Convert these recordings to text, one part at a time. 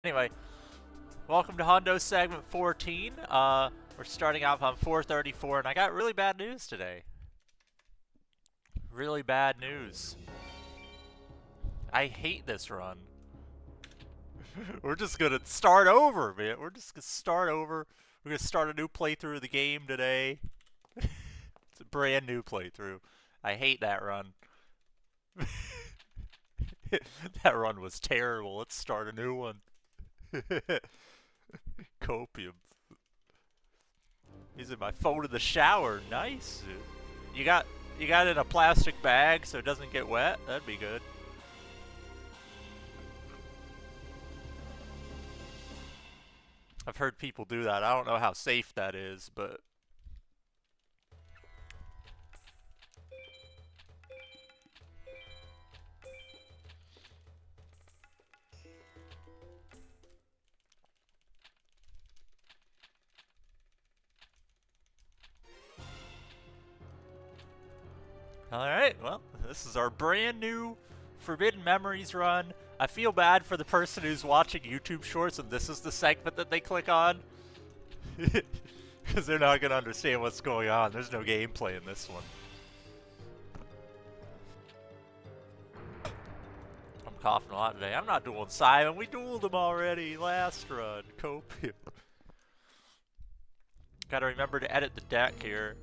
Anyway, welcome to Hondo segment 14. We're starting off on 434, and I got really bad news today. Really bad news. I hate this run. We're just gonna start over, man. We're just gonna start over. We're gonna start a new playthrough of the game today. It's a brand new playthrough. I hate that run. That run was terrible. Let's start a new one. Copium. Using my phone in the shower. Nice. You got it in a plastic bag so it doesn't get wet? That'd be good. I've heard people do that. I don't know how safe that is, but alright, well, this is our brand new Forbidden Memories run. I feel bad for the person who's watching YouTube Shorts and this is the segment that they click on. Because they're not going to understand what's going on. There's no gameplay in this one. I'm coughing a lot today. I'm not dueling Simon. We dueled him already last run. Copium. Gotta remember to edit the deck here.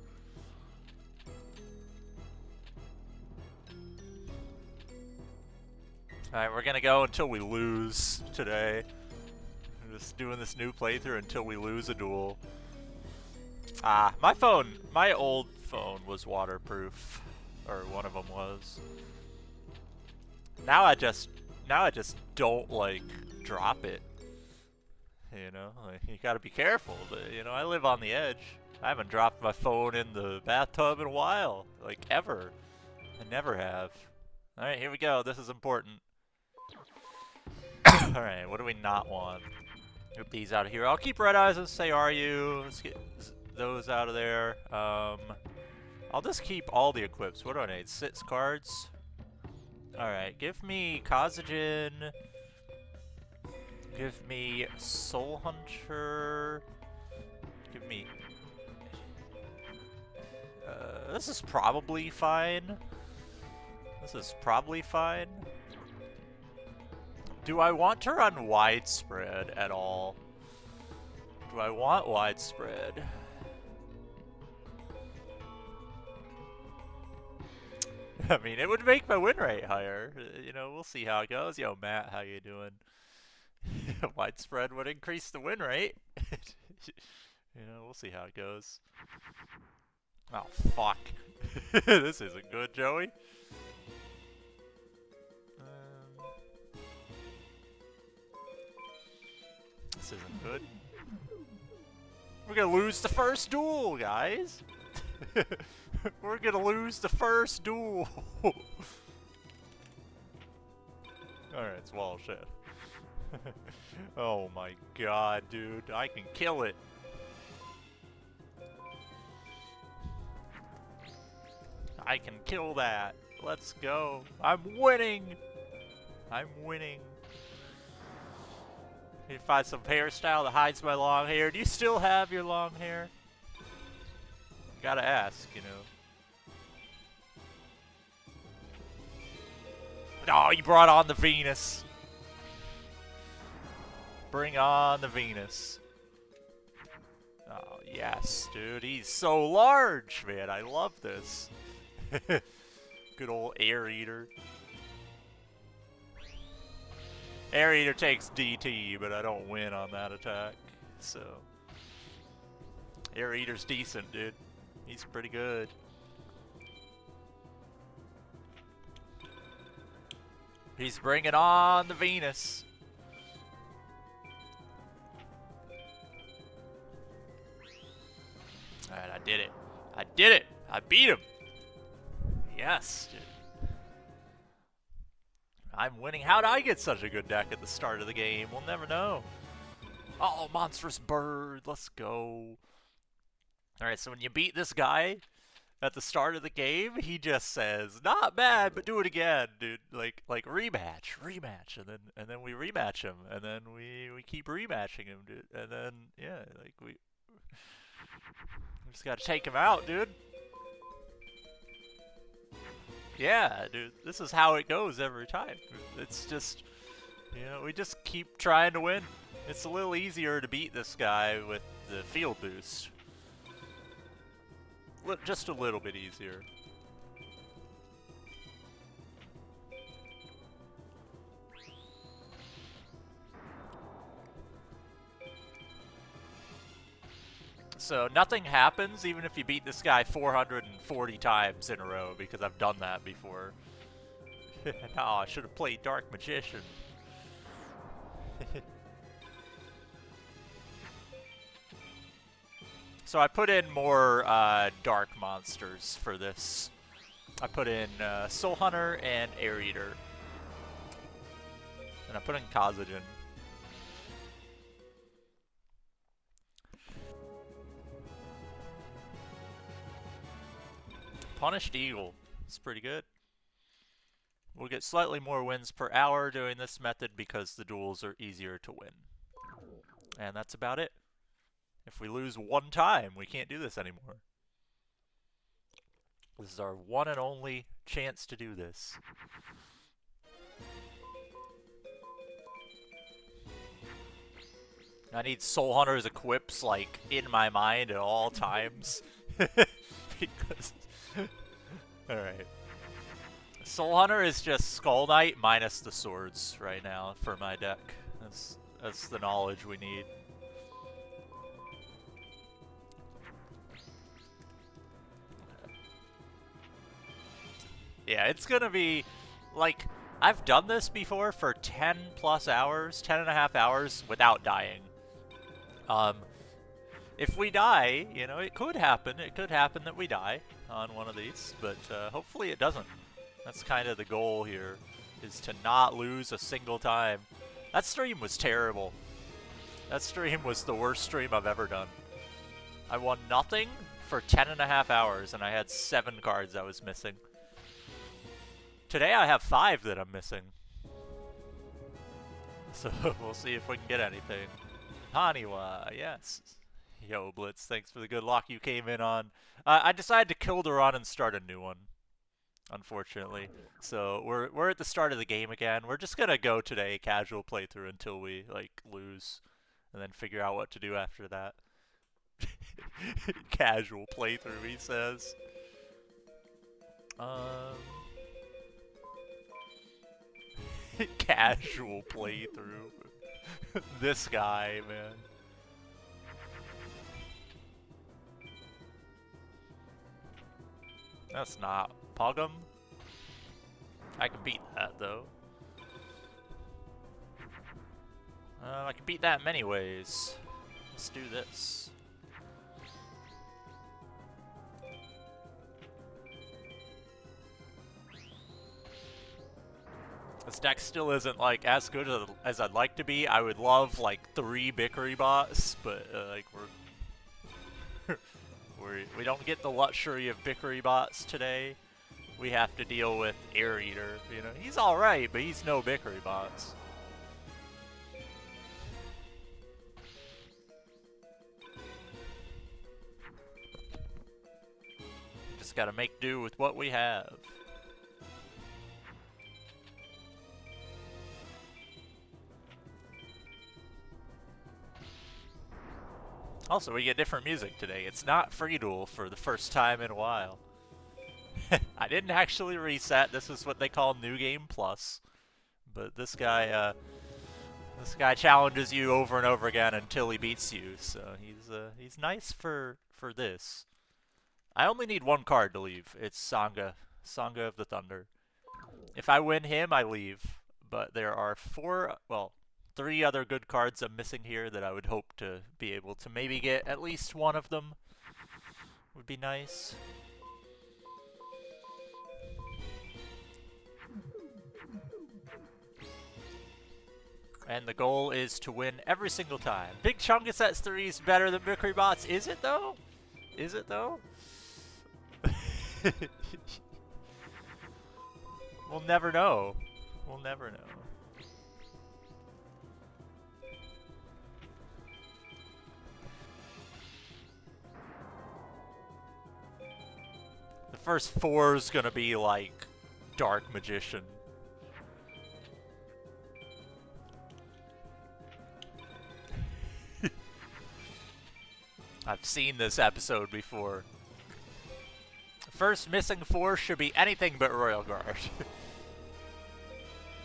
Alright, we're gonna go until we lose today. We're just doing this new playthrough until we lose a duel. My old phone was waterproof. Or one of them was. Now I just don't, like, drop it. You know, like, you gotta be careful. You know, I live on the edge. I haven't dropped my phone in the bathtub in a while. Like, ever. I never have. Alright, here we go. This is important. Alright, what do we not want? Get these out of here. I'll keep red eyes and say, are you? Let's get those out of there. I'll just keep all the equips. What do I need? 6 cards? Alright, give me Kazajan. Give me Soul Hunter. Give me... this is probably fine. This is probably fine. Do I want to run widespread at all? Do I want widespread? I mean, it would make my win rate higher. You know, we'll see how it goes. Yo, Matt, how you doing? Widespread would increase the win rate. You know, we'll see how it goes. Oh, fuck. This isn't good, Joey. This isn't good. We're gonna lose the first duel, guys. We're gonna lose the first duel. Alright, it's wall shit. Oh my god, dude. I can kill it. I can kill that. Let's go. I'm winning. I'm winning. Need to find some hairstyle that hides my long hair. Do you still have your long hair? Gotta ask, you know. Oh, you brought on the Venus. Bring on the Venus. Oh, yes, dude. He's so large, man. I love this. Good old Air Eater. Air Eater takes DT, but I don't win on that attack. So, Air Eater's decent, dude. He's pretty good. He's bringing on the Venus. Alright, I did it. I did it! I beat him! Yes, dude. I'm winning. How'd I get such a good deck at the start of the game? We'll never know. Oh, monstrous bird. Let's go. Alright, so when you beat this guy, at the start of the game, he just says, "Not bad, but do it again, dude." Like rematch, and then we rematch him, and then we keep rematching him, dude, and then yeah, like we just gotta take him out, dude. Yeah, dude, this is how it goes every time. It's just, we just keep trying to win. It's a little easier to beat this guy with the field boost. Just a little bit easier. So nothing happens even if you beat this guy 440 times in a row, because I've done that before. No, I should have played Dark Magician. So I put in more dark monsters for this. I put in Soul Hunter and Air Eater. And I put in Kazajan. Punished Eagle. It's pretty good. We'll get slightly more wins per hour doing this method because the duels are easier to win. And that's about it. If we lose one time, we can't do this anymore. This is our one and only chance to do this. I need Soul Hunter's equips, like, in my mind at all times. Because... Alright. Soul Hunter is just Skull Knight minus the swords right now for my deck. That's the knowledge we need. Yeah, it's gonna be, like, I've done this before for 10 plus hours, 10 and a half hours without dying. If we die, it could happen. It could happen that we die on one of these, but hopefully it doesn't. That's kind of the goal here, is to not lose a single time. That stream was terrible. That stream was the worst stream I've ever done. I won nothing for 10 and a half hours, and I had 7 cards I was missing. Today I have 5 that I'm missing. So we'll see if we can get anything. Haniwa, yes. Yo, Blitz, thanks for the good luck you came in on. I decided to kill the run and start a new one, unfortunately. So we're at the start of the game again. We're just gonna go today, casual playthrough, until we, like, lose. And then figure out what to do after that. Casual playthrough, he says. Casual playthrough. This guy, man. That's not Pogum. I can beat that, though. I can beat that in many ways. Let's do this. This deck still isn't, like, as good as I'd like to be. I would love, like, 3 Bickery bots, but, like, we don't get the luxury of Bickery bots today. We have to deal with Air Eater, He's alright, but he's no Bickery bots. Just gotta make do with what we have. Also, we get different music today. It's not Free Duel for the first time in a while. I didn't actually reset. This is what they call New Game Plus. But this guy challenges you over and over again until he beats you. So he's nice for this. I only need 1 card to leave. It's Sangha of the Thunder. If I win him, I leave. But there are 3 other good cards I'm missing here that I would hope to be able to maybe get at least one of them. Would be nice. And the goal is to win every single time. Big Chungus at 3 is better than Bickery bots. Is it though? Is it though? We'll never know. We'll never know. The first 4 is gonna be like Dark Magician. I've seen this episode before. First missing 4 should be anything but Royal Guard.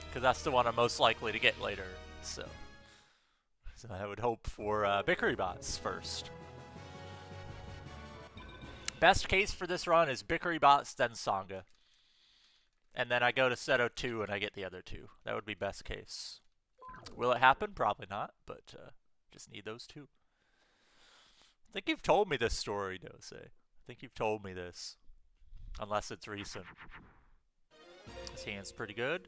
Because that's the one I'm most likely to get later. So I would hope for Bickery Bots first. Best case for this run is Bickery Bots, then Sangha. And then I go to Seto 2 and I get the other 2. That would be best case. Will it happen? Probably not, but just need those 2. I think you've told me this story, Dose. I think you've told me this. Unless it's recent. This hand's pretty good.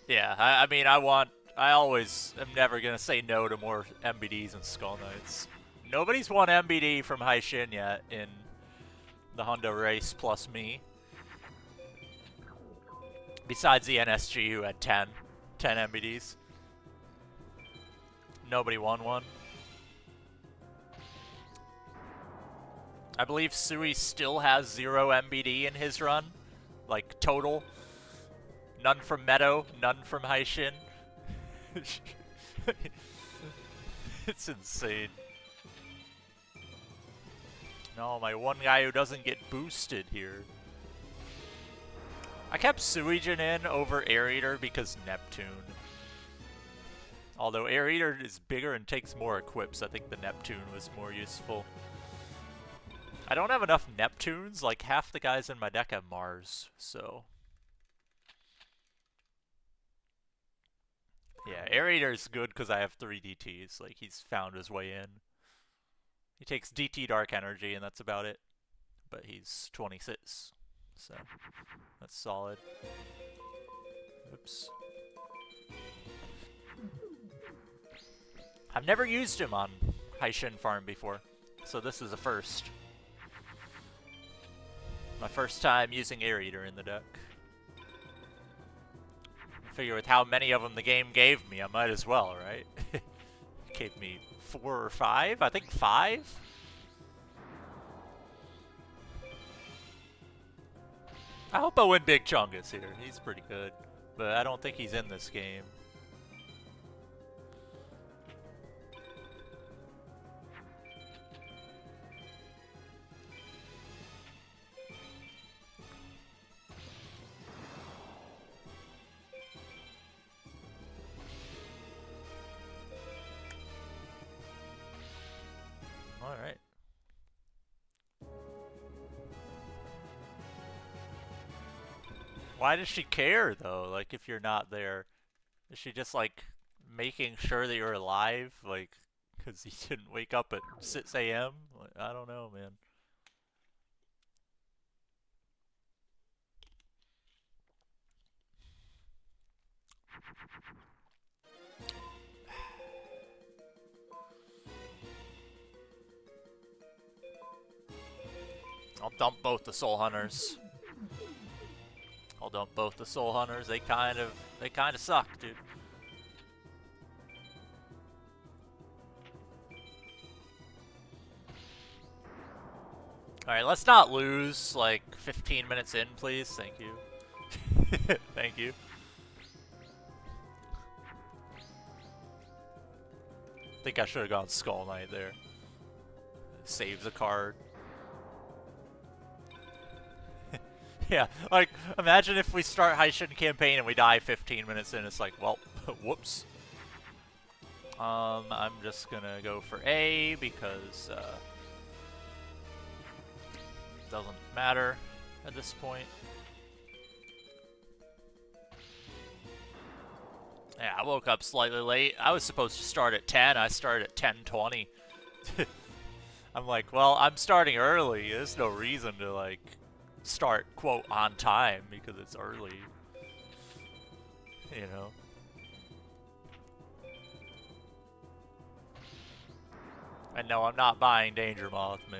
Yeah, I mean, I always am never going to say no to more MBDs and Skull Knights. Nobody's won MBD from heishin yet in the Honda race plus me. Besides the NSG who had 10 MBDs. Nobody won one. I believe Sui still has 0 MBD in his run. Like, total. None from Meadow, none from heishin. It's insane. No, my one guy who doesn't get boosted here. I kept Suijin in over Air Eater because Neptune. Although Air Eater is bigger and takes more equips, I think the Neptune was more useful. I don't have enough Neptunes, like half the guys in my deck have Mars, so... Yeah, Air Eater's good because I have 3 DTs, like he's found his way in. He takes DT Dark Energy and that's about it. But he's 26, so that's solid. Oops. I've never used him on heishin farm before, so this is a first. My first time using Air Eater in the deck. I figure with how many of them the game gave me, I might as well, right? Gave me 4 or 5? I think 5? I hope I win Big Chungus here. He's pretty good. But I don't think he's in this game. Alright. Why does she care, though? Like, if you're not there? Is she just, like, making sure that you're alive? Like, because you didn't wake up at 6 a.m.? Like, I don't know, man. I'll dump both the Soul Hunters. I'll dump both the Soul Hunters. They kind of suck, dude. Alright, let's not lose, like, 15 minutes in, please. Thank you. Thank you. I think I should have gone Skull Knight there. Saves a card. Yeah, like, imagine if we start heishin campaign and we die 15 minutes in, it's like, well, whoops. I'm just gonna go for A because, doesn't matter at this point. Yeah, I woke up slightly late. I was supposed to start at 10, I started at 10:20. I'm like, well, I'm starting early, there's no reason to, like, start, quote, on time because it's early. You know? And no, I'm not buying Danger Moth, man.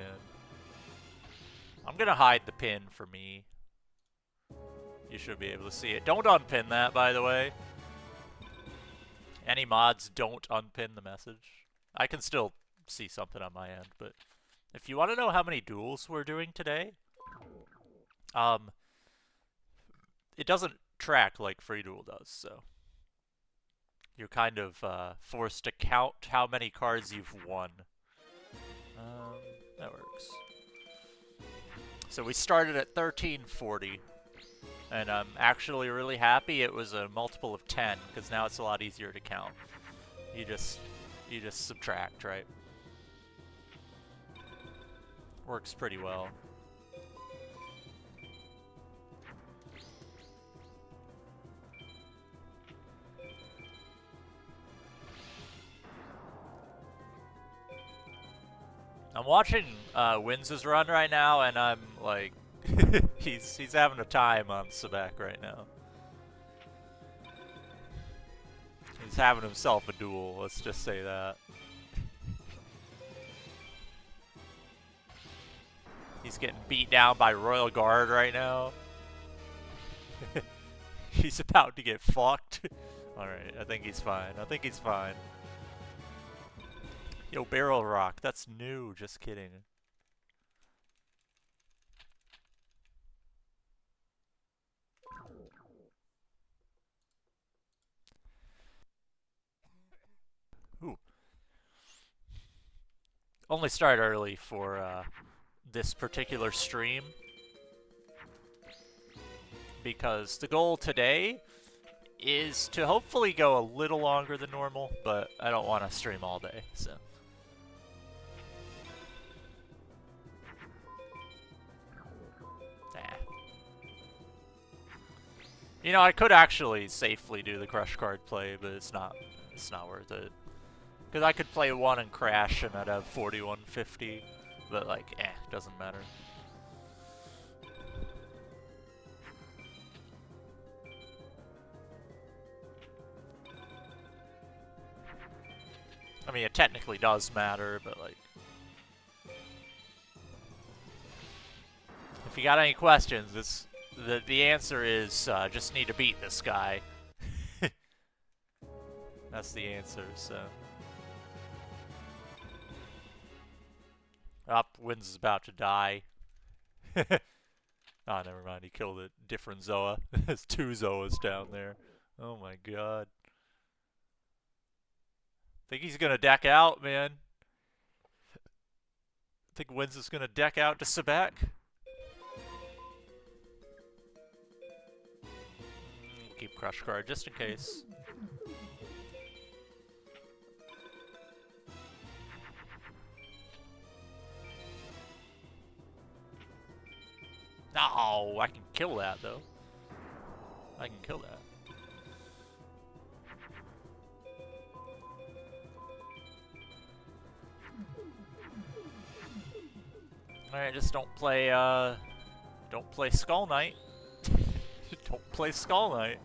I'm gonna hide the pin for me. You should be able to see it. Don't unpin that, by the way. Any mods don't unpin the message. I can still see something on my end, but if you want to know how many duels we're doing today, it doesn't track like Free Duel does, so you're kind of forced to count how many cards you've won. That works. So we started at 1340, and I'm actually really happy it was a multiple of 10, because now it's a lot easier to count. You just subtract, right? Works pretty well. I'm watching Wins' run right now, and I'm like, he's having a time on Sebek right now. He's having himself a duel, let's just say that. He's getting beat down by Royal Guard right now. He's about to get fucked. Alright, I think he's fine. I think he's fine. Yo, Barrel Rock, that's new, just kidding. Ooh. Only start early for this particular stream, because the goal today is to hopefully go a little longer than normal, but I don't want to stream all day, so. You know, I could actually safely do the crush card play, but it's not worth it. Because I could play one and crash and I'd have 4150, but like, doesn't matter. I mean, it technically does matter, but like, if you got any questions, the answer is just need to beat this guy. That's the answer, so. Wins is about to die. Oh, never mind, he killed a different Zoa. There's two Zoas down there. Oh my god. Think he's gonna deck out, man. Think Wins is gonna deck out to Sebek. Keep Crush Card just in case. No, I can kill that though. I can kill that. Alright, just don't play Skull Knight. Don't play Skull Knight.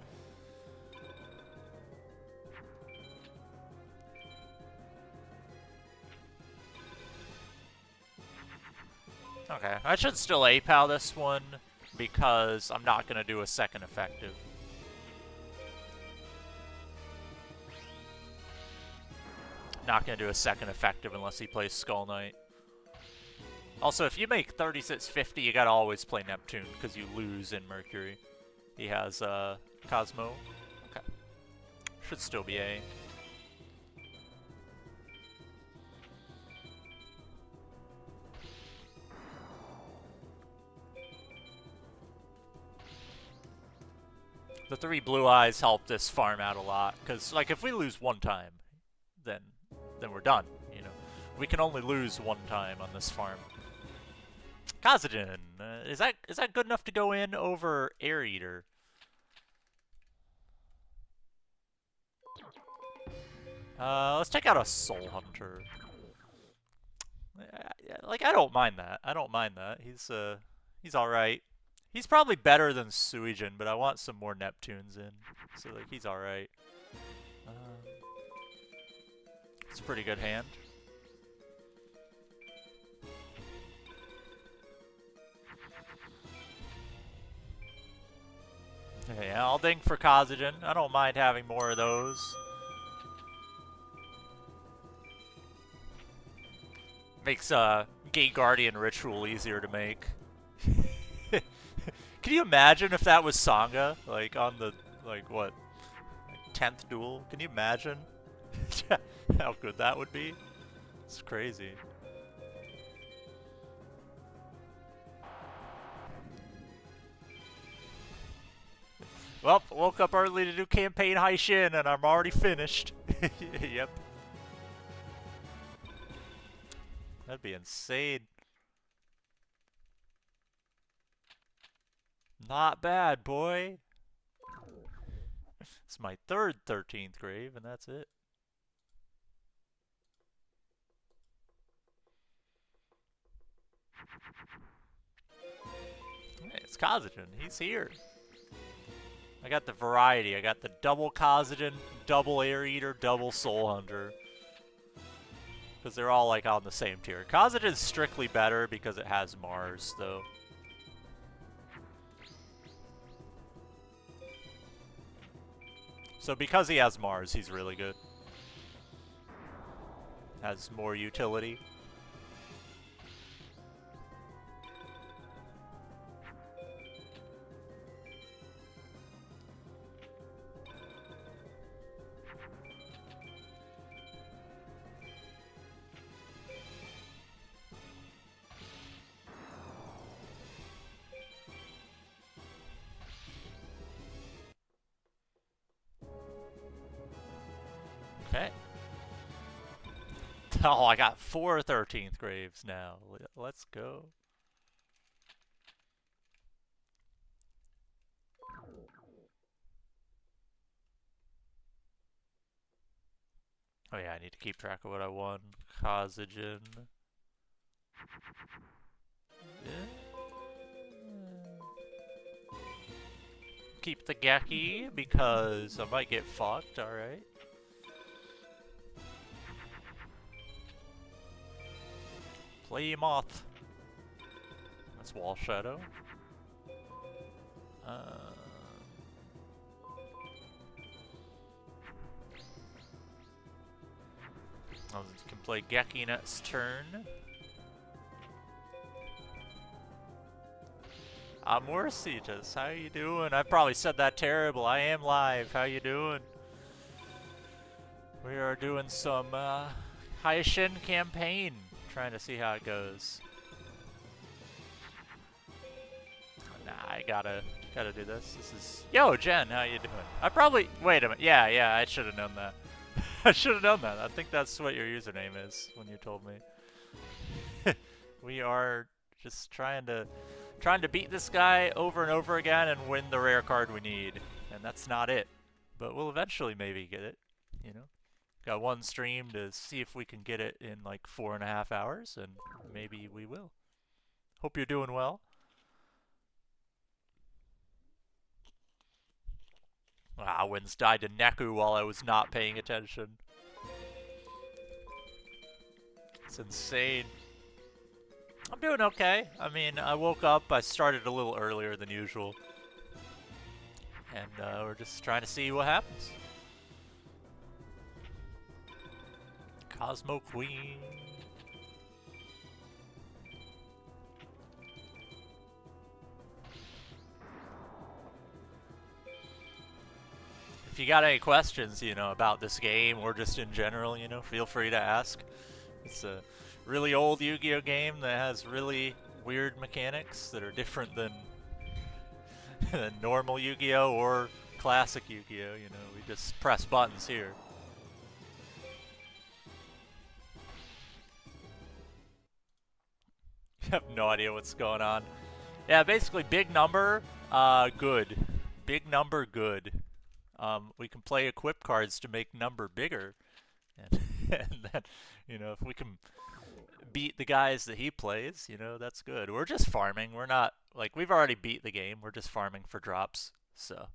Okay, I should still A-POW this one, because I'm not going to do a second effective. Not going to do a second effective unless he plays Skull Knight. Also, if you make 3650, you gotta always play Neptune, because you lose in Mercury. He has Cosmo. Okay. Should still be A. The 3 blue eyes help this farm out a lot, because like if we lose one time, then we're done, you know. We can only lose one time on this farm. Khazadin, is that good enough to go in over Air Eater? Let's take out a Soul Hunter. Like, I don't mind that. I don't mind that. He's alright. He's probably better than Suijin, but I want some more Neptunes in. So, like, he's alright. It's a pretty good hand. Yeah, I'll ding for Kazajan. I don't mind having more of those. Makes Gate Guardian Ritual easier to make. Can you imagine if that was Sangha? Like, on the, like, what? 10th duel? Can you imagine? How good that would be? It's crazy. Well, woke up early to do campaign heishin, and I'm already finished. Yep. That'd be insane. Not bad, boy. It's my third 13th grave, and that's it. Hey, it's Kazajan. He's here. I got the variety. I got the double Kazajan, double Air Eater, double Soul Hunter. Because they're all like on the same tier. Kazajan's strictly better because it has Mars, though. So because he has Mars, he's really good. Has more utility. Okay. Oh, I got 4 13th graves now. Let's go. Oh yeah, I need to keep track of what I won. Kazajan. Keep the Geki because I might get fucked, alright. Play Moth. That's Wall Shadow. I can play Geki next turn. Amorcitas, how you doing? I probably said that terrible. I am live. How you doing? We are doing some heishin campaign. Trying to see how it goes. Nah, I gotta do this. This is... Yo, Jen, how you doing? I probably... Wait a minute. Yeah, I should have known that. I should have known that. I think that's what your username is when you told me. We are just trying to beat this guy over and over again and win the rare card we need. And that's not it. But we'll eventually maybe get it, you know? Got one stream to see if we can get it in like 4.5 hours, and maybe we will. Hope you're doing well. Ah, Wins died to Neku while I was not paying attention. It's insane. I'm doing okay. I mean, I woke up, I started a little earlier than usual. And we're just trying to see what happens. Cosmo Queen. If you got any questions, you know, about this game or just in general, you know, feel free to ask. It's a really old Yu-Gi-Oh game that has really weird mechanics that are different than normal Yu-Gi-Oh or classic Yu-Gi-Oh, you know, we just press buttons here. I have no idea what's going on. Yeah, basically big number, good. Big number, good. We can play equip cards to make number bigger. And, and then, you know, if we can beat the guys that he plays, you know, that's good. We're just farming. We're not, like, we've already beat the game. We're just farming for drops. So,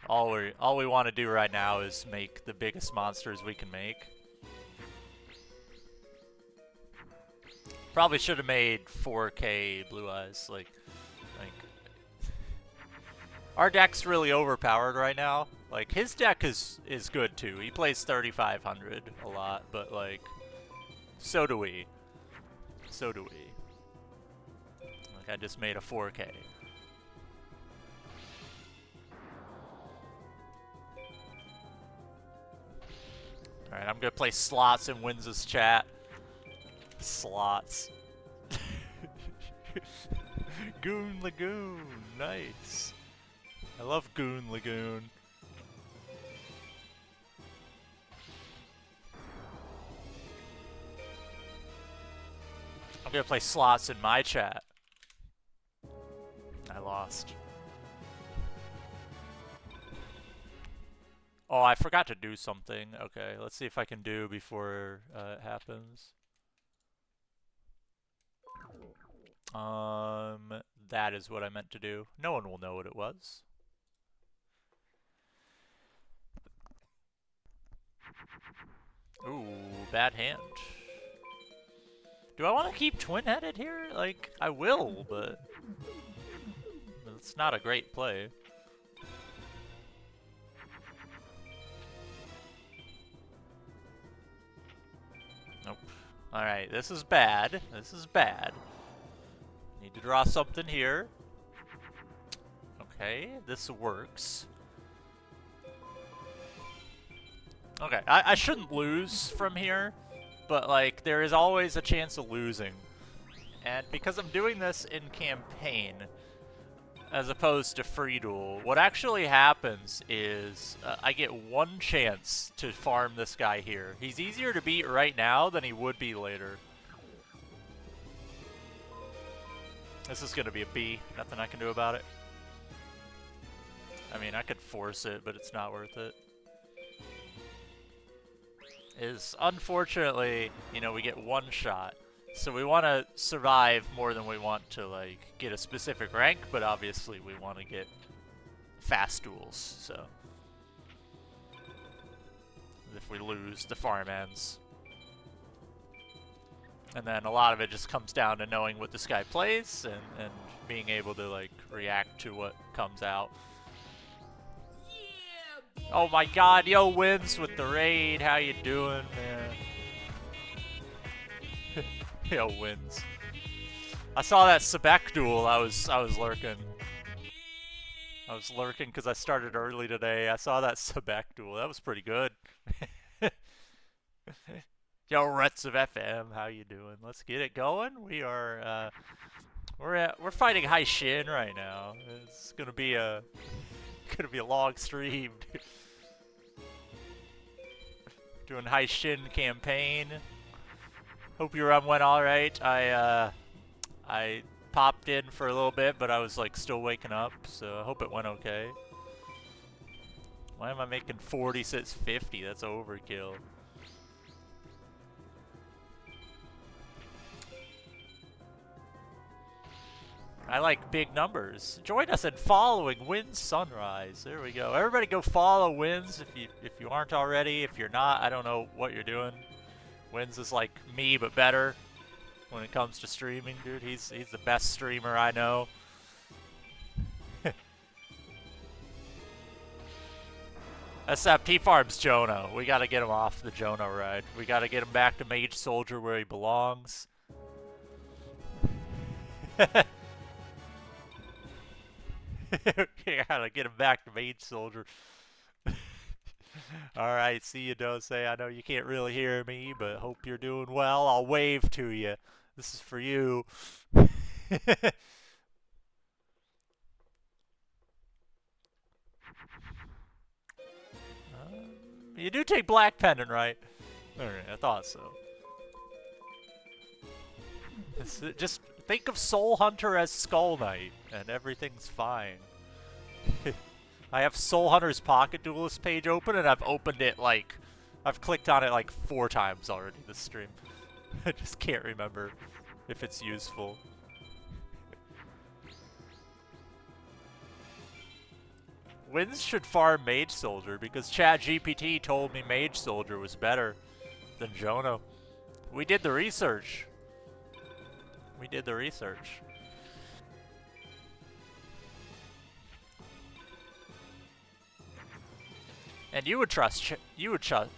all we want to do right now is make the biggest monsters we can make. Probably should have made 4K Blue Eyes, like Our deck's really overpowered right now. Like, his deck is good too. He plays 3,500 a lot, but like, so do we. So do we. Like, I just made a 4K. Alright, I'm gonna play slots and wins this chat. Slots. Goon Lagoon, nice. I love Goon Lagoon. I'm gonna play slots in my chat. I lost. Oh, I forgot to do something. Okay, let's see if I can do before it happens. That is what I meant to do. No one will know what it was. Ooh, bad hand. Do I want to keep twin-headed here? Like, I will, but it's not a great play. Nope. Alright, this is bad. This is bad. Need to draw something here. Okay, this works. Okay, I shouldn't lose from here, but like, there is always a chance of losing. And because I'm doing this in campaign, as opposed to free duel, what actually happens is I get one chance to farm this guy here. He's easier to beat right now than he would be later. This is going to be a B. Nothing I can do about it. I mean, I could force it, but it's not worth it. Unfortunately, you know, we get one shot. So we want to survive more than we want to, like, get a specific rank, but obviously we want to get fast duels, so. If we lose, the farm ends. And then a lot of it just comes down to knowing what this guy plays and being able to, like, react to what comes out. Oh my god, yo, wins with the raid. How you doing, man? Yo, wins. I saw that Sebek duel. I was lurking. I was lurking because I started early today. I saw that Sebek duel. That was pretty good. Yo, Rets of FM, how you doing? Let's get it going. We are we're fighting heishin right now. It's gonna be a long stream. Doing heishin campaign. Hope your run went all right. I popped in for a little bit, but I was like still waking up, so I hope it went okay. Why am I making 4650? That's overkill. I like big numbers. Join us in following Wins Sunrise. There we go. Everybody go follow Wins if you aren't already. If you're not, I don't know what you're doing. Wins is like me but better when it comes to streaming, dude. He's the best streamer I know. Except he farms Jonah. We gotta get him off the Jonah ride. We gotta get him back to Mage Soldier where he belongs. Gotta get him back to Mage Soldier. Alright, see you, Dose. I know you can't really hear me, but hope you're doing well. I'll wave to you. This is for you. You do take Black Pendant, right? Alright, I thought so. Just think of Soul Hunter as Skull Knight, and everything's fine. I have Soul Hunter's Pocket Duelist page open, and I've opened it like... I've clicked on it like 4 times already this stream. I just can't remember if it's useful. Wins should farm Mage Soldier, because ChatGPT told me Mage Soldier was better than Jonah. We did the research. We did the research. And you would trust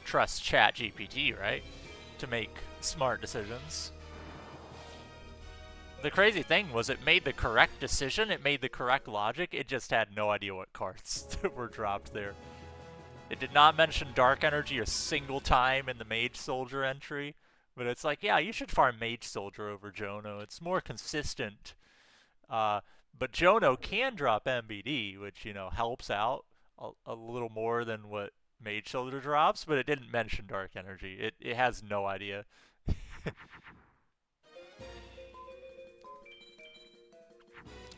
trust Chat GPT, right, to make smart decisions. The crazy thing was it made the correct decision, it made the correct logic, it just had no idea what cards were dropped there. It did not mention Dark Energy a single time in the Mage Soldier entry, but it's like, yeah, you should farm Mage Soldier over Jono. It's more consistent. But Jono can drop MBD, which, you know, helps out a little more than what Mage Soldier drops, but it didn't mention Dark Energy. It has no idea.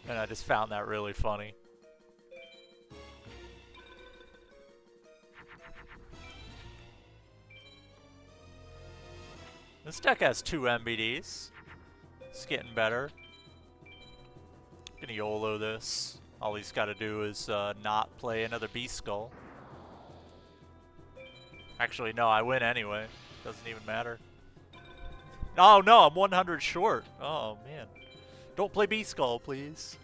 And I just found that really funny. This deck has 2 MBDs. It's getting better. Gonna YOLO this. All he's got to do is not play another Beast Skull. Actually, no, I win anyway. Doesn't even matter. Oh no, I'm 100 short. Oh man. Don't play Beast Skull, please.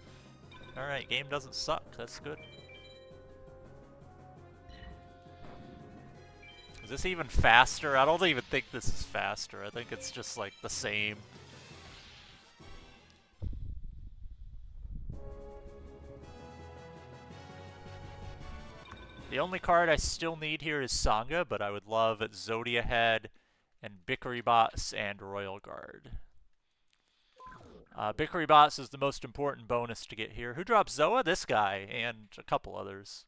Alright, game doesn't suck. That's good. Is this even faster? I don't even think this is faster. I think it's just like the same. The only card I still need here is Sangha, but I would love Zodia Head and Bickery Bots and Royal Guard. Bickery Bots is the most important bonus to get here. Who drops Zoa? This guy, and a couple others.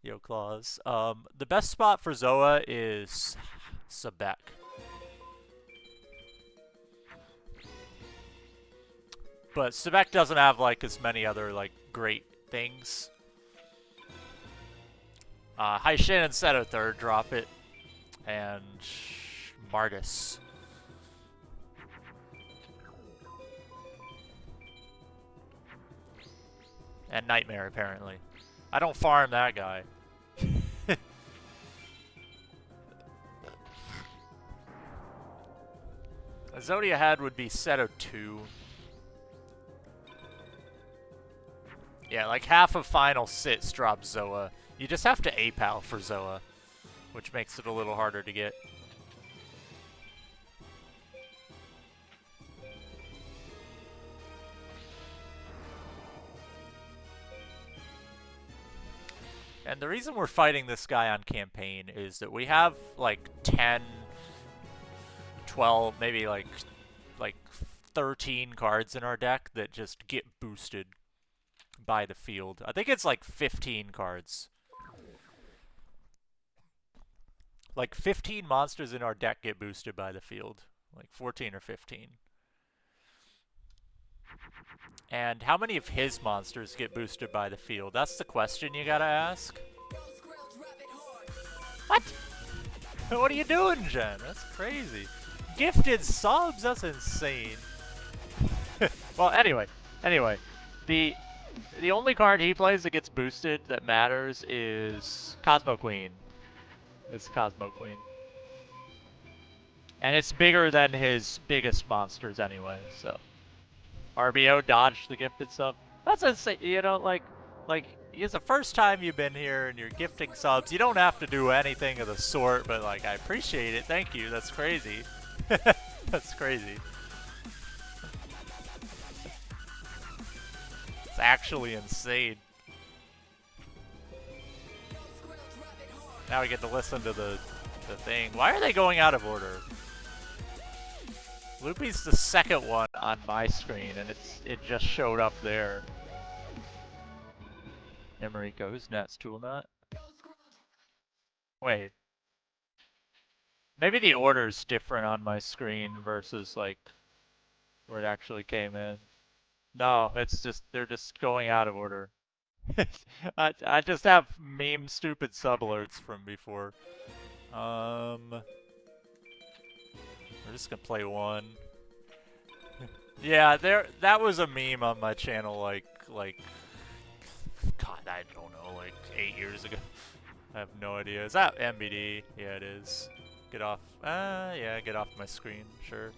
Yo Claws. The best spot for Zoa is Sebek. But Sebek doesn't have like as many other like great things. Heishin and Seto third, drop it. And Martis. And Nightmare, apparently. I don't farm that guy. A Zodia Head would be Seto 2. Yeah, like half of final sits drop Zoa. You just have to APAL for Zoa, which makes it a little harder to get. And the reason we're fighting this guy on campaign is that we have like 10, 12, maybe like 13 cards in our deck that just get boosted by the field. I think it's like 15 cards. Like 15 monsters in our deck get boosted by the field. Like 14 or 15. And how many of his monsters get boosted by the field? That's the question you gotta ask. What? What are you doing, Jen? That's crazy. Gifted subs? That's insane. Well, anyway. The only card he plays that gets boosted that matters is Cosmo Queen. It's Cosmo Queen. And it's bigger than his biggest monsters anyway, so. RBO dodged the gifted sub. That's insane, you know, like, it's the first time you've been here and you're gifting subs. You don't have to do anything of the sort, but like, I appreciate it. Thank you. That's crazy. That's crazy. It's actually insane. Now we get to listen to the thing. Why are they going out of order? Loopy's the second one on my screen, and it just showed up there. Emeriko, who's next? Tool Nut? Wait. Maybe the order's different on my screen versus like where it actually came in. No, it's just they're just going out of order. I just have meme stupid sub alerts from before. We're just gonna play one. Yeah, that was a meme on my channel like God, I don't know, like 8 years ago. I have no idea. Is that MBD? Yeah, it is. Get off. Yeah, get off my screen. Sure.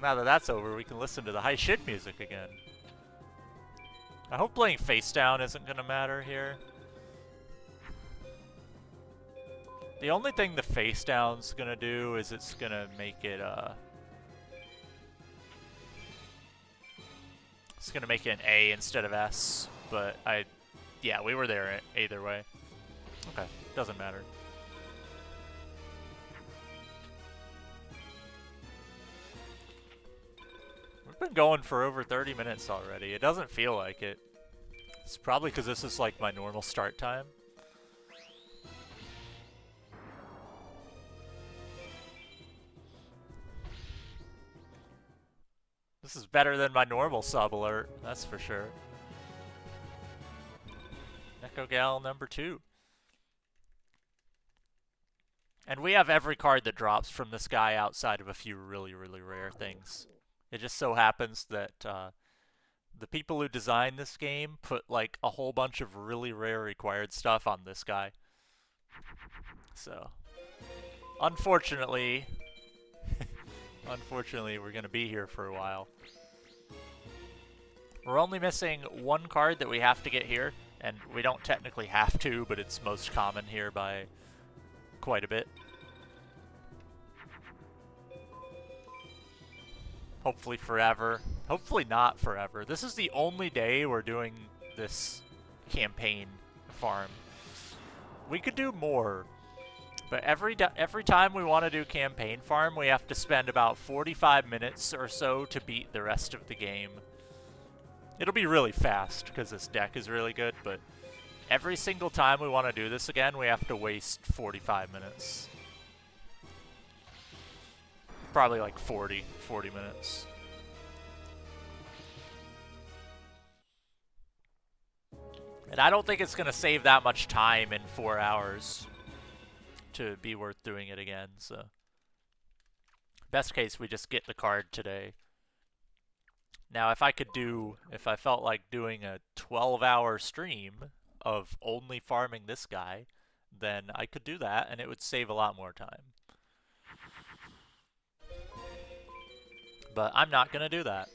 Now that that's over, we can listen to the heishin music again. I hope playing face down isn't gonna matter here. The only thing the face down's gonna do is it's gonna make it it's gonna make it an A instead of S, but yeah, we were there either way. Okay, doesn't matter. We've been going for over 30 minutes already. It doesn't feel like it. It's probably because this is like my normal start time. This is better than my normal sub alert, that's for sure. Echo Gal number 2. And we have every card that drops from this guy outside of a few really, really rare things. It just so happens that the people who designed this game put like a whole bunch of really rare required stuff on this guy. So, unfortunately, we're going to be here for a while. We're only missing one card that we have to get here, and we don't technically have to, but it's most common here by quite a bit. Hopefully forever. Hopefully not forever. This is the only day we're doing this campaign farm. We could do more, but every time we want to do campaign farm, we have to spend about 45 minutes or so to beat the rest of the game. It'll be really fast because this deck is really good, but every single time we want to do this again, we have to waste 45 minutes. Probably like 40 minutes. And I don't think it's going to save that much time in 4 hours to be worth doing it again, so. Best case, we just get the card today. Now, if I felt like doing a 12-hour stream of only farming this guy, then I could do that, and it would save a lot more time. But I'm not going to do that.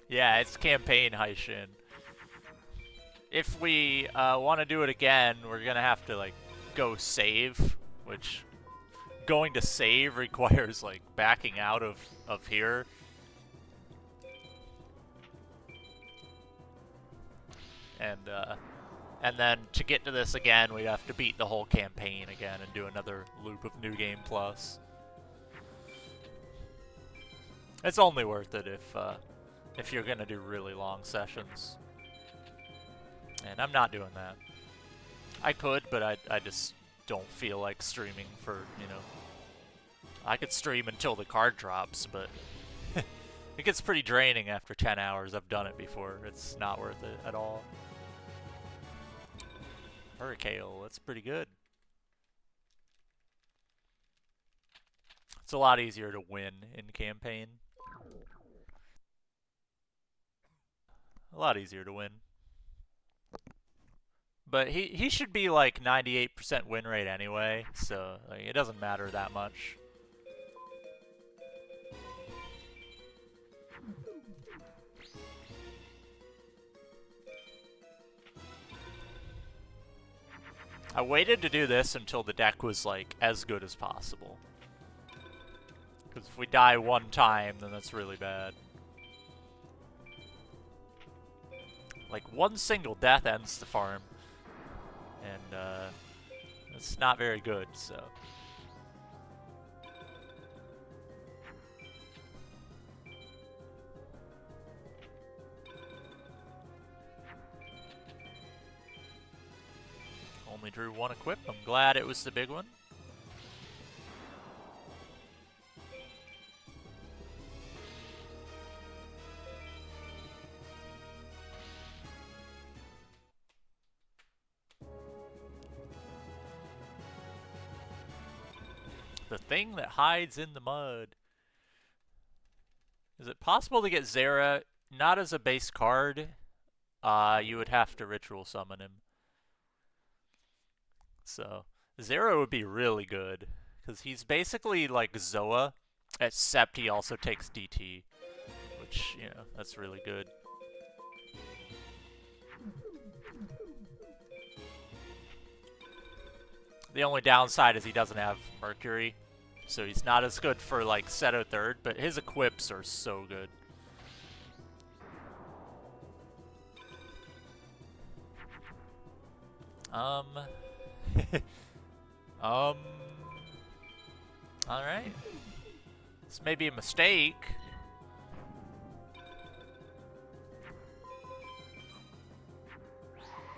Yeah, it's campaign heishin. If we want to do it again, we're going to have to, like, go save, which going to save requires, like, backing out of here. And then to get to this again, we'd have to beat the whole campaign again and do another loop of New Game Plus. It's only worth it if you're gonna do really long sessions. And I'm not doing that. I could, but I just don't feel like streaming for, you know... I could stream until the card drops, but it gets pretty draining after 10 hours. I've done it before. It's not worth it at all. Hurricane, that's pretty good. It's a lot easier to win in campaign. A lot easier to win. But he should be like 98% win rate anyway, so like, it doesn't matter that much. I waited to do this until the deck was like as good as possible. Because if we die one time, then that's really bad. Like one single death ends the farm. And it's not very good, so. Only drew one equip. I'm glad it was the big one. The thing that hides in the mud. Is it possible to get Zera not as a base card? You would have to ritual summon him. So, Zera would be really good. Because he's basically like Zoa, except he also takes DT. which, you know, that's really good. The only downside is he doesn't have Mercury, so he's not as good for, like, Seto third, but his equips are so good. Alright. This may be a mistake.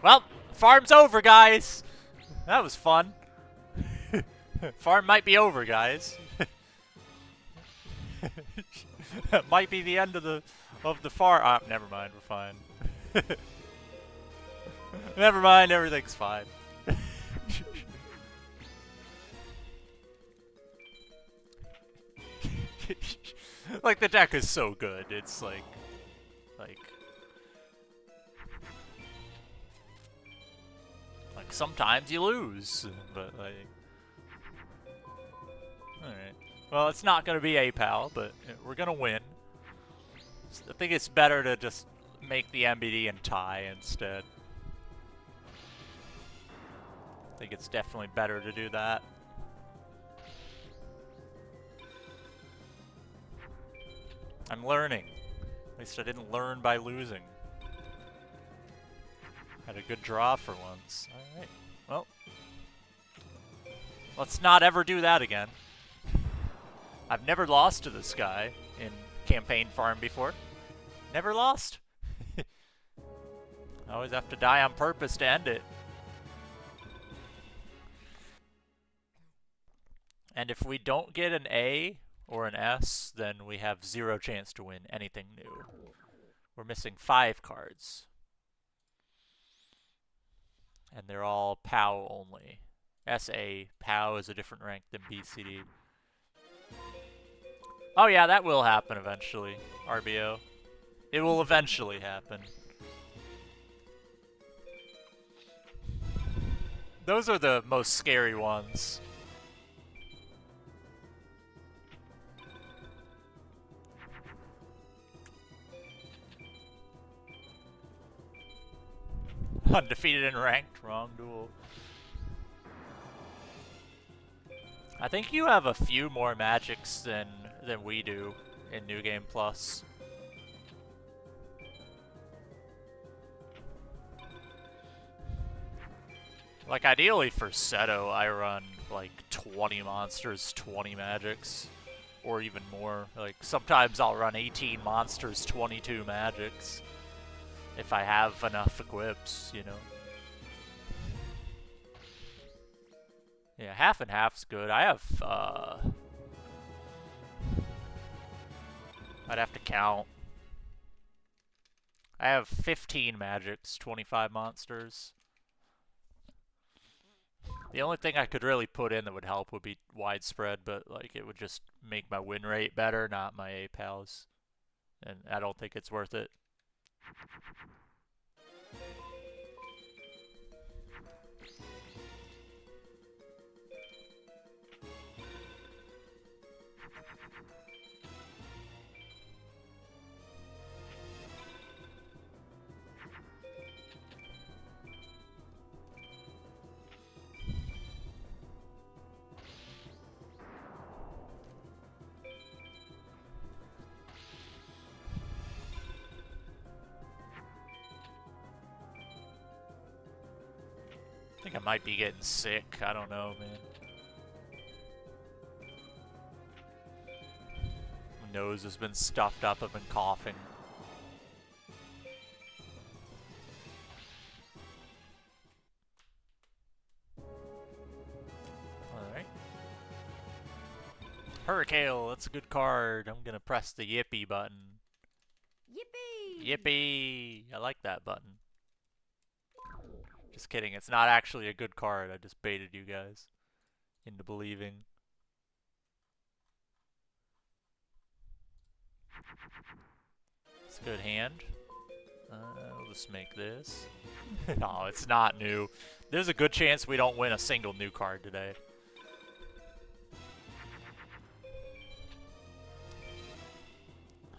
Well, farm's over, guys. That was fun. Farm might be over, guys. That might be the end of the farm. Ah, never mind, we're fine. Never mind, everything's fine. Like, the deck is so good. It's like sometimes you lose, but like, all right. Well, it's not gonna be a pal, but we're gonna win. I think it's better to just make the MBD and tie instead. I think it's definitely better to do that. I'm learning. At least I didn't learn by losing. Had a good draw for once. Alright. Well. Let's not ever do that again. I've never lost to this guy in campaign farm before. Never lost. I always have to die on purpose to end it. And if we don't get an A or an S, then we have 0 chance to win anything new. We're missing 5 cards. And they're all POW only. SA, POW is a different rank than BCD. Oh yeah, that will happen eventually, RBO. It will eventually happen. Those are the most scary ones. Undefeated and ranked, wrong duel. I think you have a few more magics than we do in New Game Plus. Like, ideally for Seto, I run like 20 monsters, 20 magics, or even more. Like, sometimes I'll run 18 monsters, 22 magics. If I have enough equips, you know. Yeah, half and half's good. I have, I'd have to count. I have 15 magics, 25 monsters. The only thing I could really put in that would help would be widespread, but like it would just make my win rate better, not my A pals. And I don't think it's worth it. I think I might be getting sick. I don't know, man. My nose has been stuffed up. I've been coughing. Alright. Hurricane, that's a good card. I'm gonna press the Yippee button. Yippee! Yippee! I like that button. Just kidding, it's not actually a good card. I just baited you guys into believing. It's a good hand. We'll just make this. No, it's not new. There's a good chance we don't win a single new card today.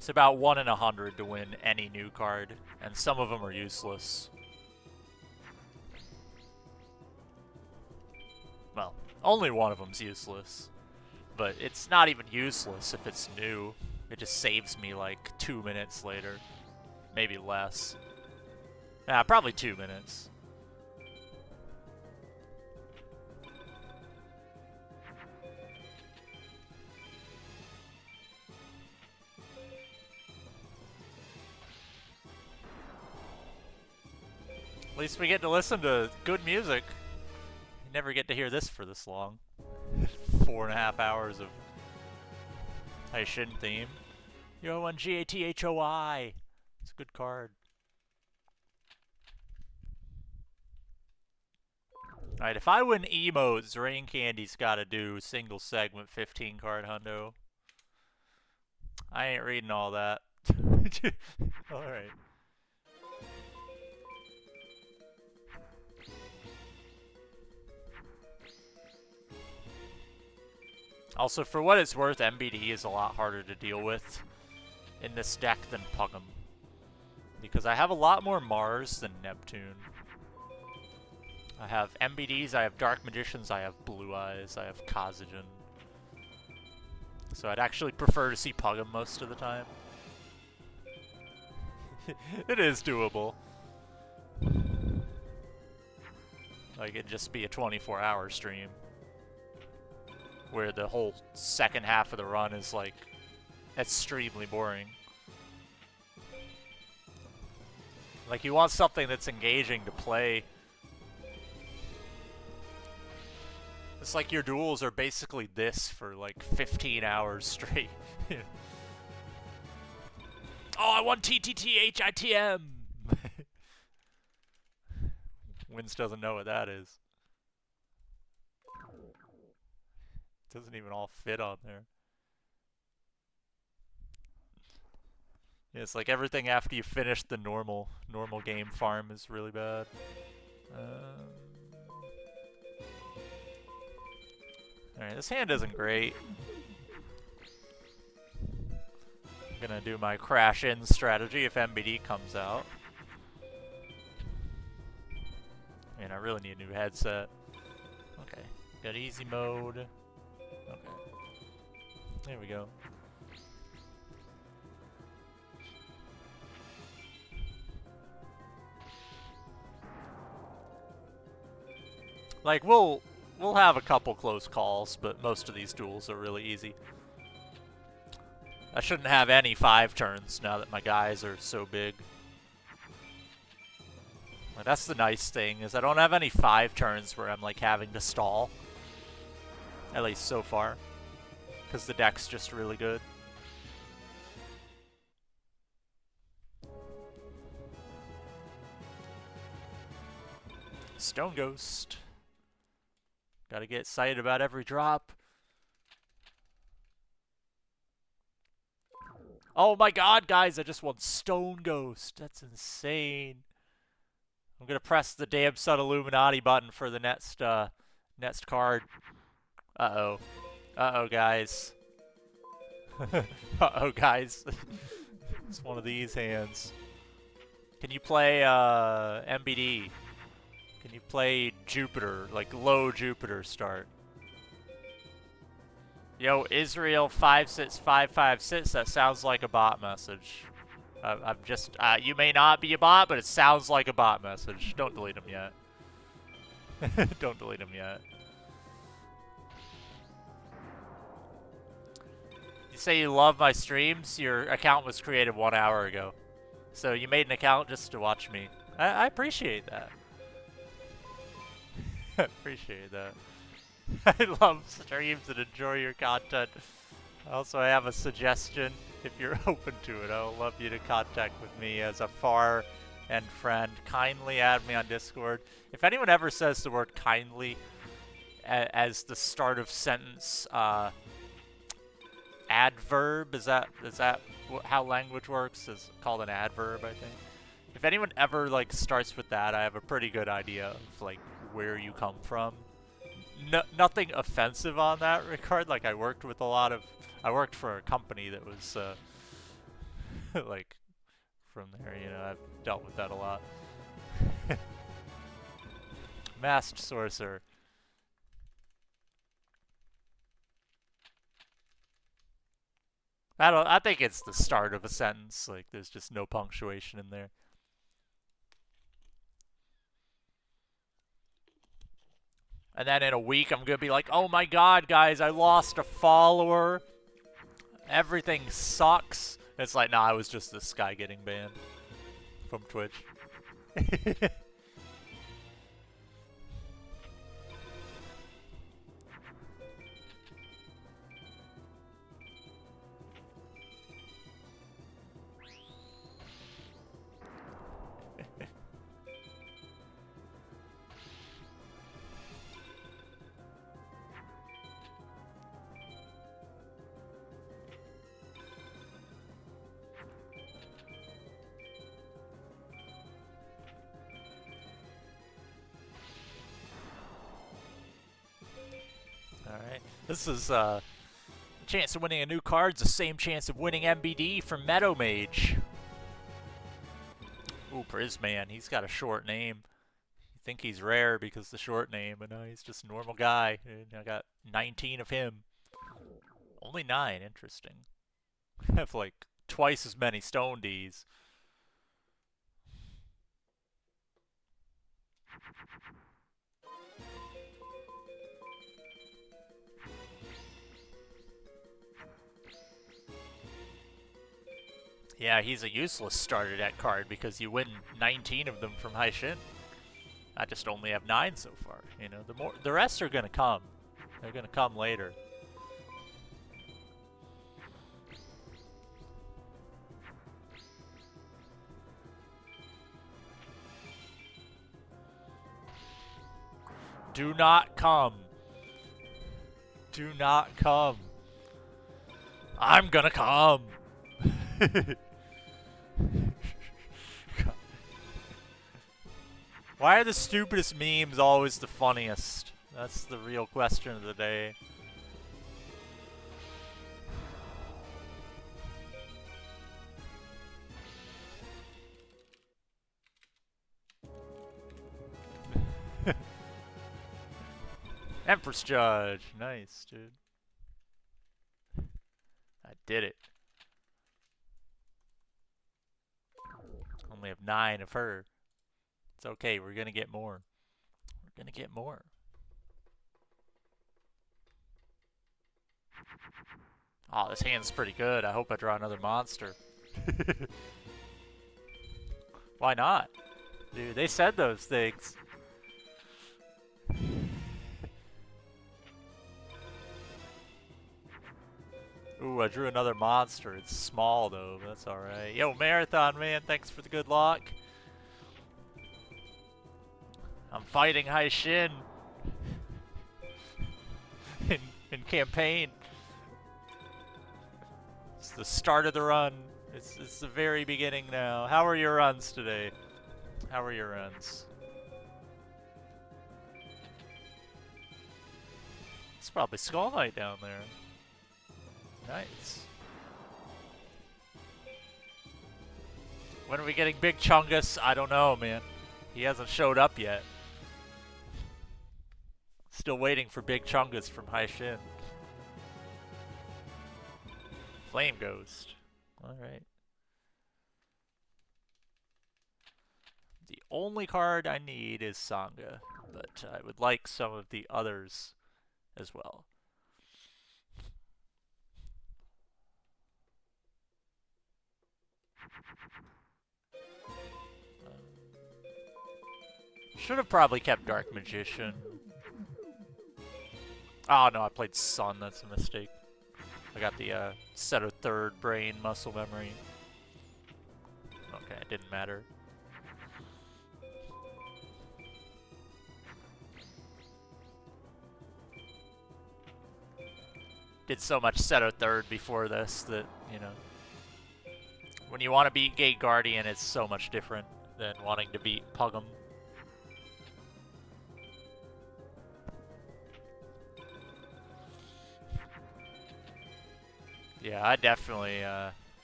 It's about 1 in 100 to win any new card, and some of them are useless. Well, only one of them's useless. But it's not even useless if it's new. It just saves me like 2 minutes later. Maybe less. Nah, probably 2 minutes. At least we get to listen to good music. You never get to hear this for this long. 4.5 hours of heishin theme. Yo, on GATHOI. It's a good card. Alright, if I win emotes, Rain Candy's gotta do single segment 15 card hundo. I ain't reading all that. Alright. Also, for what it's worth, MBD is a lot harder to deal with in this deck than Pug'em. Because I have a lot more Mars than Neptune. I have MBDs, I have Dark Magicians, I have Blue Eyes, I have Kazajan. So I'd actually prefer to see Pug'em most of the time. It is doable. Like, it'd just be a 24-hour stream. Where the whole second half of the run is, like, extremely boring. Like, you want something that's engaging to play. It's like your duels are basically this for, like, 15 hours straight. Oh, I won TTTHITM! Wins doesn't know what that is. Doesn't even all fit on there. Yeah, it's like everything after you finish the normal game farm is really bad. Alright, this hand isn't great. I'm gonna do my crash in strategy if MBD comes out. Man, I really need a new headset. Okay, got easy mode. Okay. There we go. Like, we'll have a couple close calls, but most of these duels are really easy. I shouldn't have any 5 turns now that my guys are so big. Like, that's the nice thing, is I don't have any 5 turns where I'm, like, having to stall. At least so far. Because the deck's just really good. Stone Ghost. Gotta get excited about every drop. Oh my god, guys, I just won Stone Ghost. That's insane. I'm gonna press the damn Sun Illuminati button for the next card. Uh-oh. Uh-oh, guys. Uh-oh, guys. It's one of these hands. Can you play MBD? Can you play Jupiter, like low Jupiter start? Yo, Israel 56556, that sounds like a bot message. I'm just, you may not be a bot, but it sounds like a bot message. Don't delete them yet. Don't delete them yet. You say you love my streams? Your account was created 1 hour ago. So you made an account just to watch me. I appreciate that. Appreciate that. I love streams and enjoy your content. Also, I have a suggestion. If you're open to it, I would love you to contact with me as a far end friend. Kindly add me on Discord. If anyone ever says the word kindly as the start of sentence, adverb, is that how language works? Is called an adverb, I think. If anyone ever like starts with that, I have a pretty good idea of like where you come from. Nothing offensive on that regard. Like I worked for a company that was like from there, you know, I've dealt with that a lot. Masked Sorcerer. I think it's the start of a sentence. Like, there's just no punctuation in there. And then in a week, I'm gonna be like, oh my god, guys, I lost a follower. Everything sucks. It's like, nah, I was just this guy getting banned from Twitch. Alright. This is, chance of winning a new card's the same chance of winning MBD from Meadow Mage. Ooh, Prisman. He's got a short name. You think he's rare because the short name, but no, he's just a normal guy. And I got 19 of him. Only 9. Interesting. I have, like, twice as many Stone Ds. Yeah, he's a useless starter deck card because you win 19 of them from heishin. I just only have 9 so far. You know, the rest are gonna come. They're gonna come later. Do not come. Do not come. I'm gonna come. Why are the stupidest memes always the funniest? That's the real question of the day. Empress Judge. Nice, dude. I did it. Only have 9 of her. It's okay, we're gonna get more. We're gonna get more. Oh, this hand's pretty good. I hope I draw another monster. Why not? Dude, they said those things. Ooh, I drew another monster. It's small, though. That's alright. Yo, Marathon, man. Thanks for the good luck. I'm fighting heishin. in campaign. It's the start of the run. It's the very beginning now. How are your runs today? How are your runs? It's probably Skull Knight down there. Nice. When are we getting Big Chungus? I don't know, man. He hasn't showed up yet. Still waiting for Big Chungus from heishin. Flame Ghost. Alright. The only card I need is Sangha, but I would like some of the others as well. Should have probably kept Dark Magician. Oh no, I played Sun, that's a mistake. I got the set of third brain muscle memory. Okay, it didn't matter. Did so much set of third before this that, you know, when you want to beat Gate Guardian, it's so much different than wanting to beat Pug'em. Yeah, I definitely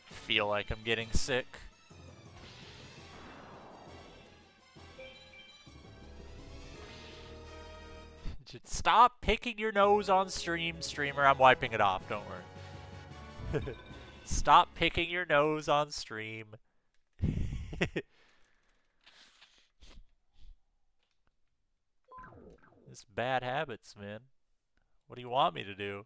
feel like I'm getting sick. Just stop picking your nose on stream, streamer. I'm wiping it off, don't worry. Stop picking your nose on stream. It's bad habits, man. What do you want me to do?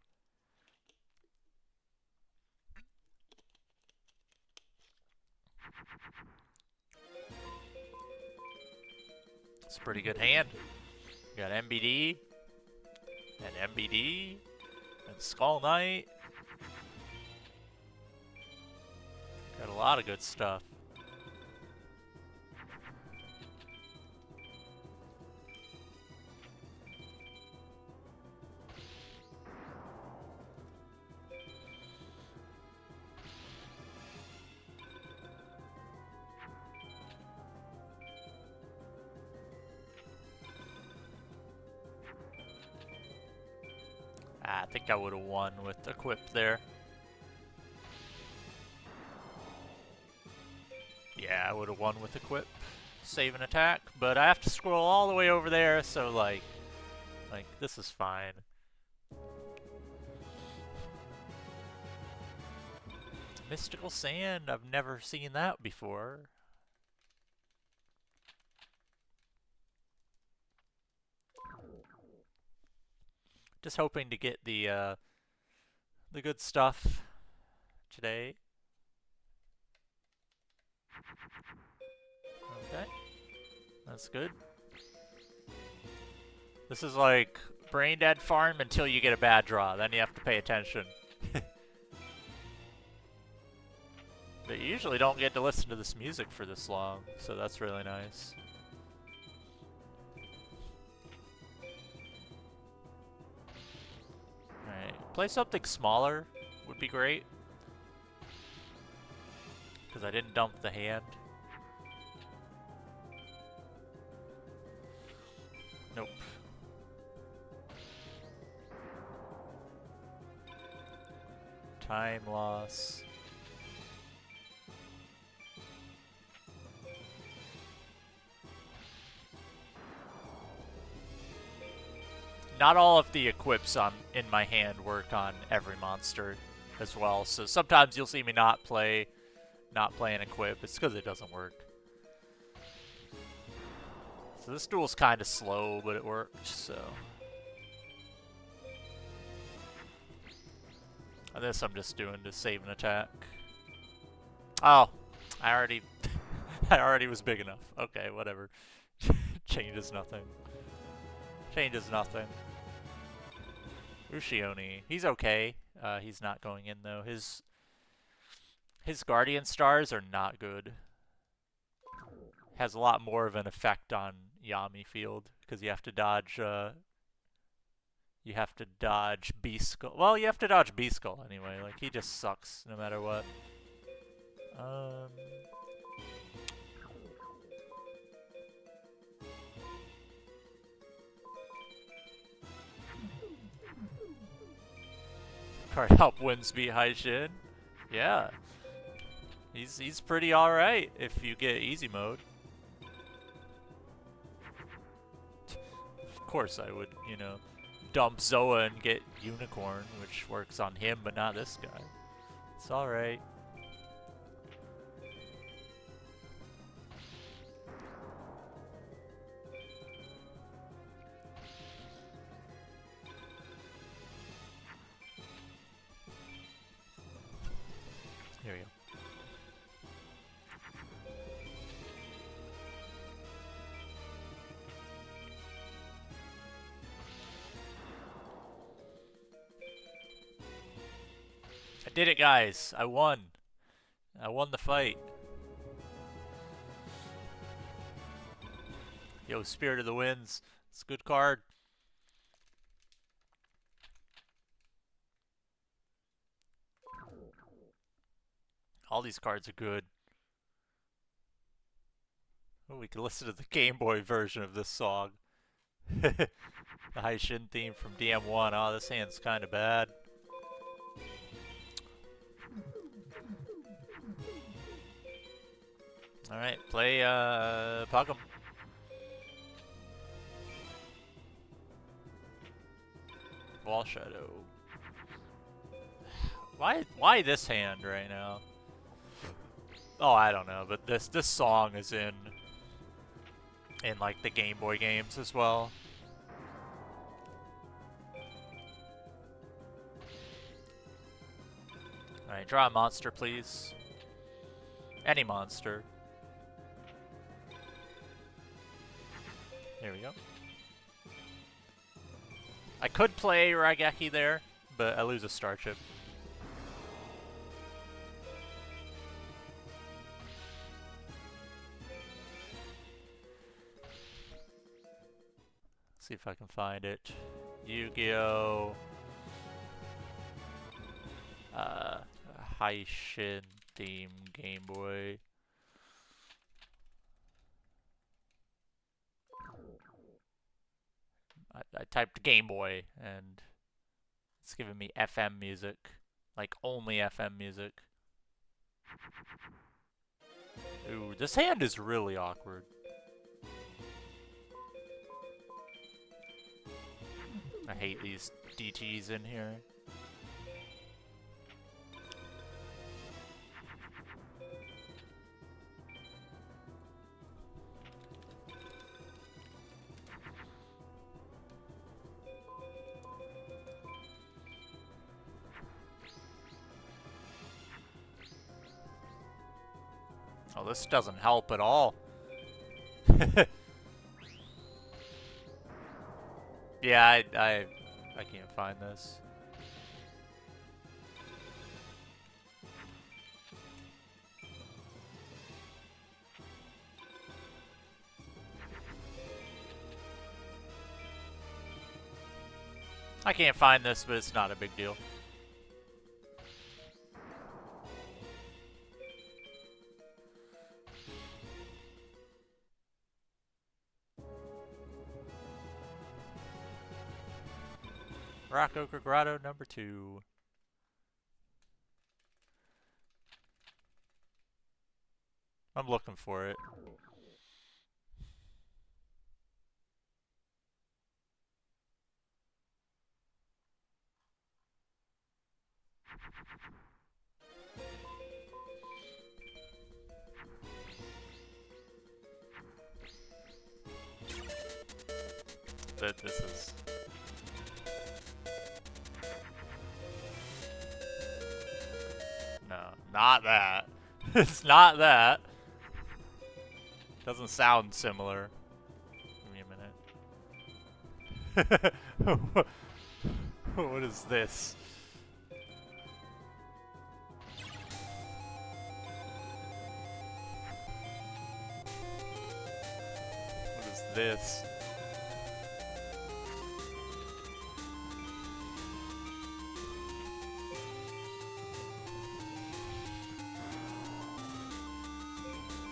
It's a pretty good hand. You got MBD, and MBD, and Skull Knight. Got a lot of good stuff. I think I would have won with Equip there. Yeah, I would have won with Equip. Save an attack, but I have to scroll all the way over there, so like this is fine. Mystical Sand, I've never seen that before. Just hoping to get the good stuff today. Okay, that's good. This is like brain dead farm until you get a bad draw, then you have to pay attention. But you usually don't get to listen to this music for this long, so that's really nice. Alright, play something smaller would be great. Because I didn't dump the hand. Nope. Time loss. Not all of the equips in my hand work on every monster as well, so sometimes you'll see me not play an equip. It's because it doesn't work. So this duel's kind of slow, but it worked, so. And this I'm just doing to save an attack. Oh, I already was big enough. Okay, whatever. Changes nothing. Changes nothing. Ushioni, he's okay. He's not going in though. His Guardian Stars are not good. Has a lot more of an effect on Yami Field because you have to dodge. You have to dodge Beast Skull. Well, you have to dodge Beast Skull anyway. Like he just sucks no matter what. Card help Winsby heishin. Yeah. He's pretty alright if you get easy mode. Of course I would, you know, dump Zoa and get Unicorn, which works on him but not this guy. It's alright. Here we go. I did it, guys. I won. I won the fight. Yo, Spirit of the Winds. It's a good card. All these cards are good. Oh, we can listen to the Game Boy version of this song. The heishin theme from DM1. Oh, this hand's kind of bad. Alright, play Pug'em. Wall Shadow. Why this hand right now? Oh, I don't know, but this song is in like the Game Boy games as well. Alright, draw a monster, please. Any monster. There we go. I could play Raigeki there, but I lose a star chip. See if I can find it. Yu-Gi-Oh! Heishin theme Game Boy. I typed Game Boy and it's giving me FM music. Like only FM music. Ooh, this hand is really awkward. I hate these DTs in here. Oh, this doesn't help at all. Yeah, I can't find this. I can't find this, but it's not a big deal. Rock Ochre Grotto number 2. I'm looking for it. This is... No, not that. It's not that. Doesn't sound similar. Give me a minute. What is this? What is this?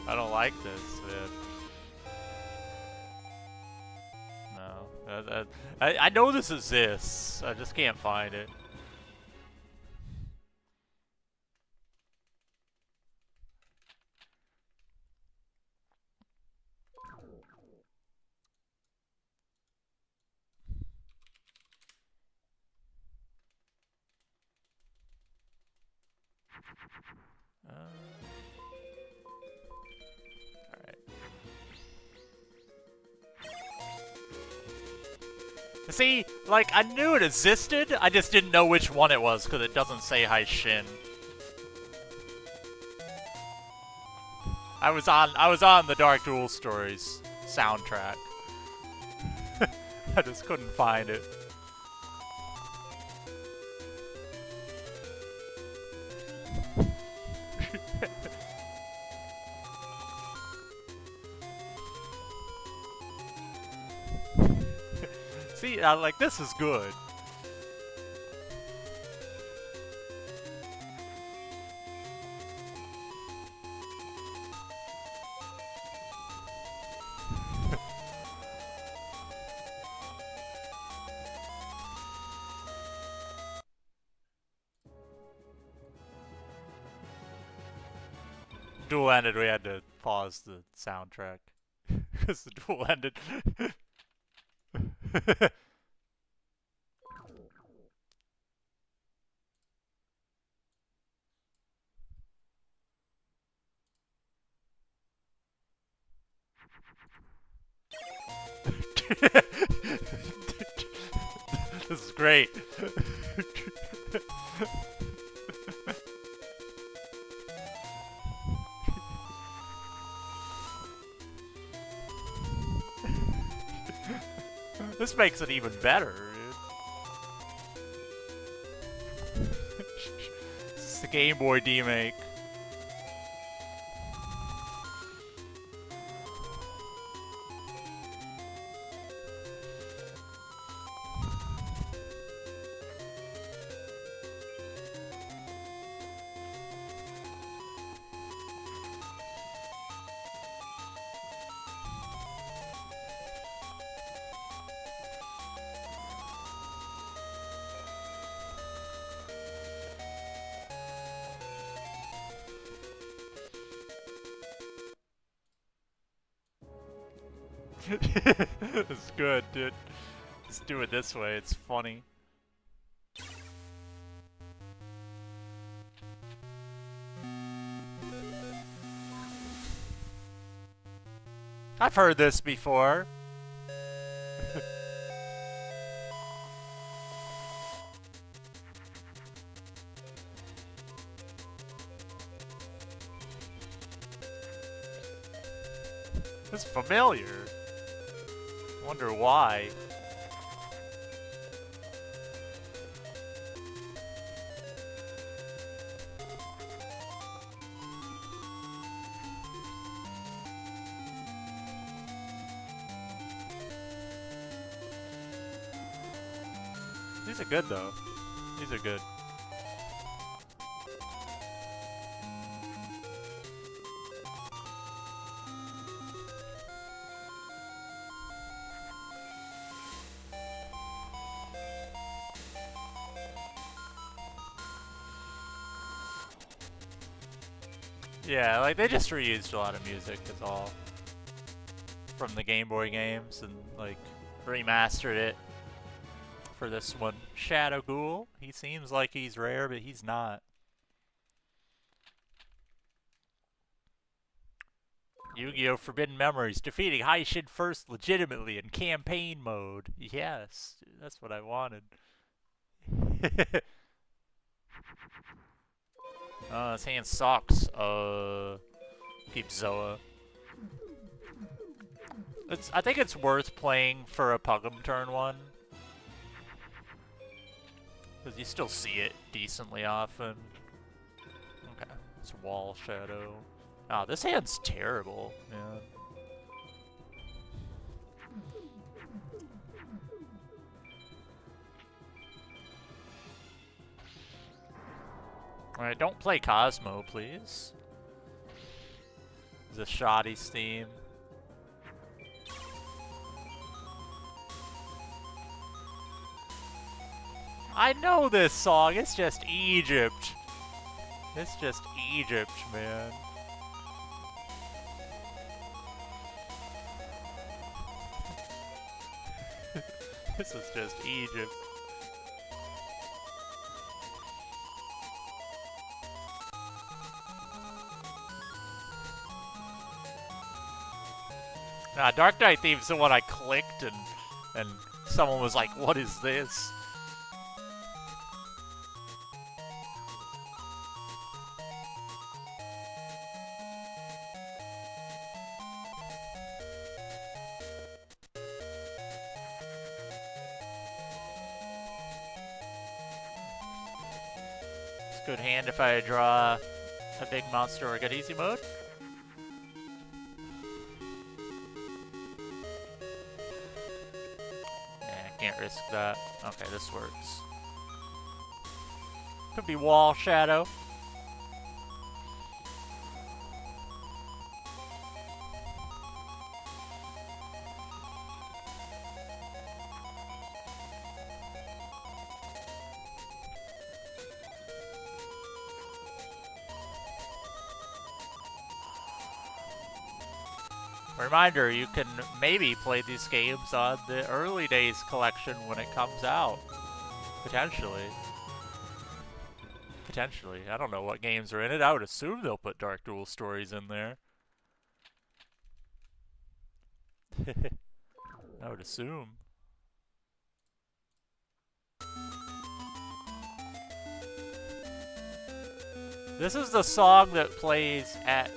I don't like this, man. No. I know this is this. I just can't find it. Alright. See, like, I knew it existed, I just didn't know which one it was, because it doesn't say heishin. I was on the Dark Duel Stories soundtrack. I just couldn't find it. See, like, this is good. duel ended, we had to pause the soundtrack because the duel ended. This is great. This makes it even better, dude. It's the Game Boy remake. It's good, dude. Just do it this way, it's funny. I've heard this before. It's familiar. Wonder why. These are good though. These are good. Yeah, like they just reused a lot of music is all from the Game Boy games and like remastered it for this one. Shadow Ghoul, he seems like he's rare, but he's not. Yu-Gi-Oh! Forbidden Memories, defeating Heishin first legitimately in campaign mode. Yes, that's what I wanted. This hand sucks. Keep Zoa. I think it's worth playing for a Pug'em turn one. Because you still see it decently often. Okay, it's Wall Shadow. Oh, this hand's terrible, man. Alright, don't play Cosmo, please. The Shoddy's theme. I know this song, it's just Egypt. It's just Egypt, man. This is just Egypt. Nah, Dark Knight Theme's the one I clicked and someone was like, what is this? It's a good hand if I draw a big monster or get easy mode. Can't risk that. Okay, this works. Could be Wall Shadow. Reminder, you can maybe play these games on the early days collection when it comes out. Potentially. Potentially. I don't know what games are in it. I would assume they'll put Dark Duel stories in there. I would assume. This is the song that plays at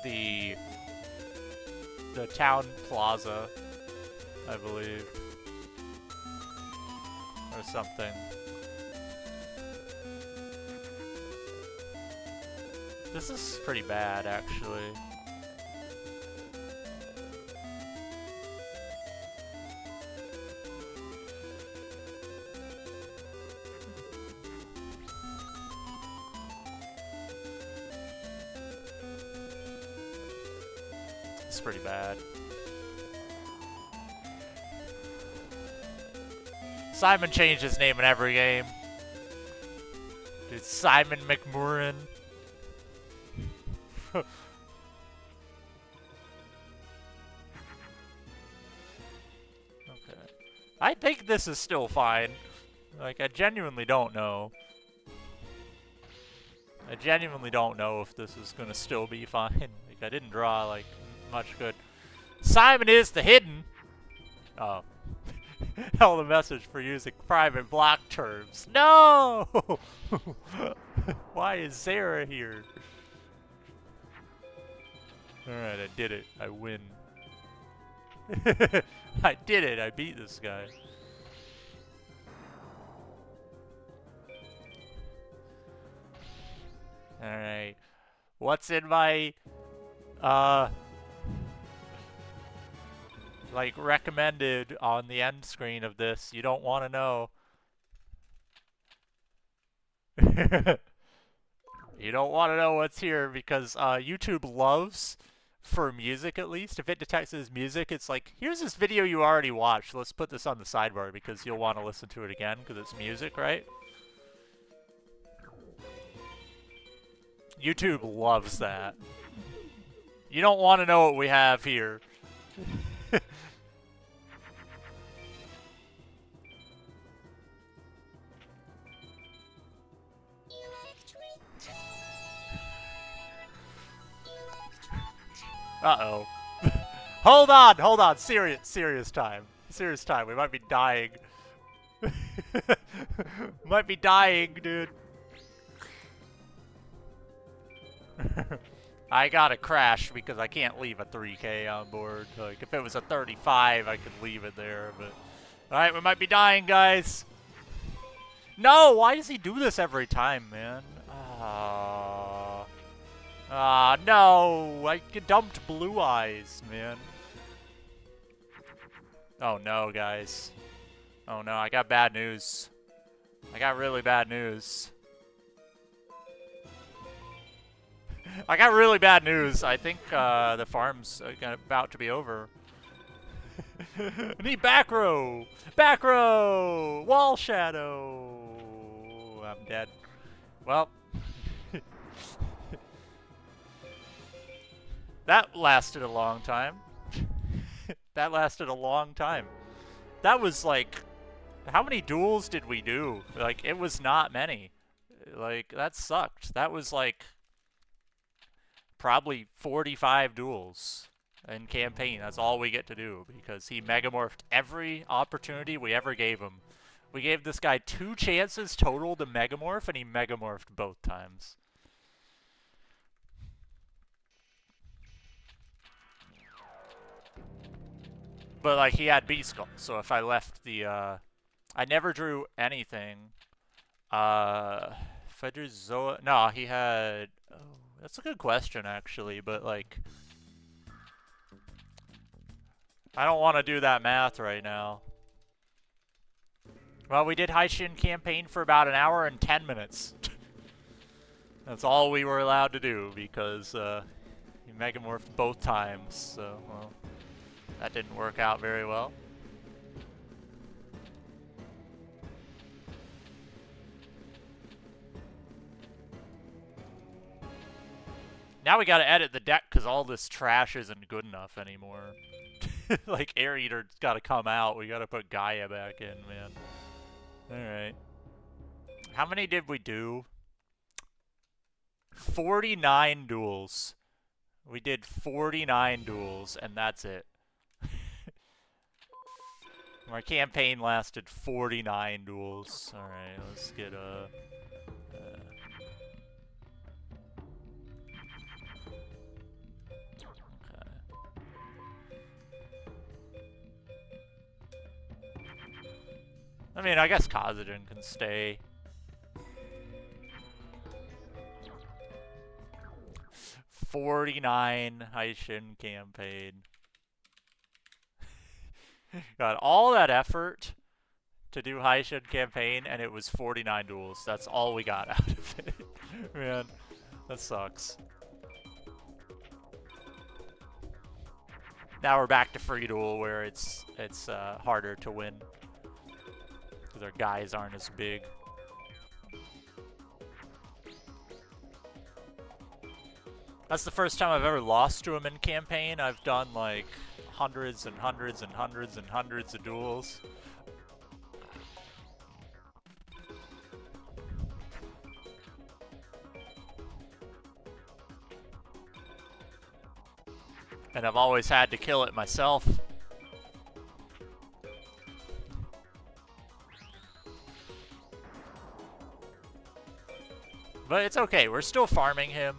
the town plaza, I believe, or something. This is pretty bad, actually. It's pretty bad. Simon changed his name in every game. Dude, Simon McMurrin. Okay. I think this is still fine. Like, I genuinely don't know. I genuinely don't know if this is gonna still be fine. Like, I didn't draw, like, much good. Simon is the hidden. Oh. Hell, the message for using private block terms. No! Why is Sarah here? Alright, I did it. I win. I did it. I beat this guy. Alright. What's in my, like, recommended on the end screen of this? You don't want to know. You don't want to know what's here because YouTube loves, for music at least, if it detects as music, it's like, here's this video you already watched. Let's put this on the sidebar because you'll want to listen to it again because it's music, right? YouTube loves that. You don't want to know what we have here. Uh-oh. Hold on. Serious time. Serious time. We might be dying. Might be dying, dude. I gotta crash because I can't leave a 3K on board. Like, if it was a 35, I could leave it there, but... Alright, we might be dying, guys. No! Why does he do this every time, man? No! I dumped Blue Eyes, man. Oh no, guys. Oh no, I got bad news. I got really bad news. I got really bad news. I think the farm's about to be over. I need back row! Back row! Wall shadow! I'm dead. Well. That lasted a long time. That lasted a long time. That was like... How many duels did we do? Like, it was not many. Like, that sucked. That was like... Probably 45 duels in campaign. That's all we get to do because he megamorphed every opportunity we ever gave him. We gave this guy 2 chances total to megamorph, and he megamorphed both times. But, like, he had B-Skull, so if I left the, I never drew anything. If I drew Zoa... No, he had... Oh, that's a good question, actually, but, like... I don't want to do that math right now. Well, we did heishin campaign for about an hour and 10 minutes. That's all we were allowed to do, because, he megamorphed both times, so, well... That didn't work out very well. Now we gotta edit the deck because all this trash isn't good enough anymore. Like, Air Eater's gotta come out. We gotta put Gaia back in, man. Alright. How many did we do? 49 duels. We did 49 duels, and that's it. Our campaign lasted 49 duels. Alright, let's get a... I mean, I guess Kazajin can stay. $49 heishin campaign. Got all that effort to do heishin campaign, and it was 49 duels. That's all we got out of it. Man, that sucks. Now we're back to free duel, where it's harder to win because our guys aren't as big. That's the first time I've ever lost to him in campaign. I've done like hundreds and hundreds and hundreds and hundreds of duels. And I've always had to kill it myself. But it's okay, we're still farming him.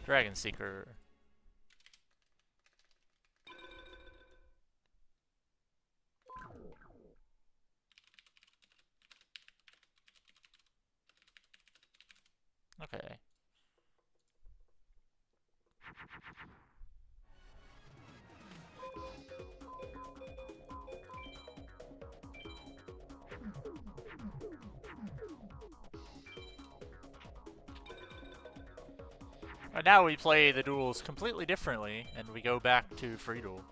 Dragon Seeker. Okay. But now we play the duels completely differently, and we go back to free duel.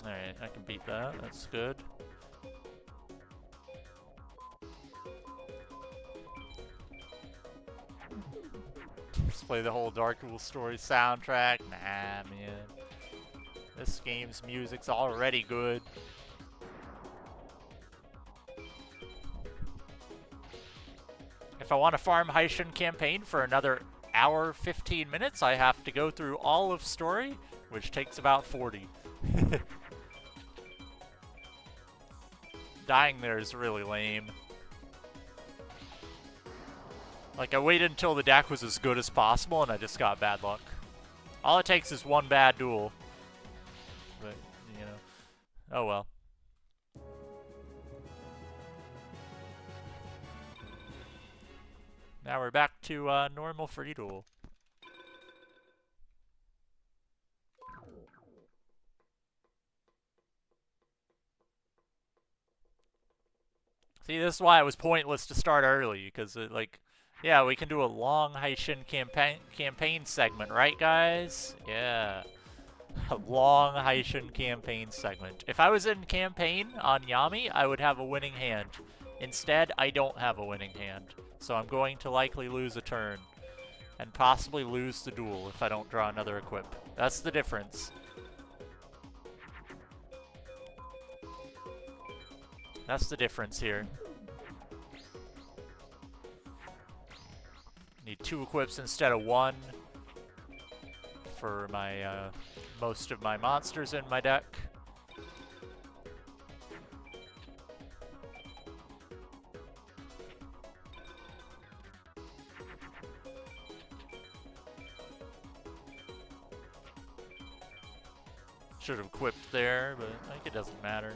Alright, I can beat that. That's good. Just play the whole Dark Duel Story soundtrack. Nah, man. This game's music's already good. If I want to farm Heishin campaign for another hour, 15 minutes, I have to go through all of story, which takes about 40. Dying there is really lame. Like, I waited until the deck was as good as possible, and I just got bad luck. All it takes is one bad duel. But, you know. Oh well. Now we're back to normal free duel. See, this is why it was pointless to start early, because like, yeah, we can do a long Heishin campaign segment, right, guys? Yeah, a long Heishin campaign segment. If I was in campaign on Yami, I would have a winning hand. Instead, I don't have a winning hand, so I'm going to likely lose a turn, and possibly lose the duel if I don't draw another equip. That's the difference. That's the difference here. Need 2 equips instead of 1 for my most of my monsters in my deck. Should have equipped there, but I think it doesn't matter.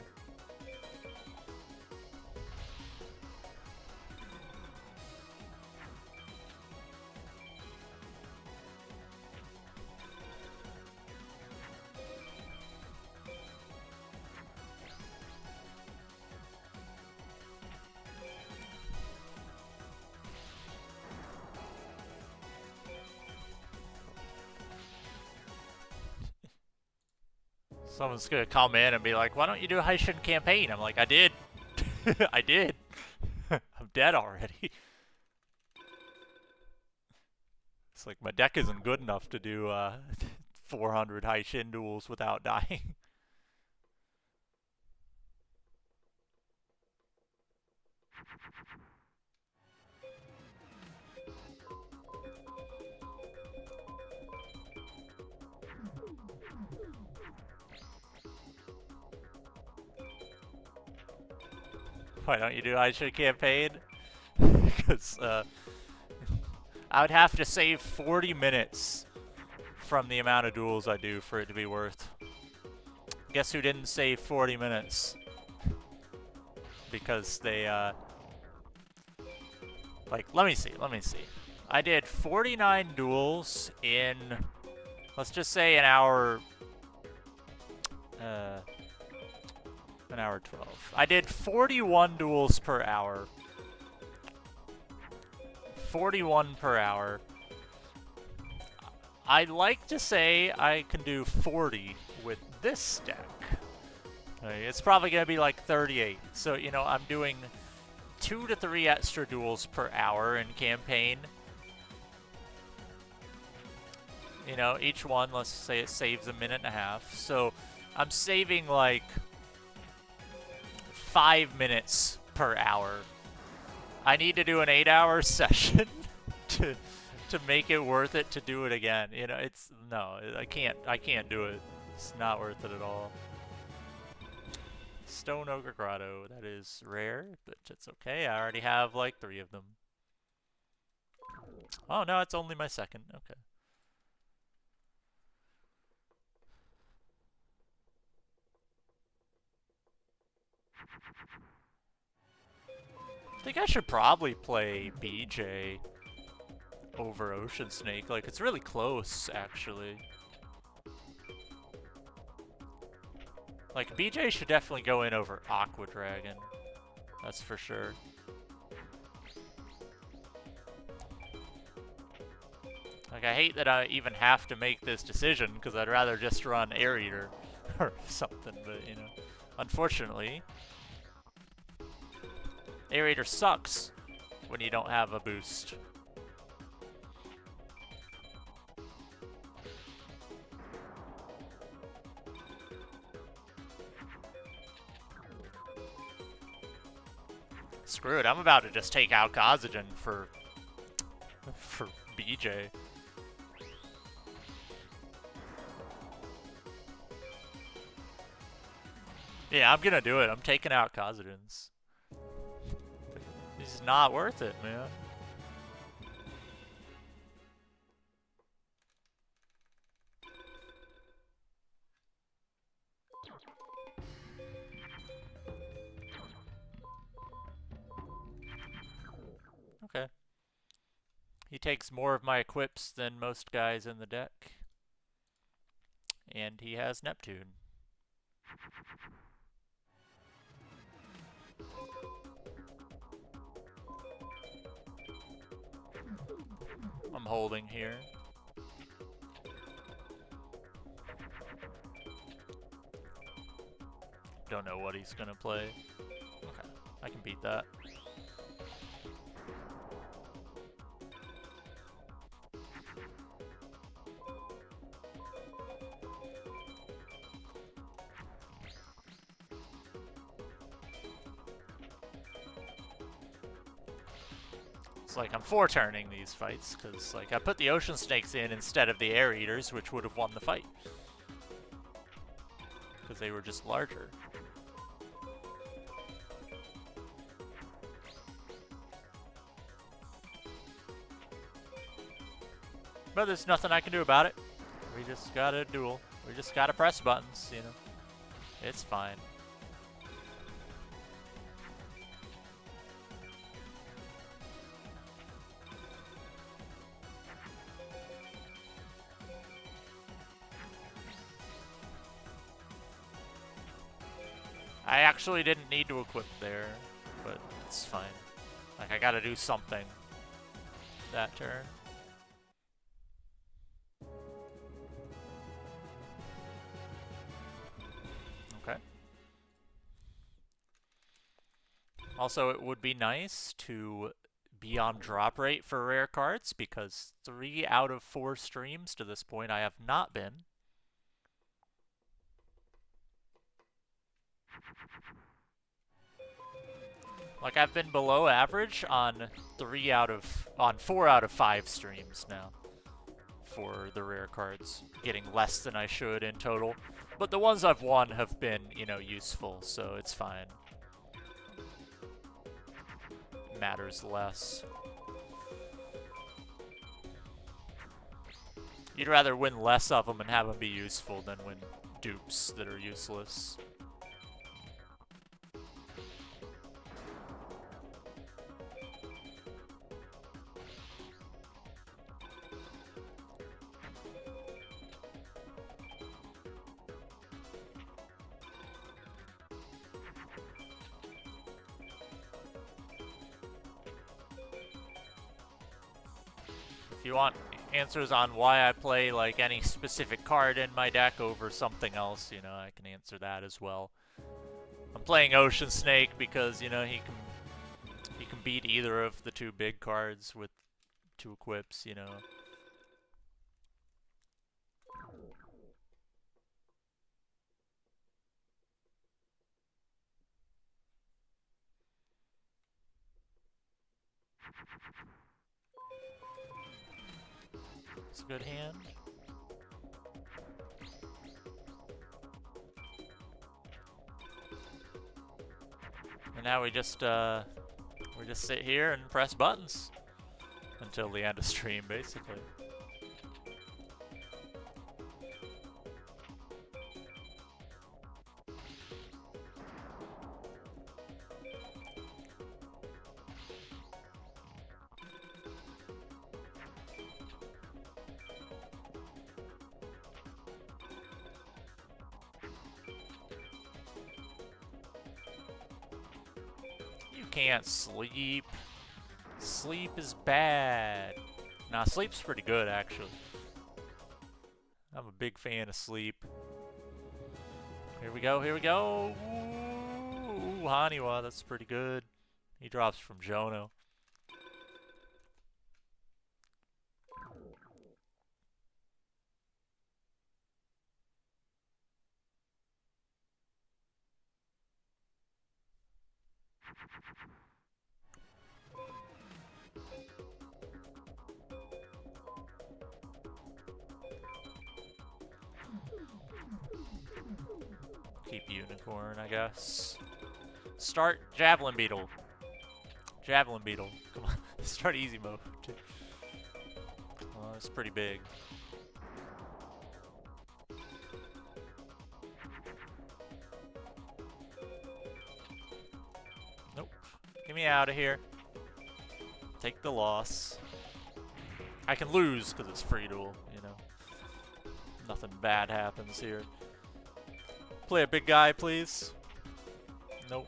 Someone's gonna come in and be like, why don't you do a Heishin campaign? I'm like, I did. I did. I'm dead already. It's like my deck isn't good enough to do 400 heishin duels without dying. Why don't you do heishin campaign? Because I would have to save 40 minutes from the amount of duels I do for it to be worth. Guess who didn't save 40 minutes? Because they, like, let me see. I did 49 duels in, let's just say an hour 12. I did 41 duels per hour. 41 per hour. I'd like to say I can do 40 with this deck. It's probably going to be like 38. So, you know, I'm doing 2 to 3 extra duels per hour in campaign. You know, each one, let's say it saves a minute and a half. So I'm saving like 5 minutes per hour. I need to do an 8-hour session to make it worth it to do it again. You know, it's no, I can't do it. It's not worth it at all. Stone Ogre Grotto, that is rare, but it's okay. I already have like 3 of them. Oh no, it's only my second. Okay. I think I should probably play BJ over Ocean Snake. Like, it's really close, actually. Like, BJ should definitely go in over Aqua Dragon. That's for sure. Like, I hate that I even have to make this decision, because I'd rather just run Air Eater or something, but, you know. Unfortunately, Air Eater sucks when you don't have a boost. Screw it, I'm about to just take out Kazajan for BJ. Yeah, I'm gonna do it. I'm taking out Kazajans. It's not worth it, man. Okay. He takes more of my equips than most guys in the deck. And he has Neptune. I'm holding here. Don't know what he's gonna play. Okay, I can beat that. It's like I'm foreturning these fights, because like I put the Ocean Snakes in instead of the Air Eaters, which would have won the fight. Because they were just larger. But there's nothing I can do about it. We just gotta duel. We just gotta press buttons, you know. It's fine. I actually didn't need to equip there, but it's fine. Like, I gotta do something that turn. Okay. Also, it would be nice to be on drop rate for rare cards because 3 out of 4 streams to this point I have not been. Like I've been below average on 4 out of 5 streams now for the rare cards, getting less than I should in total. But the ones I've won have been, you know, useful, so it's fine. Matters less. You'd rather win less of them and have them be useful than win dupes that are useless. If you want answers on why I play like any specific card in my deck over something else, you know, I can answer that as well. I'm playing Ocean Snake because, you know, he can beat either of the 2 big cards with 2 equips, you know. It's a good hand. And now we just sit here and press buttons until the end of stream, basically. Can't sleep. Sleep is bad. Nah, sleep's pretty good, actually. I'm a big fan of sleep. Here we go, here we go. Ooh, Haniwa, that's pretty good. He drops from Jono. Keep Unicorn, I guess. Start Javelin Beetle. Javelin Beetle. Come on. Start easy mode. Oh, it's pretty big. Nope. Get me out of here. Take the loss. I can lose because it's free duel, you know. Nothing bad happens here. Play a big guy, please. Nope.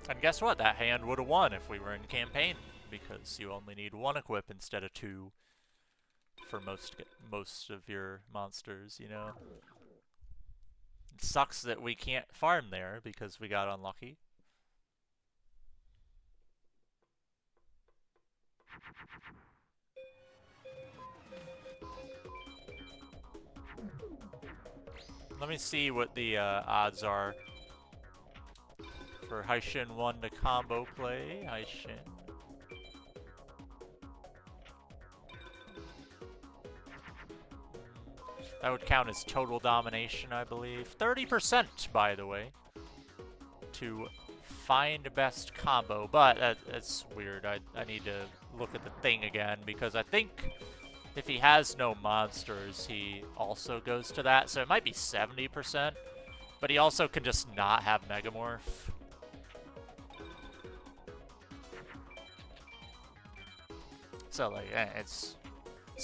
And guess what? That hand would have won if we were in campaign, because you only need 1 equip instead of 2 for most of your monsters, you know. It sucks that we can't farm there because we got unlucky. Let me see what the odds are for Heishin 1 to combo play. Heishin. That would count as total domination, I believe. 30%, by the way, to find best combo. But that's weird. I need to look at the thing again, because I think if he has no monsters, he also goes to that. So it might be 70%, but he also can just not have Megamorph. So, like, it's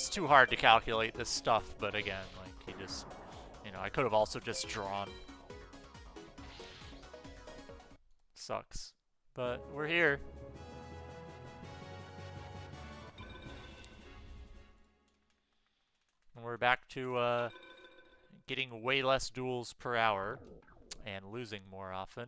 too hard to calculate this stuff, but again, like, he just, you know, I could have also just drawn. Sucks. But we're here. And we're back to getting way less duels per hour and losing more often.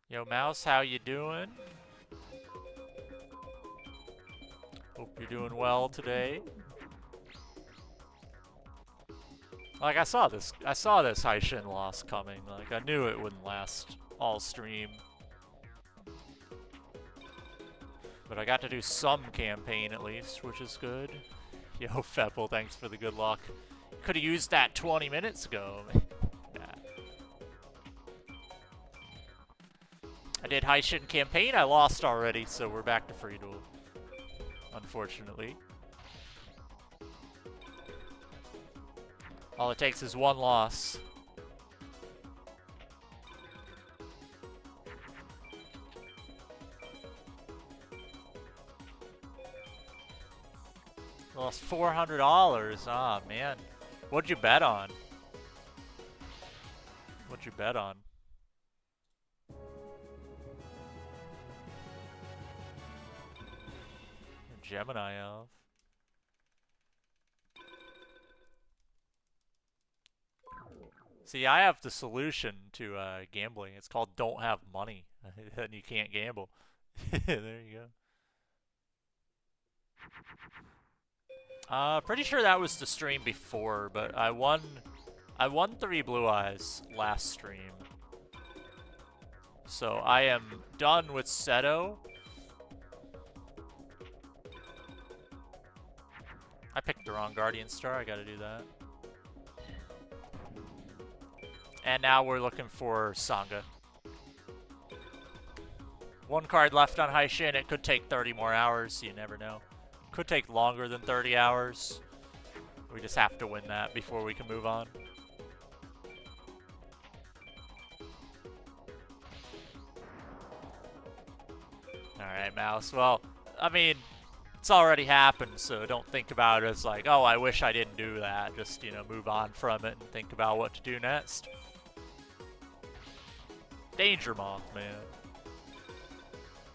Yo, Mouse, how you doing? Hope you're doing well today. Like, I saw this heishin loss coming. Like, I knew it wouldn't last all stream. But I got to do some campaign at least, which is good. Yo, Fepple, thanks for the good luck. Could have used that 20 minutes ago. Yeah. I did heishin campaign, I lost already, so we're back to free duel. Unfortunately. All it takes is one loss. Lost $400. Ah, man. What'd you bet on? What'd you bet on? Gemini of. See, I have the solution to gambling. It's called don't have money. Then you can't gamble. There you go. Pretty sure that was the stream before, but I won 3 blue eyes last stream. So I am done with Seto. I picked the wrong Guardian Star, I gotta do that. And now we're looking for Sangha. 1 card left on heishin, it could take 30 more hours, you never know. Could take longer than 30 hours. We just have to win that before we can move on. Alright, Mouse. Well, I mean, it's already happened, so don't think about it as like, oh, I wish I didn't do that. Just, you know, move on from it and think about what to do next. Danger Moth, man.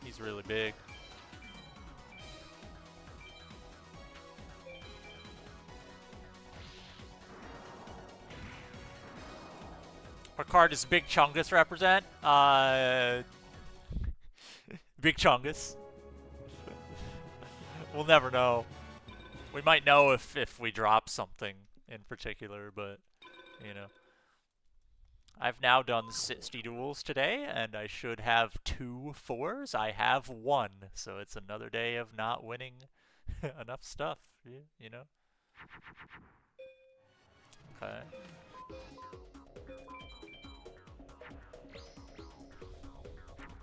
He's really big. What card does Big Chungus represent? Big Chungus. We'll never know. We might know if we drop something in particular, but, you know. I've now done 60 duels today, and I should have 2 4s. I have 1, so it's another day of not winning enough stuff, you know? Okay.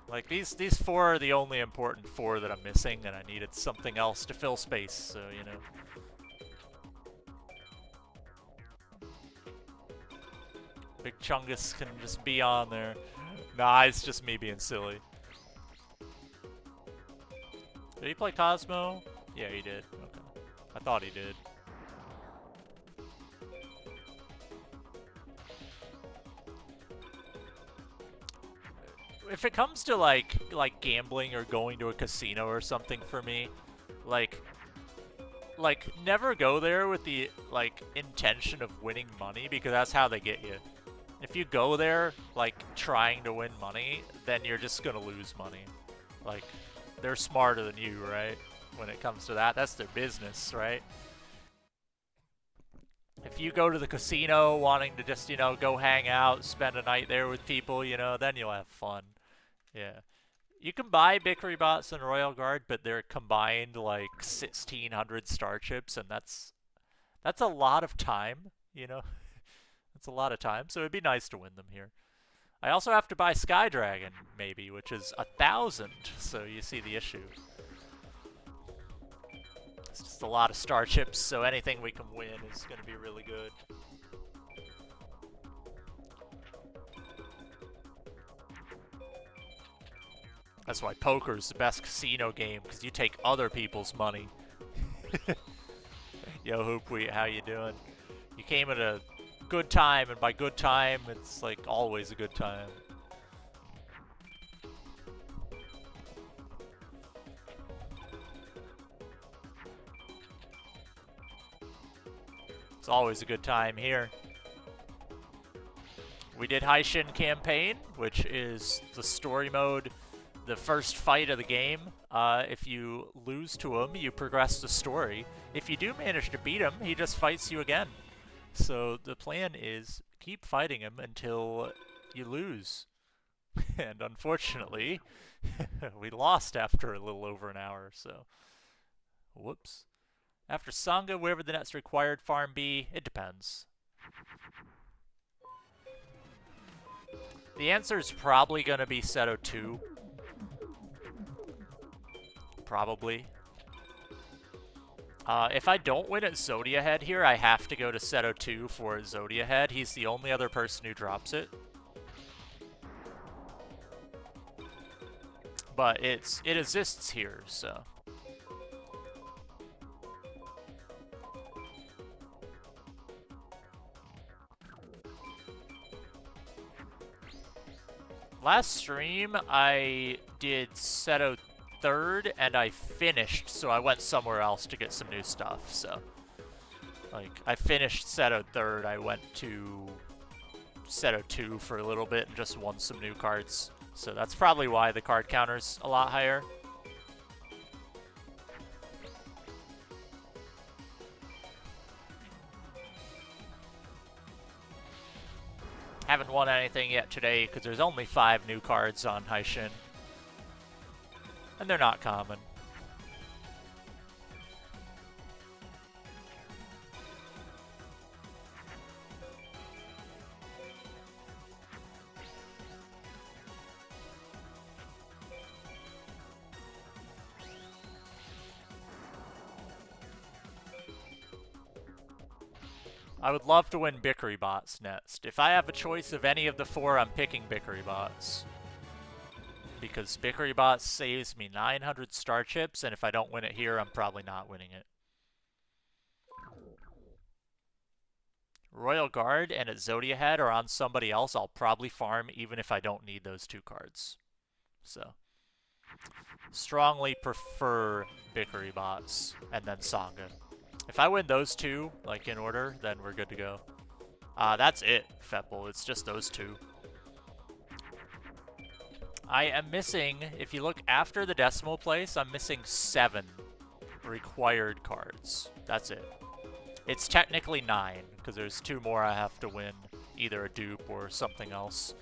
Like, these 4 are the only important 4 that I'm missing, and I needed something else to fill space, so, you know. Big Chungus can just be on there. Nah, it's just me being silly. Did he play Cosmo? Yeah, he did. Okay. I thought he did. If it comes to like gambling or going to a casino or something for me, like never go there with the intention of winning money, because that's how they get you. If you go there like trying to win money, then you're just gonna lose money. Like, they're smarter than you, right? When it comes to that, that's their business, right? If you go to the casino wanting to just, you know, go hang out, spend a night there with people, you know, then you'll have fun. Yeah. You can buy Bickery Bots and Royal Guard, but they're combined like 1,600 star chips, and that's a lot of time, you know? That's a lot of time, so it'd be nice to win them here. I also have to buy Sky Dragon, maybe, which is 1,000, so you see the issue. It's just a lot of star chips, so anything we can win is going to be really good. That's why poker's the best casino game, because you take other people's money. Yo, Hoopweet, how you doing? You came at a good time, and by good time, it's like always a good time. It's always a good time here. We did Heishin campaign, which is the story mode, the first fight of the game. If you lose to him, you progress the story. If you do manage to beat him, he just fights you again. So the plan is keep fighting him until you lose. And unfortunately, we lost after a little over an hour, so whoops. After Sangha, wherever the next required farm be, it depends. The answer is probably going to be Seto 2. Probably. If I don't win at Zodia Head here, I have to go to Seto 2 for Zodia Head. He's the only other person who drops it. But it exists here, so. Last stream, I did Seto 3rd, and I finished, so I went somewhere else to get some new stuff, so. Like, I finished Seto 3rd, I went to Seto 2 for a little bit and just won some new cards. So that's probably why the card counter's a lot higher. Haven't won anything yet today because there's only 5 new cards on Heishin. And they're not common. I would love to win Bickery Bots next. If I have a choice of any of the 4, I'm picking Bickery Bots. Because Bickery Bots saves me 900 star chips, and if I don't win it here, I'm probably not winning it. Royal Guard and at Zodia Head are on somebody else, I'll probably farm even if I don't need those 2 cards. So, strongly prefer Bickery Bots and then Sangha. If I win those 2, like in order, then we're good to go. That's it, Fepple. It's just those 2. I am missing, if you look after the decimal place, I'm missing 7 required cards. That's it. It's technically 9, because there's 2 more I have to win, either a dupe or something else.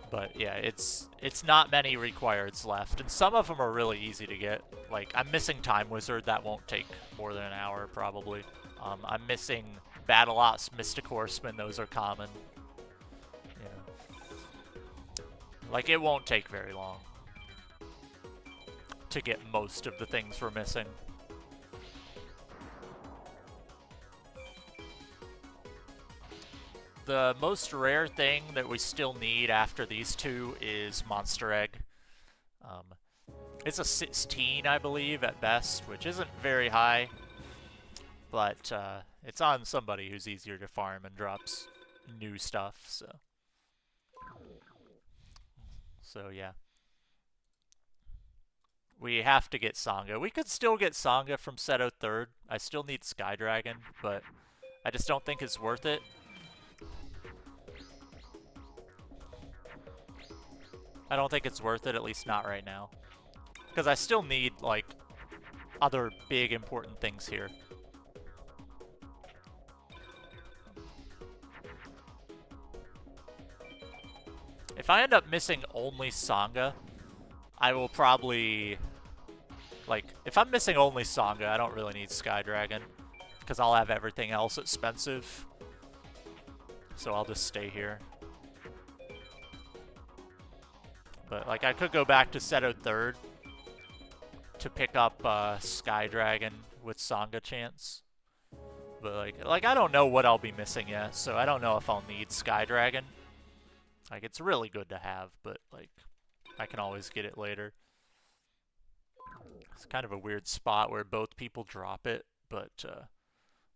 But yeah, it's not many requireds left, and some of them are really easy to get. Like, I'm missing Time Wizard, that won't take more than an hour, probably. I'm missing Battle Ops, Mystic Horseman, those are common. You know. Like, it won't take very long to get most of the things we're missing. The most rare thing that we still need after these 2 is Monster Egg. It's a 16, I believe, at best, which isn't very high. But it's on somebody who's easier to farm and drops new stuff, so. So, yeah. We have to get Sangha. We could still get Sangha from Seto 3rd. I still need Sky Dragon, but I just don't think it's worth it. I don't think it's worth it, at least not right now. Because I still need, like, other big important things here. If I end up missing only Sangha, I will probably... Like, if I'm missing only Sangha, I don't really need Sky Dragon. Because I'll have everything else expensive. So I'll just stay here. But, like, I could go back to Seto 3rd to pick up Sky Dragon with Sangha chance. But, like, I don't know what I'll be missing yet, so I don't know if I'll need Sky Dragon. Like, it's really good to have, but, like, I can always get it later. It's kind of a weird spot where both people drop it, but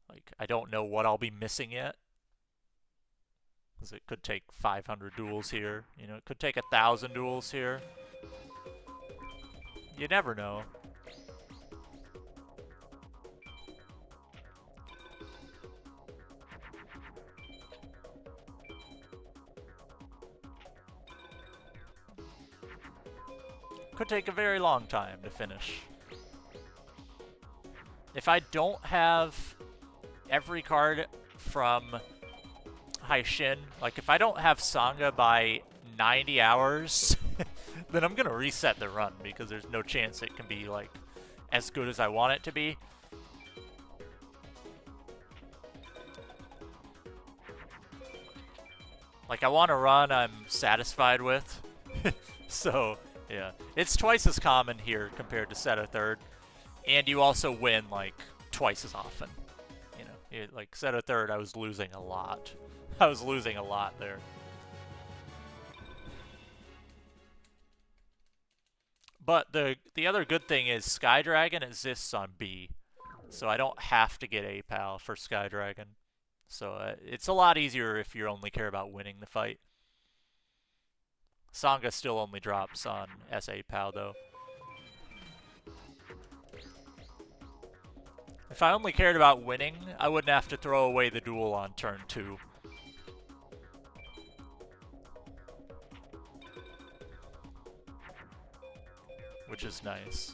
like I don't know what I'll be missing yet. Because it could take 500 duels here. You know, it could take 1,000 duels here. You never know. Could take a very long time to finish. If I don't have every card from heishin, like if I don't have Sangha by 90 hours, then I'm gonna reset the run because there's no chance it can be like as good as I want it to be. Like I want a run I'm satisfied with. So yeah, it's twice as common here compared to set a third, and you also win like twice as often. You know, like set a third, I was losing a lot. I was losing a lot there. But the other good thing is Sky Dragon exists on B, so I don't have to get A PAL for Sky Dragon. So it's a lot easier if you only care about winning the fight. Sangha still only drops on SA PAL though. If I only cared about winning, I wouldn't have to throw away the duel on turn 2. Which is nice.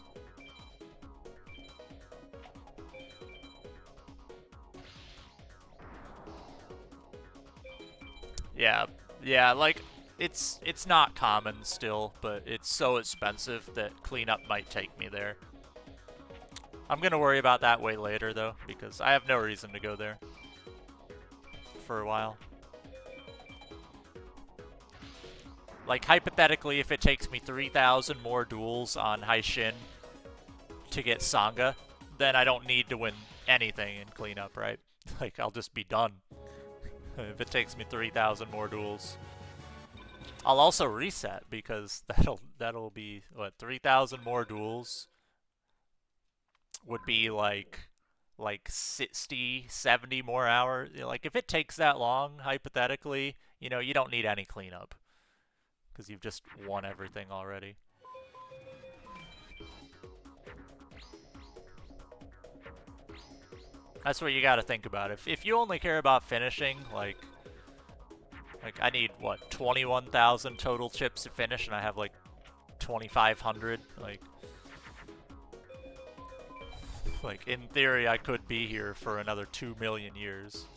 Yeah, like it's not common still, but it's so expensive that cleanup might take me there. I'm gonna worry about that way later though, because I have no reason to go there for a while. Like hypothetically, if it takes me 3,000 more duels on heishin to get Sangha, then I don't need to win anything in cleanup, right? Like I'll just be done. If it takes me 3,000 more duels. I'll also reset because that'll be what 3,000 more duels would be like 60, 70 more hours. You know, like if it takes that long, hypothetically, you know, you don't need any cleanup because you've just won everything already. That's what you got to think about. If you only care about finishing, like I need what 21,000 total chips to finish, and I have like 2,500. Like in theory, I could be here for another 2 million years.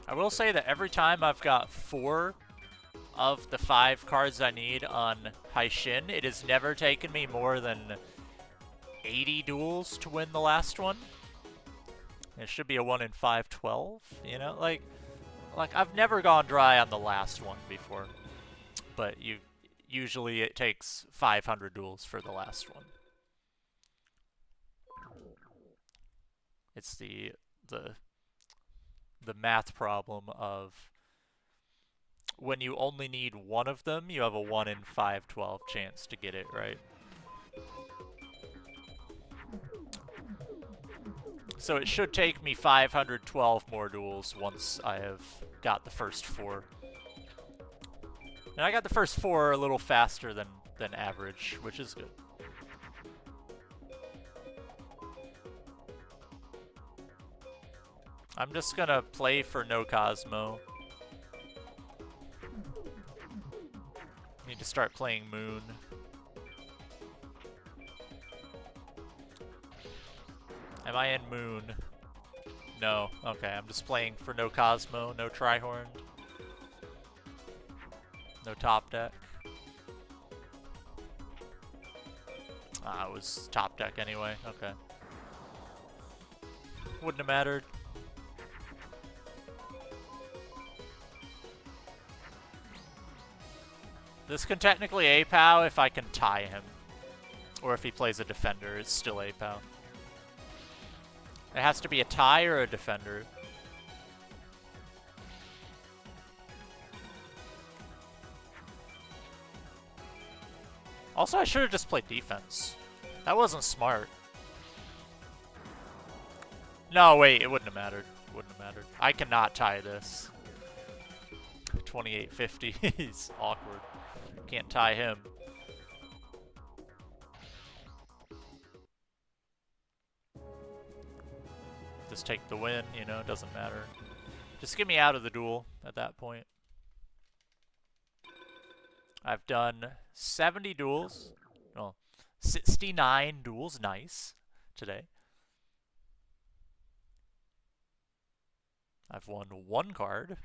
I will say that every time I've got 4 of the 5 cards I need on heishin, it has never taken me more than 80 duels to win the last one. It should be a 1 in 512, you know? Like I've never gone dry on the last one before, but usually it takes 500 duels for the last one. It's the math problem of when you only need one of them, you have a 1 in 512 chance to get it right. So it should take me 512 more duels once I have got the first 4. And I got the first 4 a little faster than average, which is good. I'm just gonna play for no Cosmo. Need to start playing Moon. Am I in Moon? No. Okay, I'm just playing for no Cosmo, no Trihorn. No top deck. Ah, it was top deck anyway. Okay. Wouldn't have mattered. This can technically A-POW if I can tie him. Or if he plays a defender, it's still A-POW. It has to be a tie or a defender. Also, I should have just played defense. That wasn't smart. No, wait, it wouldn't have mattered. It wouldn't have mattered. I cannot tie this. 2850, he's awkward. Can't tie him. Just take the win, you know, doesn't matter. Just get me out of the duel at that point. I've done 70 duels. Well, 69 duels, nice, today. I've won 1 card.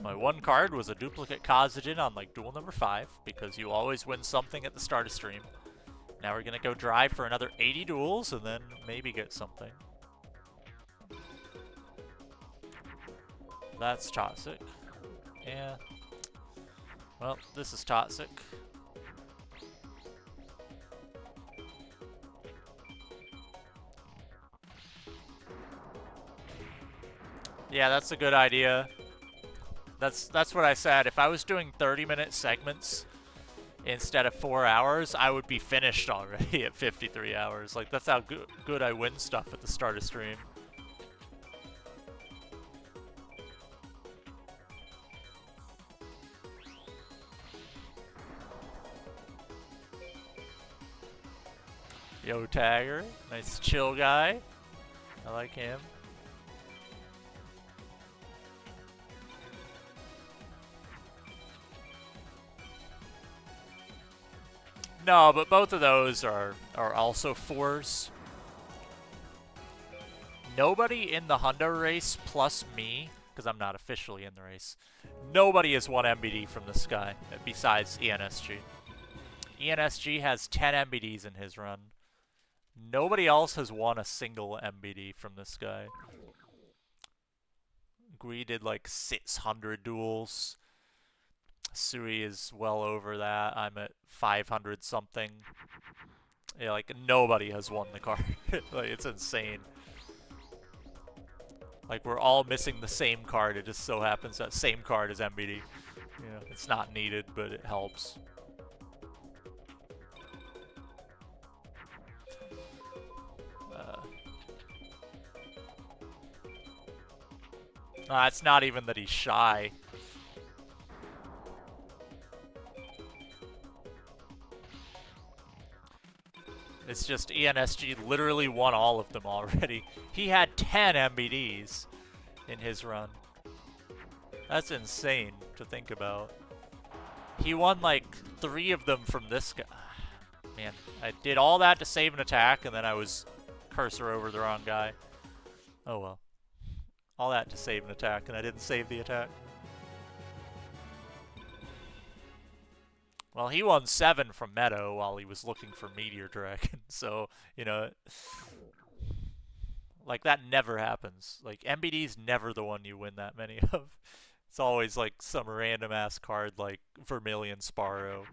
My 1 card was a duplicate Kazajan on like duel number 5, because you always win something at the start of stream. Now we're gonna go drive for another 80 duels and then maybe get something. That's toxic. Yeah. Well, this is toxic. Yeah, that's a good idea. That's what I said. If I was doing 30-minute segments instead of 4 hours, I would be finished already at 53 hours. Like, that's how good I win stuff at the start of stream. Yo, Tagger. Nice chill guy. I like him. No, but both of those are also 4s. Nobody in the Hundo race plus me, because I'm not officially in the race, nobody has won MBD from this guy besides ENSG. ENSG has 10 MBDs in his run. Nobody else has won a single MBD from this guy. Gui did like 600 duels. Sui is well over that. I'm at 500 something. Yeah, like nobody has won the card. Like, it's insane. Like, we're all missing the same card. It just so happens that same card is MBD. Yeah, it's not needed, but it helps. It's not even that he's shy. It's just ENSG literally won all of them already. He had 10 MBDs in his run. That's insane to think about. He won like 3 of them from this guy. Man, I did all that to save an attack, and then I was cursor over the wrong guy. Oh well. All that to save an attack, and I didn't save the attack. Well, he won 7 from Meadow while he was looking for Meteor Dragon, so, you know, like, that never happens. Like, MBD's never the one you win that many of. It's always, like, some random-ass card like Vermilion Sparrow.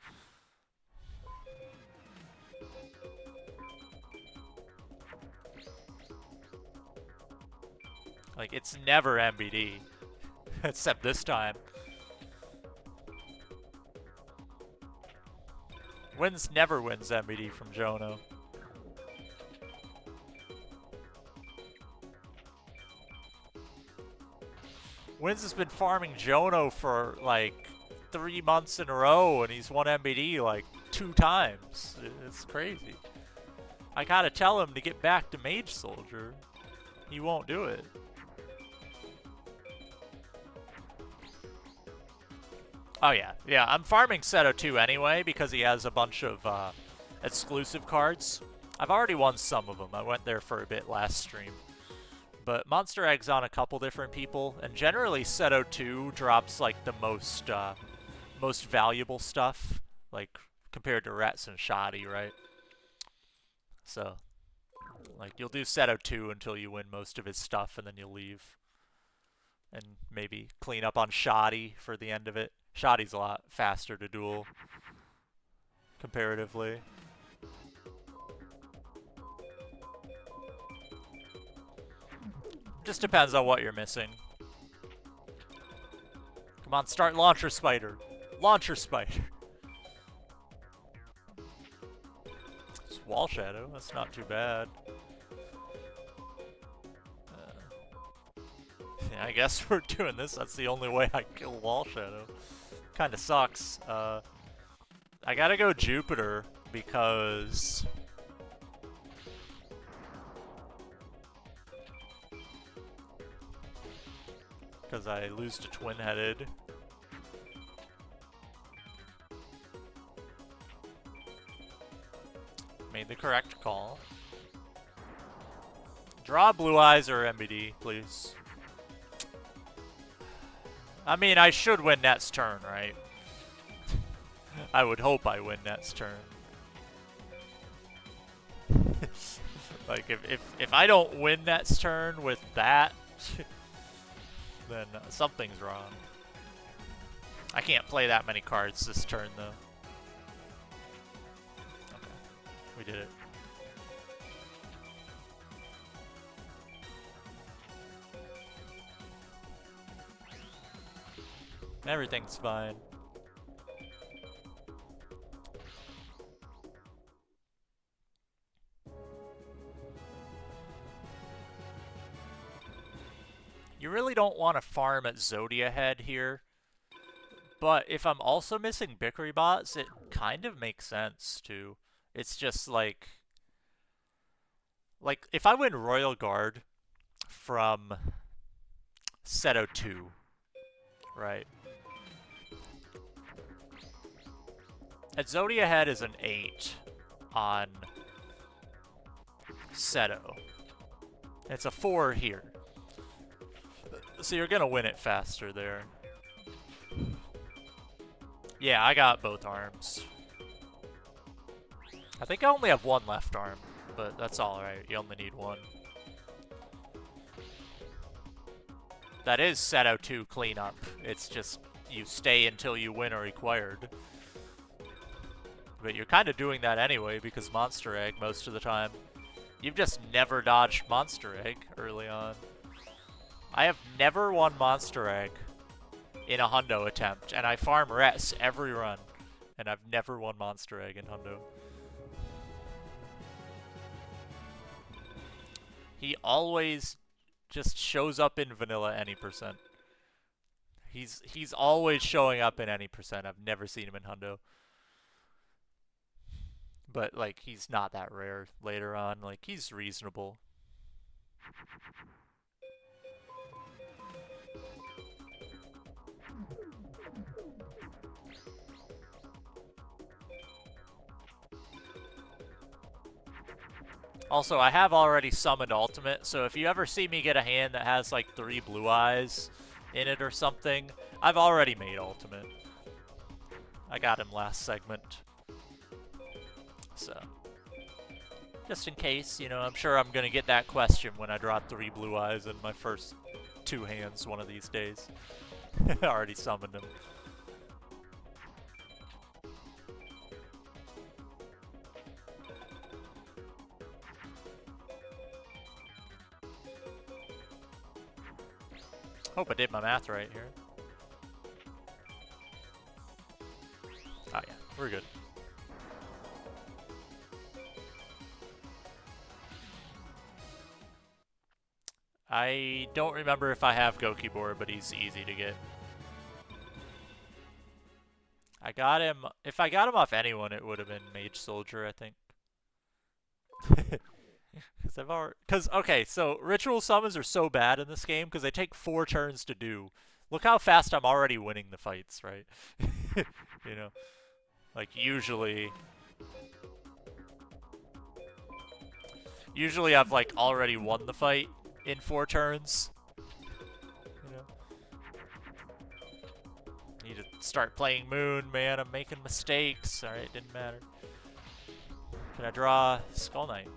Like, it's never MBD. Except this time. Wins never wins MBD from Jono. Wins has been farming Jono for like 3 months in a row, and he's won MBD like 2 times. It's crazy. I gotta tell him to get back to Mage Soldier. He won't do it. Oh yeah, yeah, I'm farming Seto 2 anyway because he has a bunch of exclusive cards. I've already won some of them. I went there for a bit last stream. But Monster Egg's on a couple different people, and generally Seto 2 drops like the most valuable stuff, like compared to Rets and Shoddy, right? So, like, you'll do Seto 2 until you win most of his stuff, and then you'll leave. and maybe clean up on Shoddy for the end of it. Shoddy's a lot faster to duel, comparatively. Just depends on what you're missing. Come on, start Launcher Spider. Launcher Spider. It's Wall Shadow, that's not too bad. Yeah, I guess we're doing this. That's the only way I kill Wall Shadow. Kinda sucks. I gotta go Jupiter because... because I lose to Twin-Headed. Made the correct call. Draw Blue Eyes or MBD, please. I mean, I should win next turn, right? I would hope I win next turn. Like, if I don't win next turn with that, then something's wrong. I can't play that many cards this turn, though. Okay, we did it. Everything's fine. You really don't want to farm at Zodia Head here, but if I'm also missing Bickery Bots, it kind of makes sense too. It's just like if I win Royal Guard from Seto 2, right? At Zodia Head is an 8 on Seto. It's a 4 here. So you're gonna win it faster there. Yeah, I got both arms. I think I only have one left arm, but that's alright. You only need one. That is Seto 2 cleanup. It's just you stay until you win a required. But you're kind of doing that anyway because Monster Egg most of the time. You've just never dodged Monster Egg early on. I have never won Monster Egg in a Hundo attempt, and I farm Res every run, and I've never won Monster Egg in Hundo. He always just shows up in vanilla any percent. He's always showing up in any percent. I've never seen him in Hundo. But, like, he's not that rare later on. Like, he's reasonable. Also, I have already summoned Ultimate, so if you ever see me get a hand that has, like, 3 Blue Eyes in it or something, I've already made Ultimate. I got him last segment. So, just in case, you know, I'm sure I'm gonna get that question when I draw 3 Blue Eyes in my first 2 hands one of these days. I already summoned him. Hope I did my math right here. Oh yeah, we're good. I don't remember if I have Gokibor, but he's easy to get. I got him... If I got him off anyone, it would have been Mage Soldier, I think. Okay, so Ritual Summons are so bad in this game because they take 4 turns to do. Look how fast I'm already winning the fights, right? You know? Like, usually I've, like, already won the fight in 4 turns. You know? Need to start playing Moon, man. I'm making mistakes. Alright, didn't matter. Can I draw Skull Knight?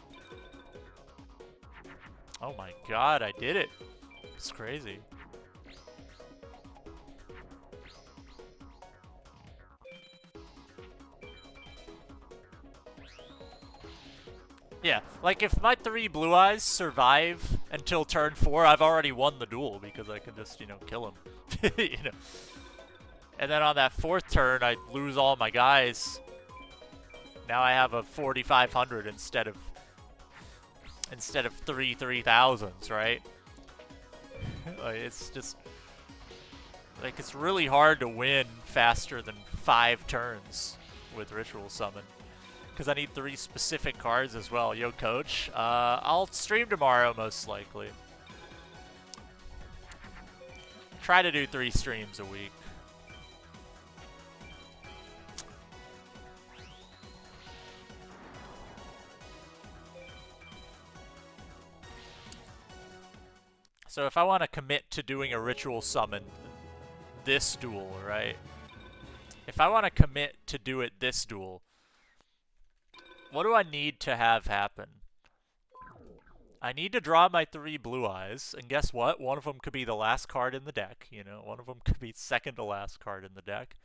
Oh my god, I did it. It's crazy. Yeah, like if my 3 blue eyes survive until turn 4, I've already won the duel because I can just, kill him. you know. And then on that 4th turn, I lose all my guys. Now I have a 4,500 instead of 3,000s, right? Like, it's just like it's really hard to win faster than 5 turns with Ritual Summon. Because I need 3 specific cards as well. Yo, coach. I'll stream tomorrow, most likely. Try to do 3 streams a week. So if I want to commit to doing a Ritual Summon this duel, right? If I want to commit to do it this duel, what do I need to have happen? I need to draw my 3 blue eyes, and guess what? One of them could be the last card in the deck, One of them could be second to last card in the deck,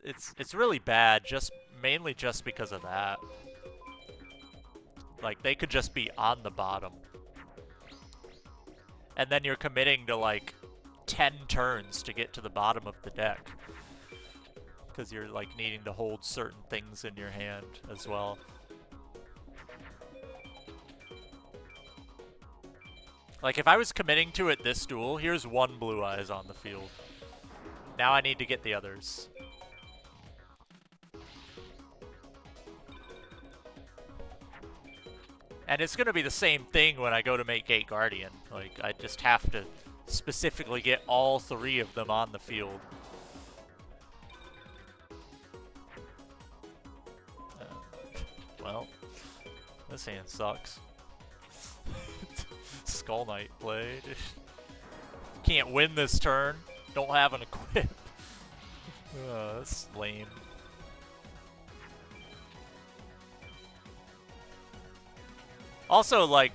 It's really bad, mainly just because of that. Like, they could just be on the bottom. And then you're committing to, like, 10 turns to get to the bottom of the deck. Because you're, like, needing to hold certain things in your hand as well. Like, if I was committing to it this duel, here's 1 blue eyes on the field. Now I need to get the others. And it's going to be the same thing when I go to make Gate Guardian. Like, I just have to specifically get all 3 of them on the field. Well, this hand sucks. Skull Knight played. Can't win this turn. Don't have an equip. That's lame. Also, like,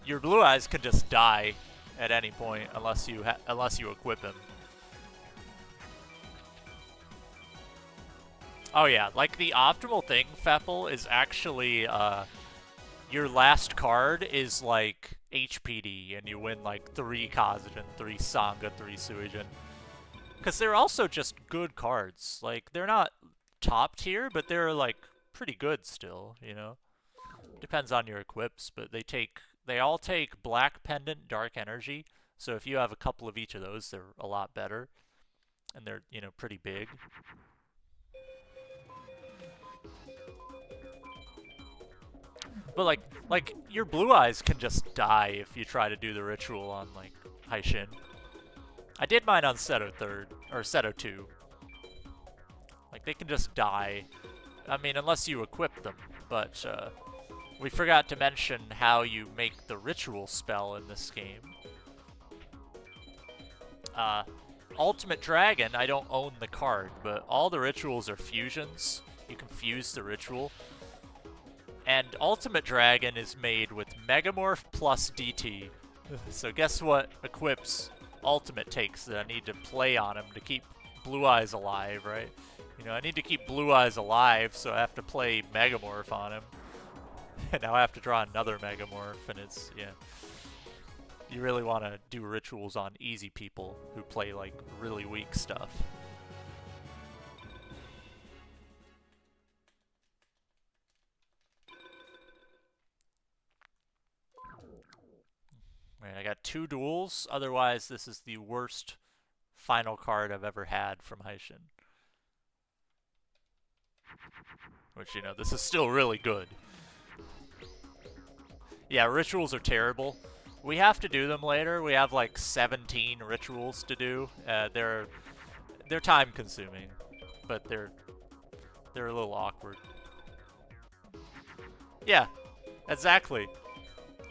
your blue eyes can just die at any point unless you equip him. Oh yeah, like the optimal thing, Feppel, is actually your last card is like HPD, and you win like 3 Kazajin, 3 Sangha, 3 Suijin. Because they're also just good cards. Like, they're not top tier, but they're like pretty good still, Depends on your equips, but they all take Black Pendant, Dark Energy. So if you have a couple of each of those, they're a lot better. And they're, pretty big. But like your blue eyes can just die if you try to do the ritual on like heishin. I did mine on Seto 3rd or Seto 2. Like, they can just die. I mean, unless you equip them, but we forgot to mention how you make the ritual spell in this game. Ultimate Dragon, I don't own the card, but all the rituals are fusions. You can fuse the ritual. And Ultimate Dragon is made with Megamorph plus DT. So guess what equips Ultimate takes that I need to play on him to keep Blue Eyes alive, right? I need to keep Blue Eyes alive, so I have to play Megamorph on him. And now I have to draw another Megamorph, and it's, yeah. You really want to do rituals on easy people who play, like, really weak stuff. Alright, I got 2 duels. Otherwise, this is the worst final card I've ever had from Heishin. Which, this is still really good. Yeah, rituals are terrible. We have to do them later. We have like 17 rituals to do. They're time consuming, but they're a little awkward. Yeah, exactly.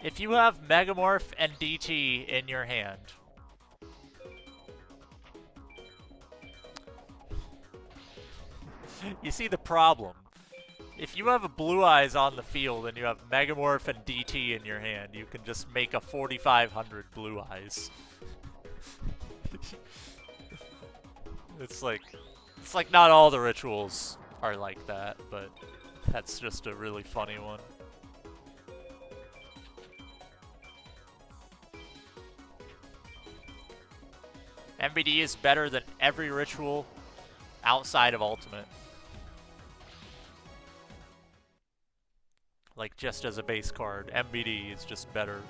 If you have Megamorph and DT in your hand, you see the problem. If you have a Blue Eyes on the field and you have Megamorph and DT in your hand, you can just make a 4,500 Blue Eyes. It's like not all the rituals are like that, but that's just a really funny one. MBD is better than every ritual outside of Ultimate. Like, just as a base card, MBD is just better.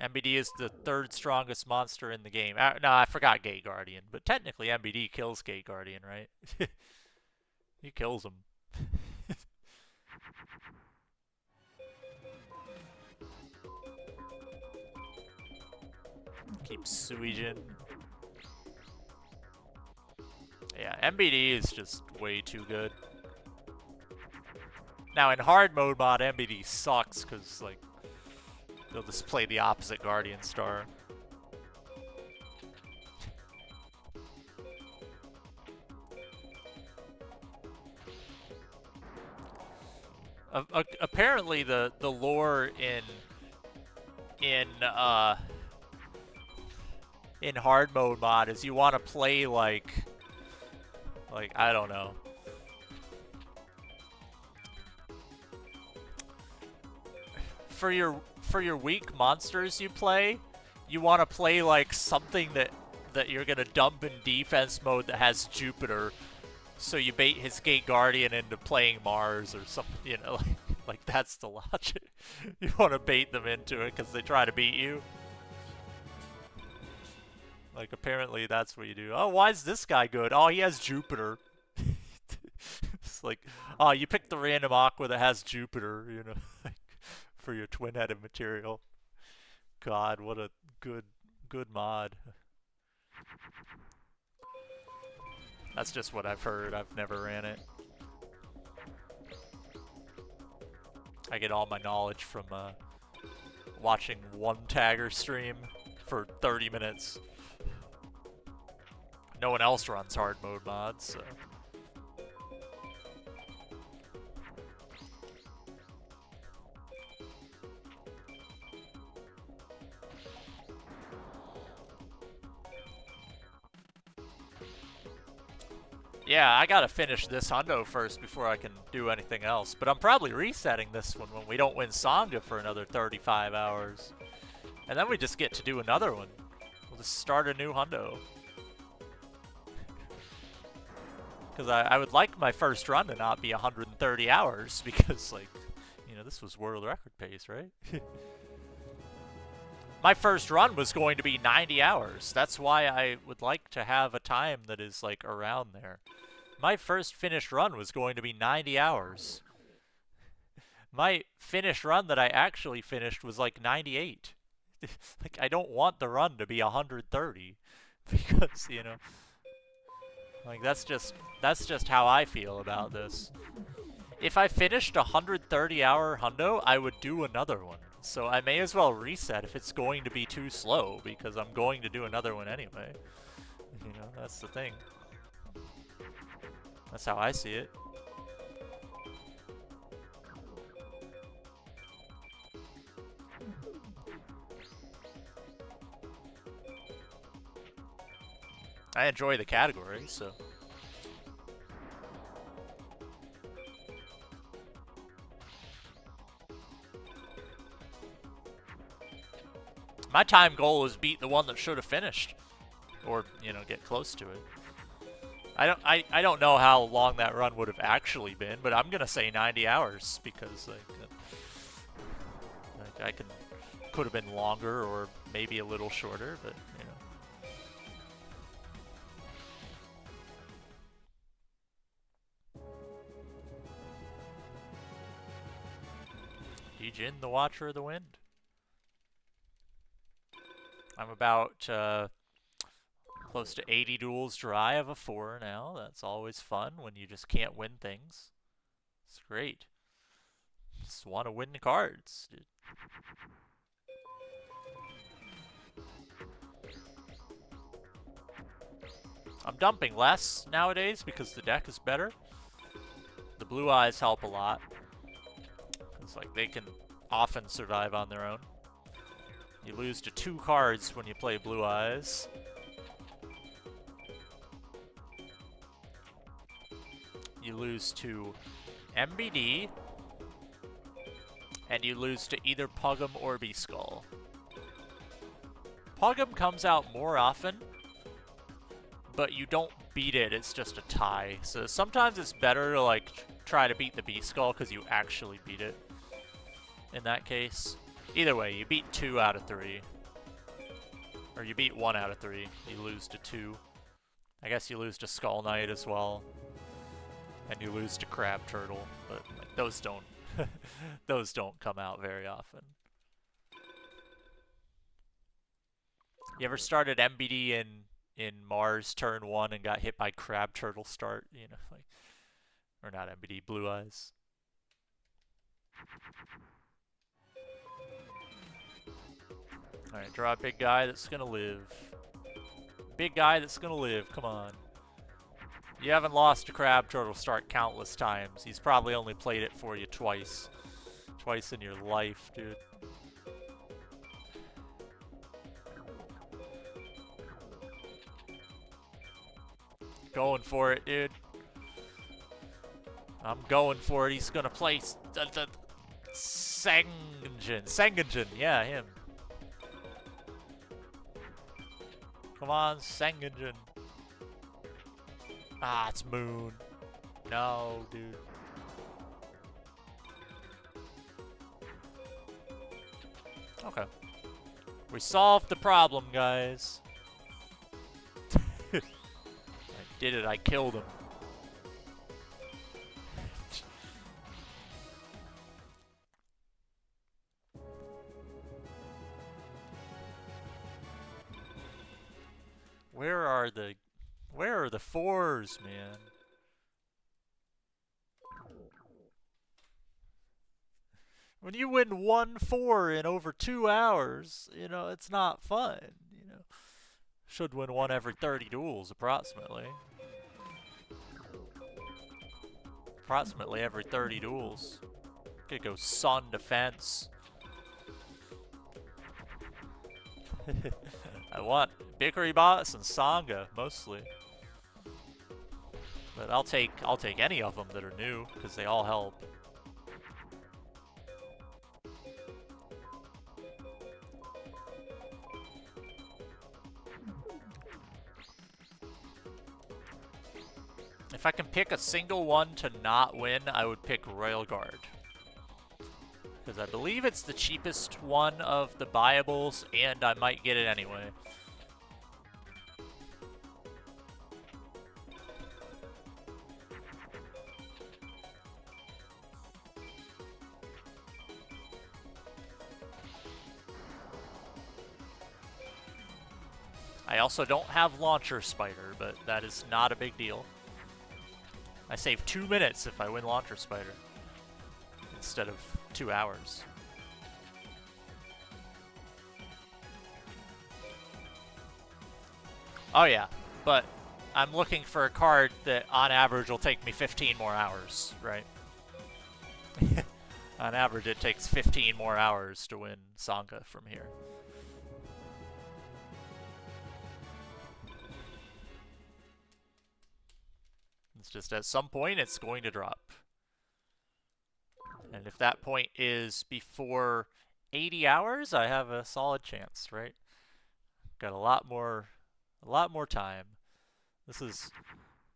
MBD is the third strongest monster in the game. No, I forgot Gate Guardian, but technically MBD kills Gate Guardian, right? He kills him. Keep Suijin. Yeah, MBD is just way too good. Now, in hard mode mod, MBD sucks, because, like, they'll just play the opposite Guardian Star. Apparently, the lore in hard mode mod is you want to play like I don't know. For your weak monsters you play, you want to play like something that you're gonna dump in defense mode that has Jupiter, so you bait his Gate Guardian into playing Mars or something. You know, like that's the logic. You want to bait them into it because they try to beat you. Like, apparently that's what you do. Oh, why is this guy good? Oh, he has Jupiter. It's like, oh, you picked the random Aqua that has Jupiter, you know, like, for your twin-headed material. God, what a good mod. That's just what I've heard. I've never ran it. I get all my knowledge from watching one tagger stream for 30 minutes. No one else runs hard mode mods, so. Yeah, I gotta finish this hundo first before I can do anything else. But I'm probably resetting this one when we don't win Sangha for another 35 hours. And then we just get to do another one. We'll just start a new hundo. Because I would like my first run to not be 130 hours, because, like, you know, this was world record pace, right? My first run was going to be 90 hours. That's why I would like to have a time that is, like, around there. My first finished run was going to be 90 hours. My finished run that I actually finished was, like, 98. Like, I don't want the run to be 130. Because, you know... Like, that's just how I feel about this. If I finished a 130-hour hundo, I would do another one. So I may as well reset if it's going to be too slow, because I'm going to do another one anyway. You know, that's the thing. That's how I see it. I enjoy the category, so... My time goal is beat the one that should have finished. Or, you know, get close to it. I don't know how long that run would have actually been, but I'm gonna say 90 hours, because, like I could have been longer or maybe a little shorter, but, you know. Jin, the Watcher of the Wind. I'm about close to 80 duels dry of a 4 now. That's always fun when you just can't win things. It's great. Just want to win the cards, dude. I'm dumping less nowadays because the deck is better. The blue eyes help a lot. It's like they can often survive on their own. You lose to 2 cards when you play blue eyes. You lose to MBD, and you lose to either Pug'em or B-Skull. Pug'em comes out more often, but you don't beat it, it's just a tie. So sometimes it's better to like try to beat the B-Skull because you actually beat it in that case. Either way, you beat 2 out of 3. Or you beat 1 out of 3. You lose to 2. I guess you lose to Skull Knight as well. And you lose to Crab Turtle, but like, those don't those don't come out very often. You ever started MBD in Mars turn 1 and got hit by Crab Turtle start, you know, like, or not MBD, Blue Eyes. Alright, draw a big guy that's gonna live. Big guy that's gonna live, come on. You haven't lost to Crab Turtle start countless times. He's probably only played it for you twice. Twice in your life, dude. Going for it, dude. I'm going for it. He's gonna play the Sengenjin, yeah, him. Come on, Sengenjin. Ah, it's Moon. No, dude. Okay. We solved the problem, guys. I did it. I killed him. Where are the 4s, man? When you win 1-4 in over 2 hours, you know, it's not fun, you know. Should win 1 every 30 duels, approximately. Approximately every 30 duels. Could go Sun defense. I want Bikuri bots and Sangha, mostly. But I'll take any of them that are new, because they all help. If I can pick a single one to not win, I would pick Royal Guard. Because I believe it's the cheapest one of the buyables, and I might get it anyway. I also don't have Launcher Spider, but that is not a big deal. I save 2 minutes if I win Launcher Spider, instead of 2 hours. Oh yeah, but I'm looking for a card that on average will take me 15 more hours, right? On average it takes 15 more hours to win Sangha from here. It's just at some point it's going to drop. And if that point is before 80 hours, I have a solid chance, right? Got a lot more time. This is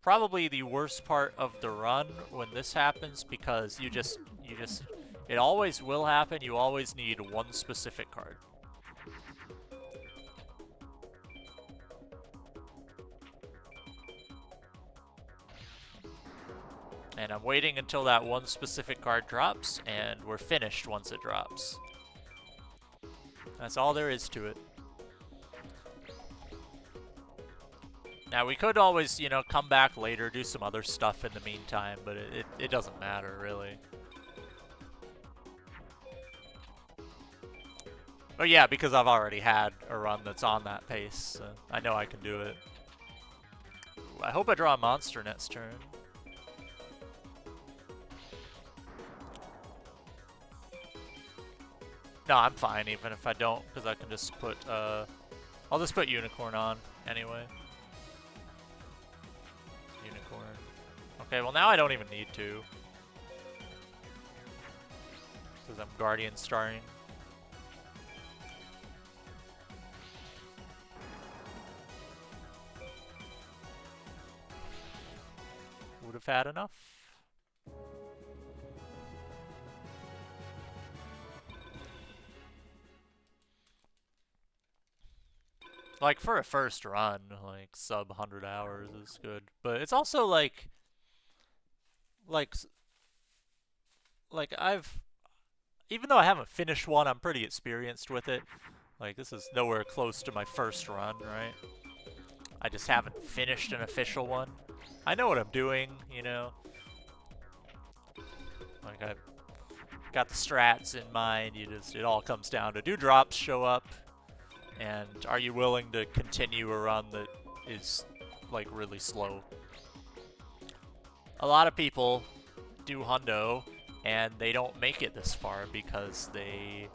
probably the worst part of the run when this happens, because it always will happen. You always need one specific card. And I'm waiting until that one specific card drops, and we're finished once it drops. That's all there is to it. Now, we could always, you know, come back later, do some other stuff in the meantime, but it doesn't matter, really. But yeah, because I've already had a run that's on that pace, so I know I can do it. Ooh, I hope I draw a monster next turn. No, I'm fine even if I don't, because I can just put, I'll just put Unicorn on anyway. Unicorn. Okay, well now I don't even need to. Because I'm Guardian starring. Would have had enough. Like, for a first run, like, sub 100 hours is good. But it's also, like, I've, even though I haven't finished one, I'm pretty experienced with it. Like, this is nowhere close to my first run, right? I just haven't finished an official one. I know what I'm doing, you know? Like, I've got the strats in mind. It all comes down to, do drops show up? And are you willing to continue a run that is, like, really slow? A lot of people do hundo, and they don't make it this far because they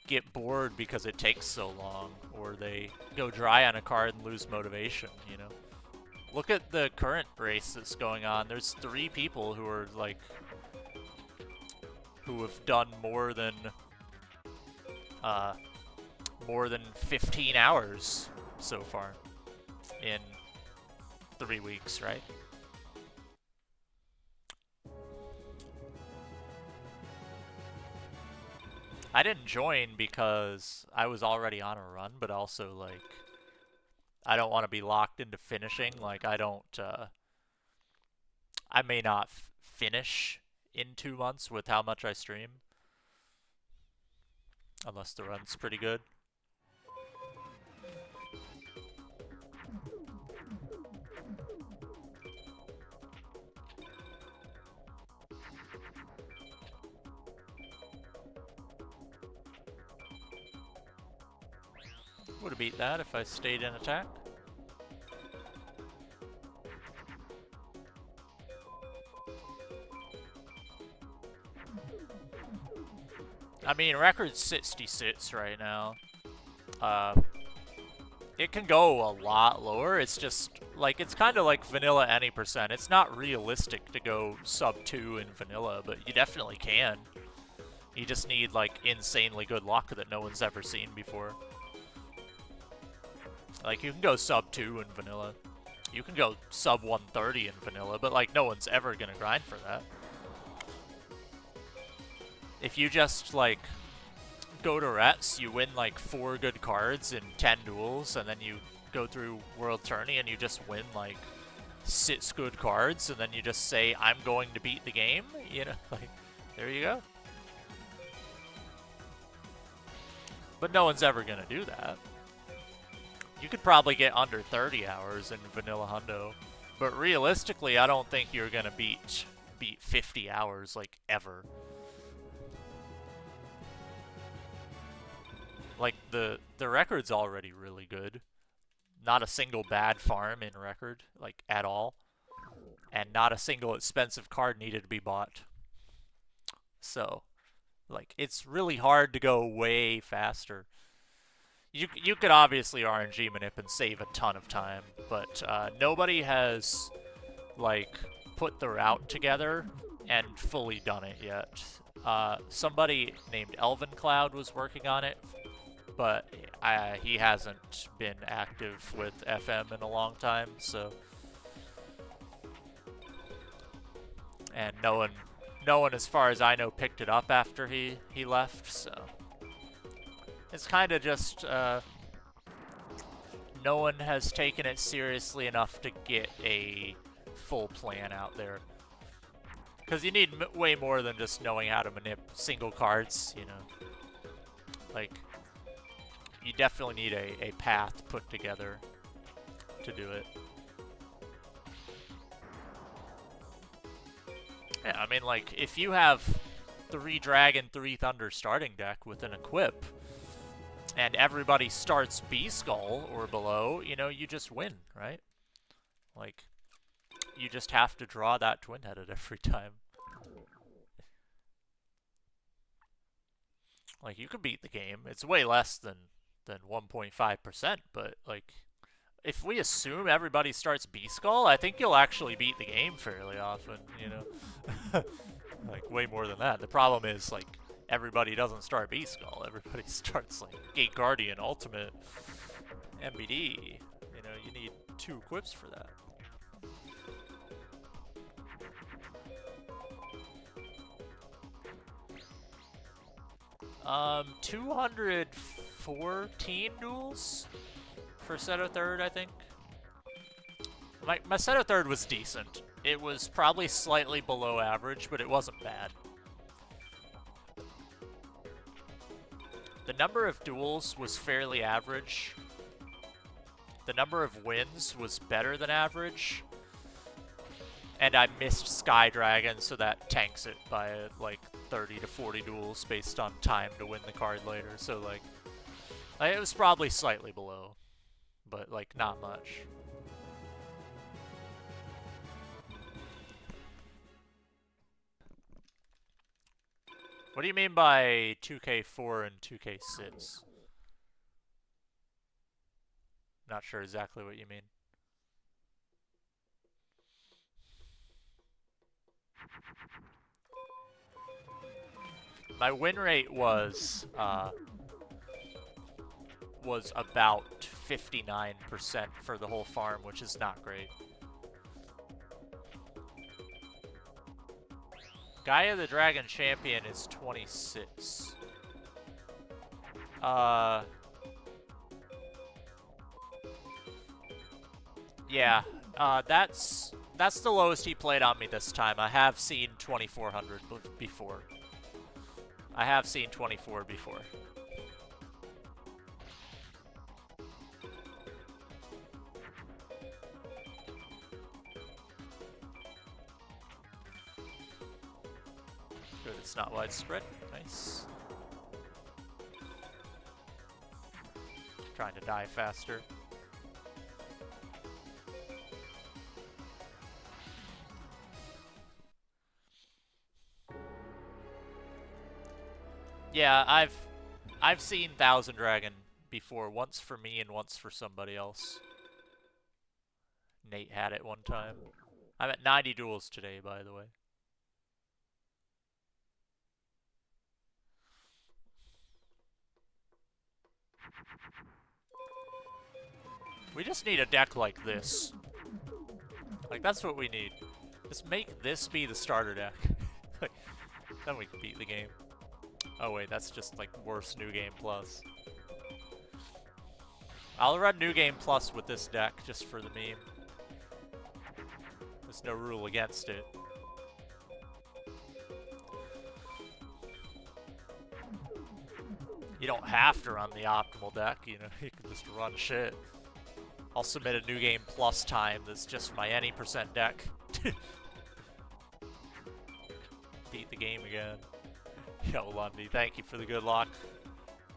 get bored because it takes so long, or they go dry on a card and lose motivation, you know? Look at the current race that's going on. There's 3 people who are, like, who have done more than 15 hours so far in 3 weeks, right? I didn't join because I was already on a run, but also, like, I don't want to be locked into finishing. Like, I may not finish in 2 months with how much I stream. Unless the run's pretty good. Would have beat that if I stayed in attack. I mean, record's 66 right now. It can go a lot lower. It's just, like, it's kind of like vanilla any percent. It's not realistic to go sub 2 in vanilla, but you definitely can. You just need, like, insanely good luck that no one's ever seen before. Like, you can go sub 2 in vanilla. You can go sub 130 in vanilla, but, like, no one's ever gonna grind for that. If you just, like, go to Rets, you win, like, 4 good cards in 10 duels, and then you go through World Tourney and you just win, like, 6 good cards, and then you just say, I'm going to beat the game, you know? Like, there you go. But no one's ever gonna do that. You could probably get under 30 hours in vanilla hundo, but realistically, I don't think you're gonna beat 50 hours, like, ever. Like, the record's already really good. Not a single bad farm in record, like, at all. And not a single expensive card needed to be bought. So, like, it's really hard to go way faster. You could obviously RNG manip and save a ton of time, but nobody has, like, put the route together and fully done it yet. Somebody named Elven Cloud was working on it, but he hasn't been active with FM in a long time, so... And no one, as far as I know, picked it up after he left, so... It's kind of just, no one has taken it seriously enough to get a full plan out there. Because you need way more than just knowing how to manip single cards, you know. Like, you definitely need a path put together to do it. Yeah, I mean, like, if you have 3 Dragon, 3 Thunder starting deck with an equip, and everybody starts B-Skull or below, you know, you just win, right? Like, you just have to draw that twin-headed every time. Like, you can beat the game. It's way less than 1.5%, but, like, if we assume everybody starts B-Skull, I think you'll actually beat the game fairly often, you know? Like, way more than that. The problem is, like, everybody doesn't start B-Skull. Everybody starts, like, Gate Guardian, Ultimate, MBD. You know, you need 2 equips for that. Um, 214 duels for Seto Third, I think. My Seto Third was decent. It was probably slightly below average, but it wasn't bad. The number of duels was fairly average. The number of wins was better than average. And I missed Sky Dragon, so that tanks it by like 30 to 40 duels based on time to win the card later. So like it was probably slightly below, but like not much. What do you mean by 2K4 and 2K6? Not sure exactly what you mean. My win rate was about 59% for the whole farm, which is not great. Gaia the Dragon Champion is 26. Yeah, that's the lowest he played on me this time. I have seen 2400 before. I have seen 24 before. Good, it's not widespread. Nice. Trying to die faster. Yeah, I've seen Thousand Dragon before, once for me and once for somebody else. Nate had it one time. I'm at 90 duels today, by the way. We just need a deck like this. Like, that's what we need. Just make this be the starter deck. Then we can beat the game. Oh wait, that's just like worse New Game Plus. I'll run New Game Plus with this deck just for the meme. There's no rule against it. You don't have to run the optimal deck, you know, you can just run shit. I'll submit a New Game Plus time that's just my any % deck. Beat the game again. Yo, Lundy, thank you for the good luck.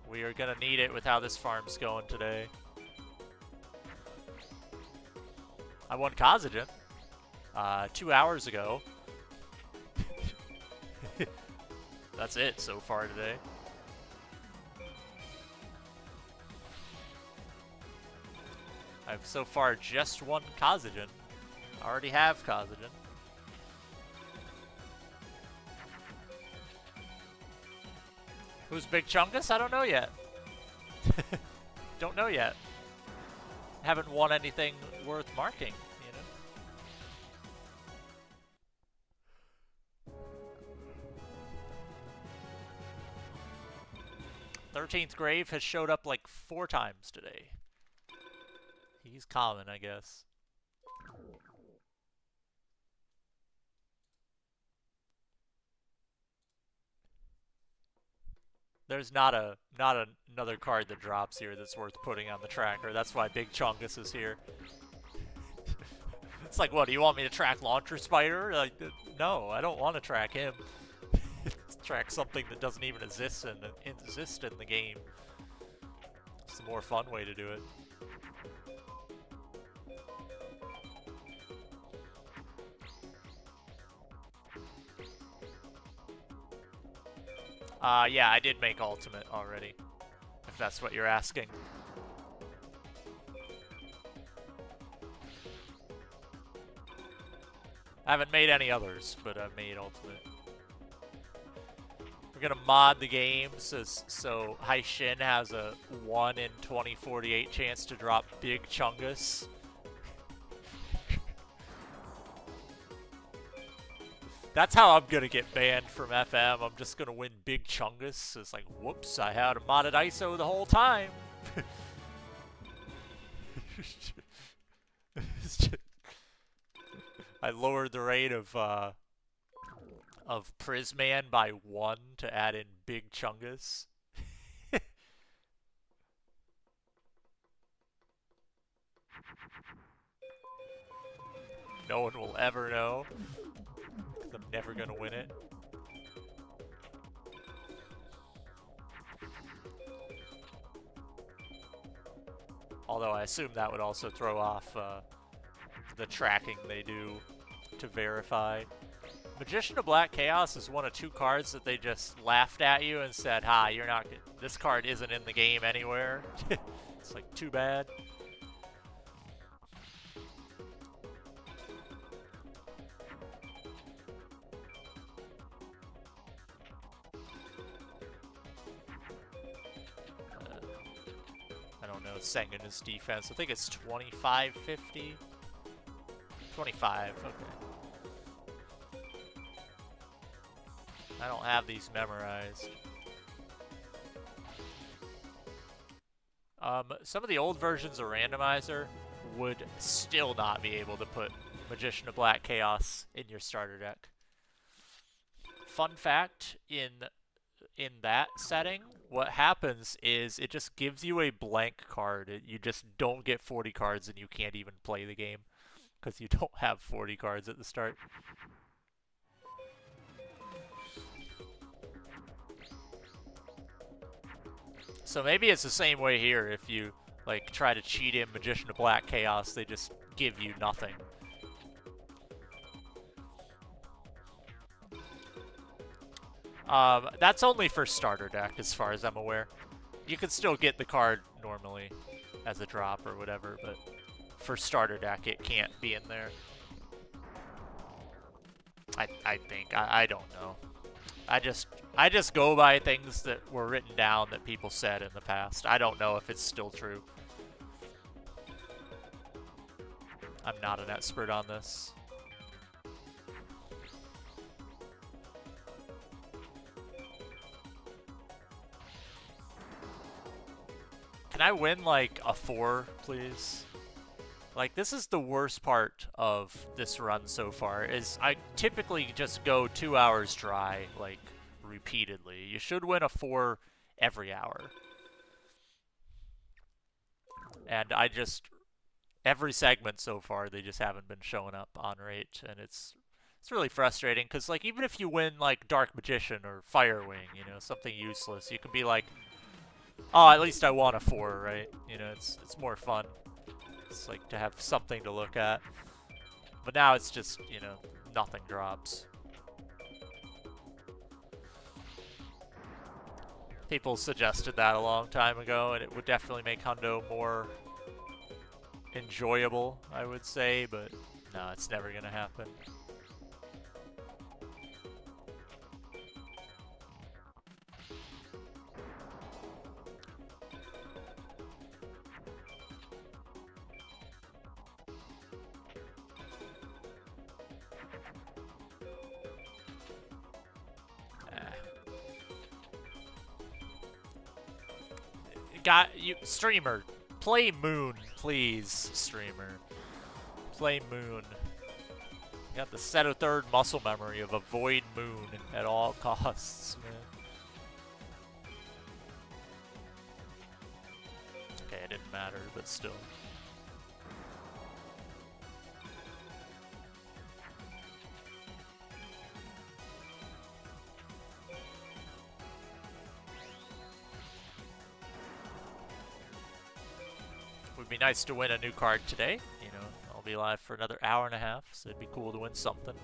We are gonna need it with how this farm's going today. I won Kazajan 2 hours ago. That's it so far today. I've so far just won Kazajan. I already have Kazajan. Who's Big Chungus? I don't know yet. Don't know yet. Haven't won anything worth marking, you know? 13th Grave has showed up like 4 times today. He's common, I guess. There's not another card that drops here that's worth putting on the tracker. That's why Big Chungus is here. It's like, what, do you want me to track Launcher Spider? Like, no, I don't want to track him. Track something that doesn't even exist in the game. It's a more fun way to do it. Yeah, I did make Ultimate already, if that's what you're asking. I haven't made any others, but I've made Ultimate. We're gonna mod the game so Heishin has a 1 in 2048 chance to drop Big Chungus. That's how I'm gonna get banned from FM. I'm just gonna win Big Chungus. It's like, whoops, I had a modded ISO the whole time. I lowered the rate of Prisman by 1 to add in Big Chungus. No one will ever know, 'cause I'm never gonna win it. Although I assume that would also throw off the tracking they do to verify. Magician of Black Chaos is one of 2 cards that they just laughed at you and said, "Ha, you're not. This card isn't in the game anywhere." It's like, too bad. I don't know Sengen's defense. I think it's 2550. 25. Okay. I don't have these memorized. Some of the old versions of Randomizer would still not be able to put Magician of Black Chaos in your starter deck. Fun fact, in that setting, what happens is it just gives you a blank card. You just don't get 40 cards and you can't even play the game because you don't have 40 cards at the start. So maybe it's the same way here. If you like try to cheat in Magician of Black Chaos, they just give you nothing. That's only for starter deck, as far as I'm aware. You can still get the card normally as a drop or whatever, but for starter deck, it can't be in there. I think. I don't know. I just go by things that were written down that people said in the past. I don't know if it's still true. I'm not an expert on this. Can I win like a 4, please? Like, this is the worst part of this run so far, is I typically just go 2 hours dry, like, repeatedly. You should win a 4 every hour. And every segment so far, they just haven't been showing up on rate, and it's really frustrating, because, like, even if you win, like, Dark Magician or Firewing, you know, something useless, you can be like, oh, at least I won a 4, right? You know, it's more fun. It's like to have something to look at. But now it's just, you know, nothing drops. People suggested that a long time ago, and it would definitely make Hundo more enjoyable, I would say, but no, it's never gonna happen. Streamer, play Moon, please, streamer. Play Moon. Got the set of third muscle memory of avoid Moon at all costs, man. Okay, it didn't matter, but still. Would be nice to win a new card today. You know, I'll be live for another hour and a half, so it'd be cool to win something.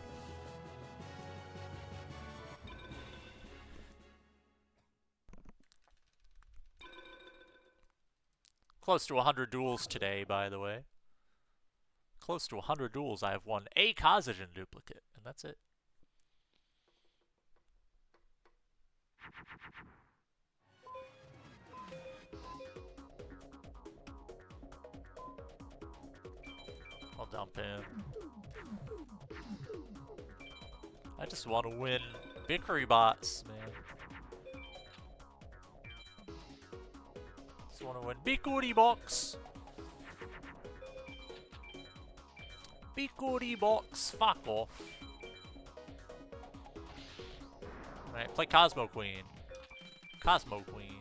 Close to 100 duels today, by the way. Close to 100 duels. I have won a Kazajan duplicate, and that's it. I'll dump him. I just want to win Bickery bots, man. Just want to win Bickery box. Bickery box, fuck off. Alright, play Cosmo Queen. Cosmo Queen.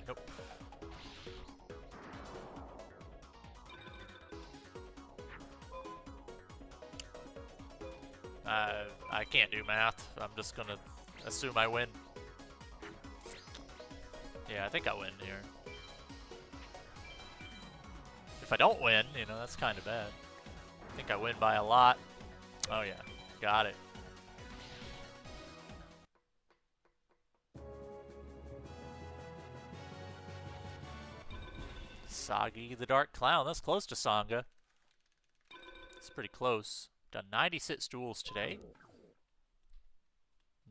Nope. I can't do math. I'm just gonna assume I win. Yeah, I think I win here. If I don't win, you know, that's kind of bad. I think I win by a lot. Oh yeah, got it. Sagi the Dark Clown. That's close to Sangha. It's pretty close. Done 96 duels today.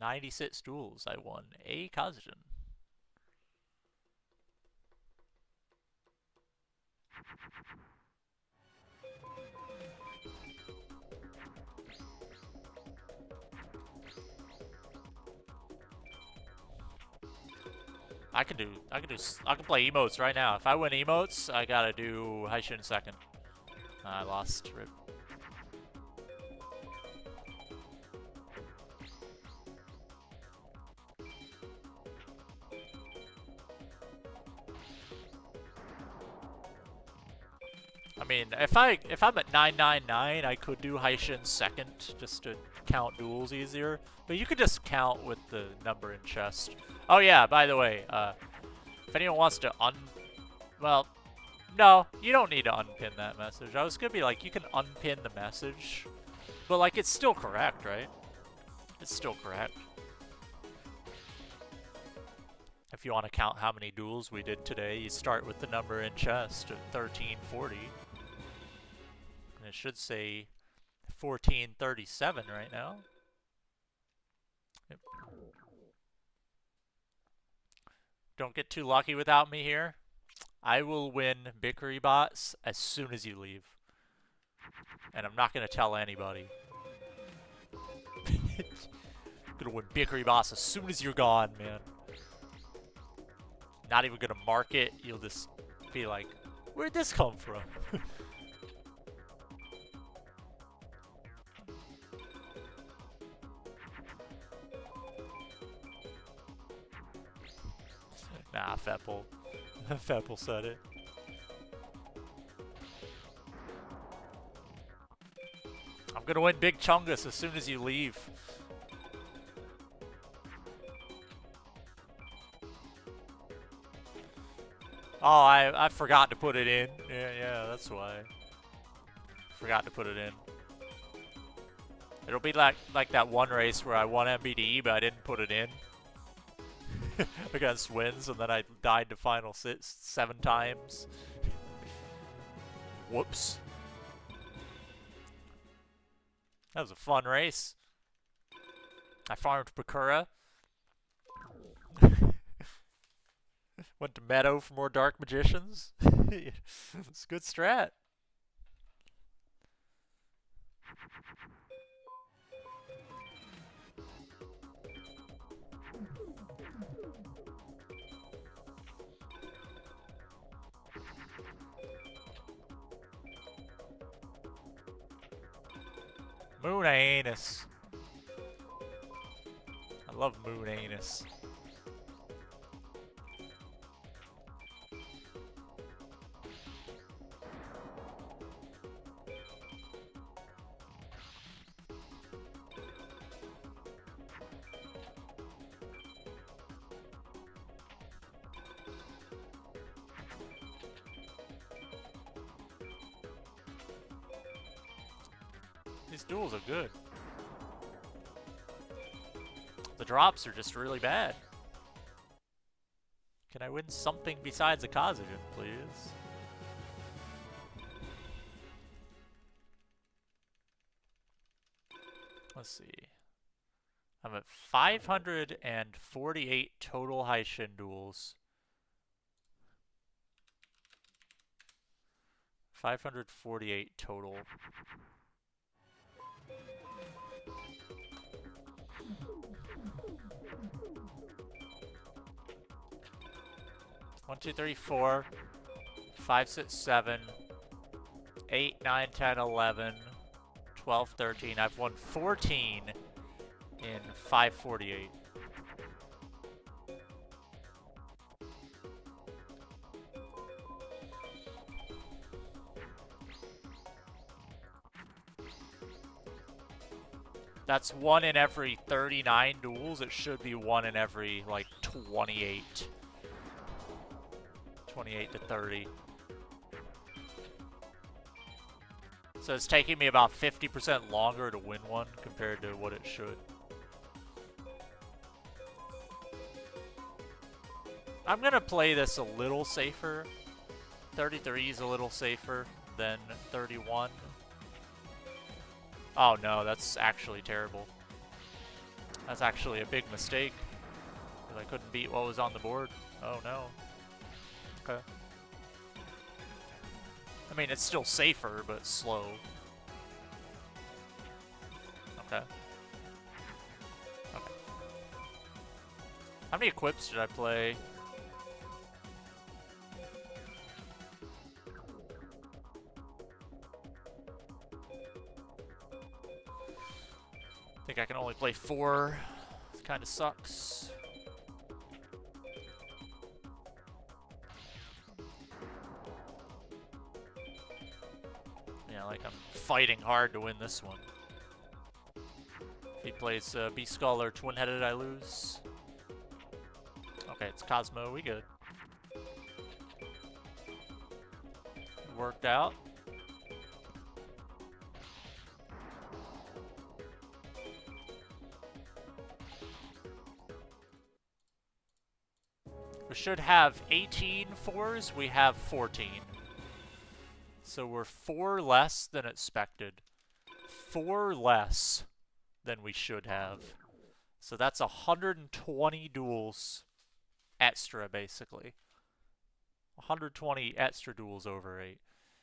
96 duels. I won a Kazajan. I can play emotes right now. If I win emotes, I gotta do heishin second. I lost. Rip. I mean, if I'm at 999, I could do heishin second just to count duels easier. But you could just count with the number in chest. Oh yeah, by the way, if anyone wants to well, no, you don't need to unpin that message. I was gonna be like, you can unpin the message, but like it's still correct, right? It's still correct. If you want to count how many duels we did today, you start with the number in chest at 1340. And it should say 1437 right now. Yep. Don't get too lucky without me here. I will win Bickery bots as soon as you leave. And I'm not going to tell anybody. I'm going to win Bickery bots as soon as you're gone, man. Not even going to mark it. You'll just be like, where'd this come from? Nah, Feppel. Feppel said it. I'm gonna win Big Chungus as soon as you leave. Oh, I forgot to put it in. Yeah, that's why. Forgot to put it in. It'll be like that one race where I won MBD, but I didn't put it in. Against wins, and then I died to final 7 times. Whoops. That was a fun race. I farmed Bakura. Went to Meadow for more Dark Magicians. It's a good strat. Moon Anus. I love Moon Anus. These duels are good. The drops are just really bad. Can I win something besides a Kazajan, please? Let's see. I'm at 548 total heishin duels. 548 total. One, two, three, 4, 5, 6, 7, 8, 9, 10, 11, 12, 13. I've won 14 in 548. That's 1 in every 39 duels. It should be 1 in every, like, 28. 28 to 30. So it's taking me about 50% longer to win one compared to what it should. I'm gonna play this a little safer. 33 is a little safer than 31. Oh no, that's actually terrible. That's actually a big mistake. Because I couldn't beat what was on the board. Oh no. Okay. I mean, it's still safer, but slow. Okay. Okay. How many equips did I play? I think I can only play 4. It kind of sucks. Yeah, like I'm fighting hard to win this one. If he plays Beast Skull or Twin-Headed, I lose. Okay, it's Cosmo. We good. It worked out. We should have 18 4s. We have 14. So we're 4 less than expected. 4 less than we should have. So that's 120 duels extra, basically. 120 extra duels over 8.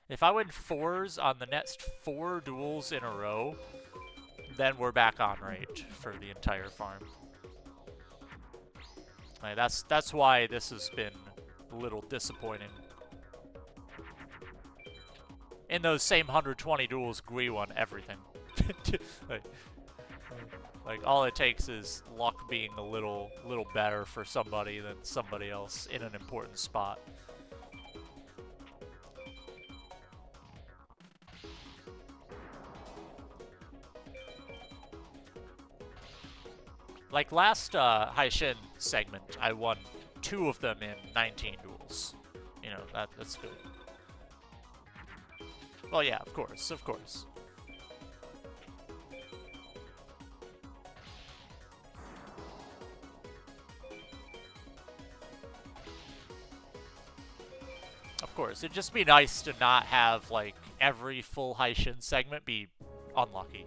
If I win 4s on the next 4 duels in a row, then we're back on rate for the entire farm. Like, that's why this has been a little disappointing. In those same 120 duels, Gui won everything. like all it takes is luck being a little better for somebody than somebody else in an important spot. Like last heishin segment, I won 2 of them in 19 duels. You know, that's good. Well, yeah, of course, of course. Of course, it'd just be nice to not have, like, every full heishin segment be unlucky.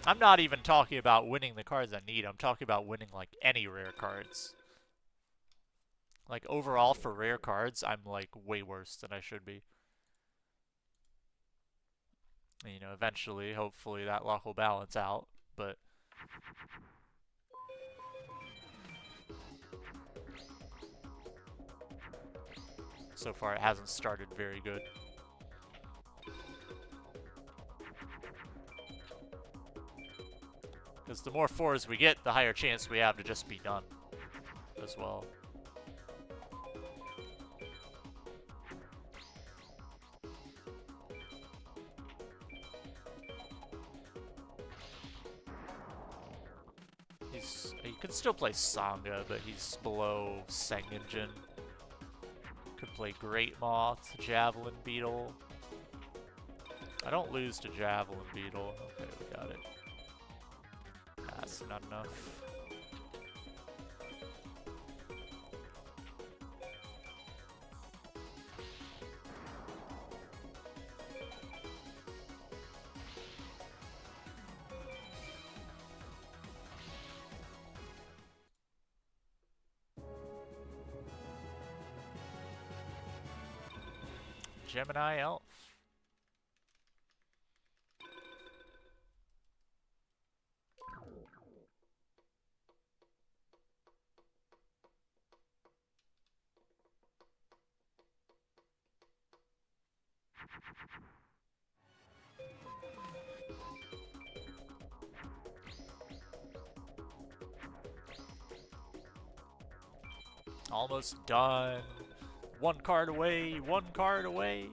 I'm not even talking about winning the cards I need. I'm talking about winning, like, any rare cards. Like, overall, for rare cards, I'm, like, way worse than I should be. You know, eventually, hopefully, that luck will balance out, but... so far, it hasn't started very good. Because the more 4s we get, the higher chance we have to just be done as well. He could still play Sangha, but he's below Sengenjin. Could play Great Moth, Javelin Beetle. I don't lose to Javelin Beetle. Okay, we got it. That's not enough. Gemini elf. Almost done. One card away, one card away.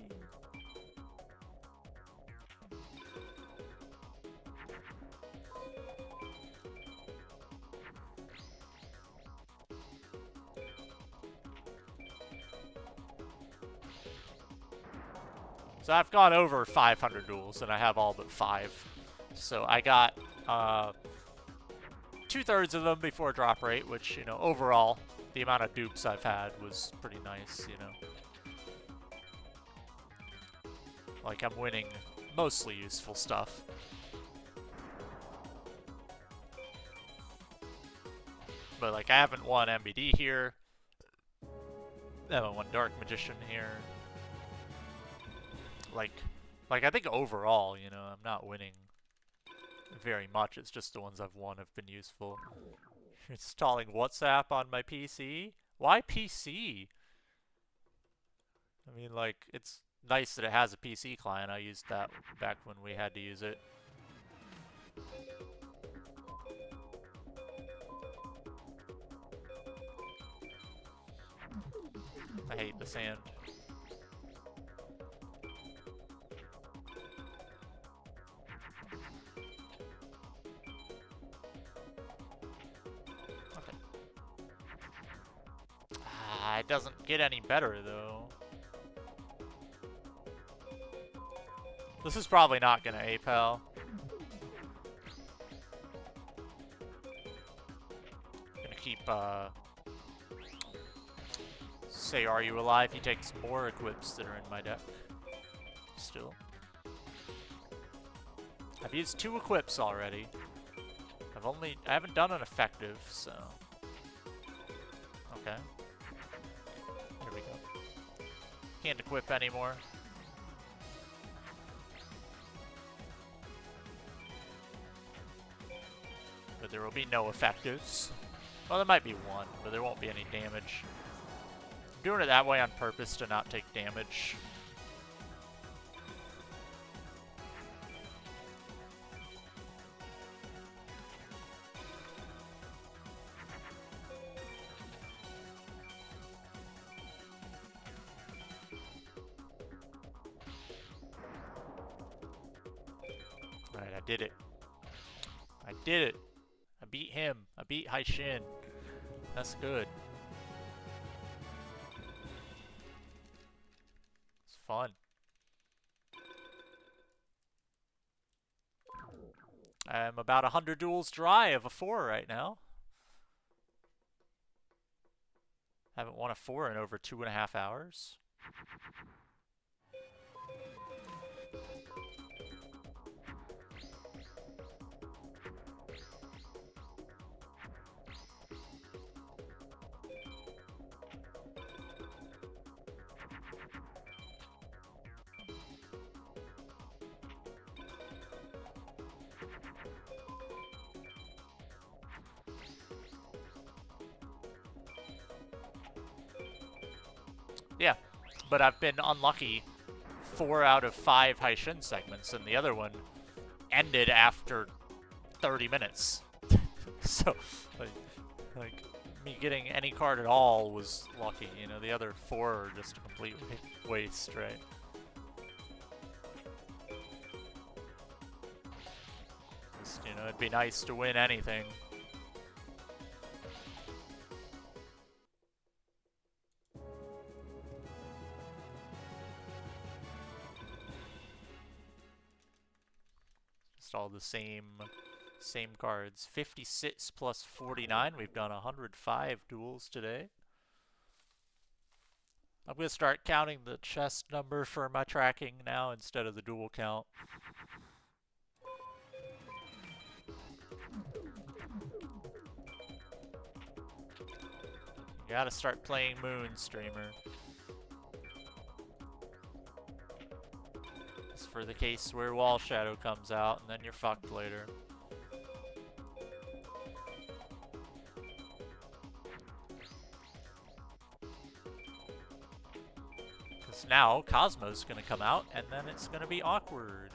So I've gone over 500 duels, and I have all but 5. So I got 2/3 of them before drop rate, which, you know, overall, the amount of dupes I've had was pretty nice, you know. Like, I'm winning mostly useful stuff. But, like, I haven't won MBD here. I haven't won Dark Magician here. Like, I think overall, you know, I'm not winning very much. It's just the ones I've won have been useful. Installing WhatsApp on my PC? Why PC? I mean, like, it's nice that it has a PC client. I used that back when we had to use it. I hate the sand. Okay. It doesn't get any better, though. This is probably not gonna APAL. Gonna keep, say, are you alive? He takes more equips that are in my deck. Still. I've used 2 equips already. I haven't done an effective, so. Okay. Here we go. Can't equip anymore. But there will be no effectives. Well, there might be one, but there won't be any damage. I'm doing it that way on purpose to not take damage. Alright, I did it. I did it. I beat him. I beat Heishin. That's good. It's fun. I'm about 100 duels dry of a 4 right now. Haven't won a 4 in over 2.5 hours. Yeah, but I've been unlucky 4 out of 5 heishin segments, and the other one ended after 30 minutes. So, like, me getting any card at all was lucky. You know, the other 4 are just a complete waste, right? Just, you know, it'd be nice to win anything. All the same cards. 56 plus 49. We've done 105 duels today. I'm going to start counting the chest number for my tracking now instead of the duel count. You gotta start playing Moon, streamer. It's for the case where Wall Shadow comes out and then you're fucked later. Because now Cosmo's gonna come out and then it's gonna be awkward.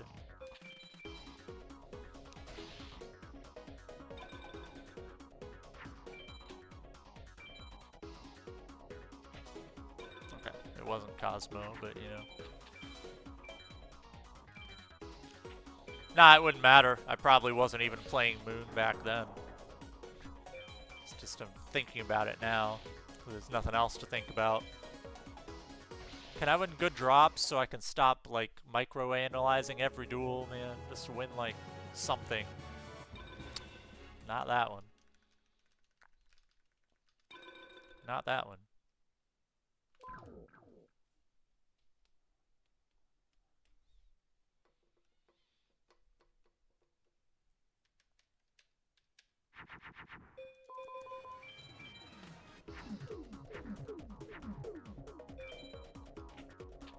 Okay, it wasn't Cosmo, but you know. Nah, it wouldn't matter. I probably wasn't even playing Moon back then. It's just I'm thinking about it now. There's nothing else to think about. Can I win good drops so I can stop, like, micro-analyzing every duel, man? Just win, like, something. Not that one. Not that one.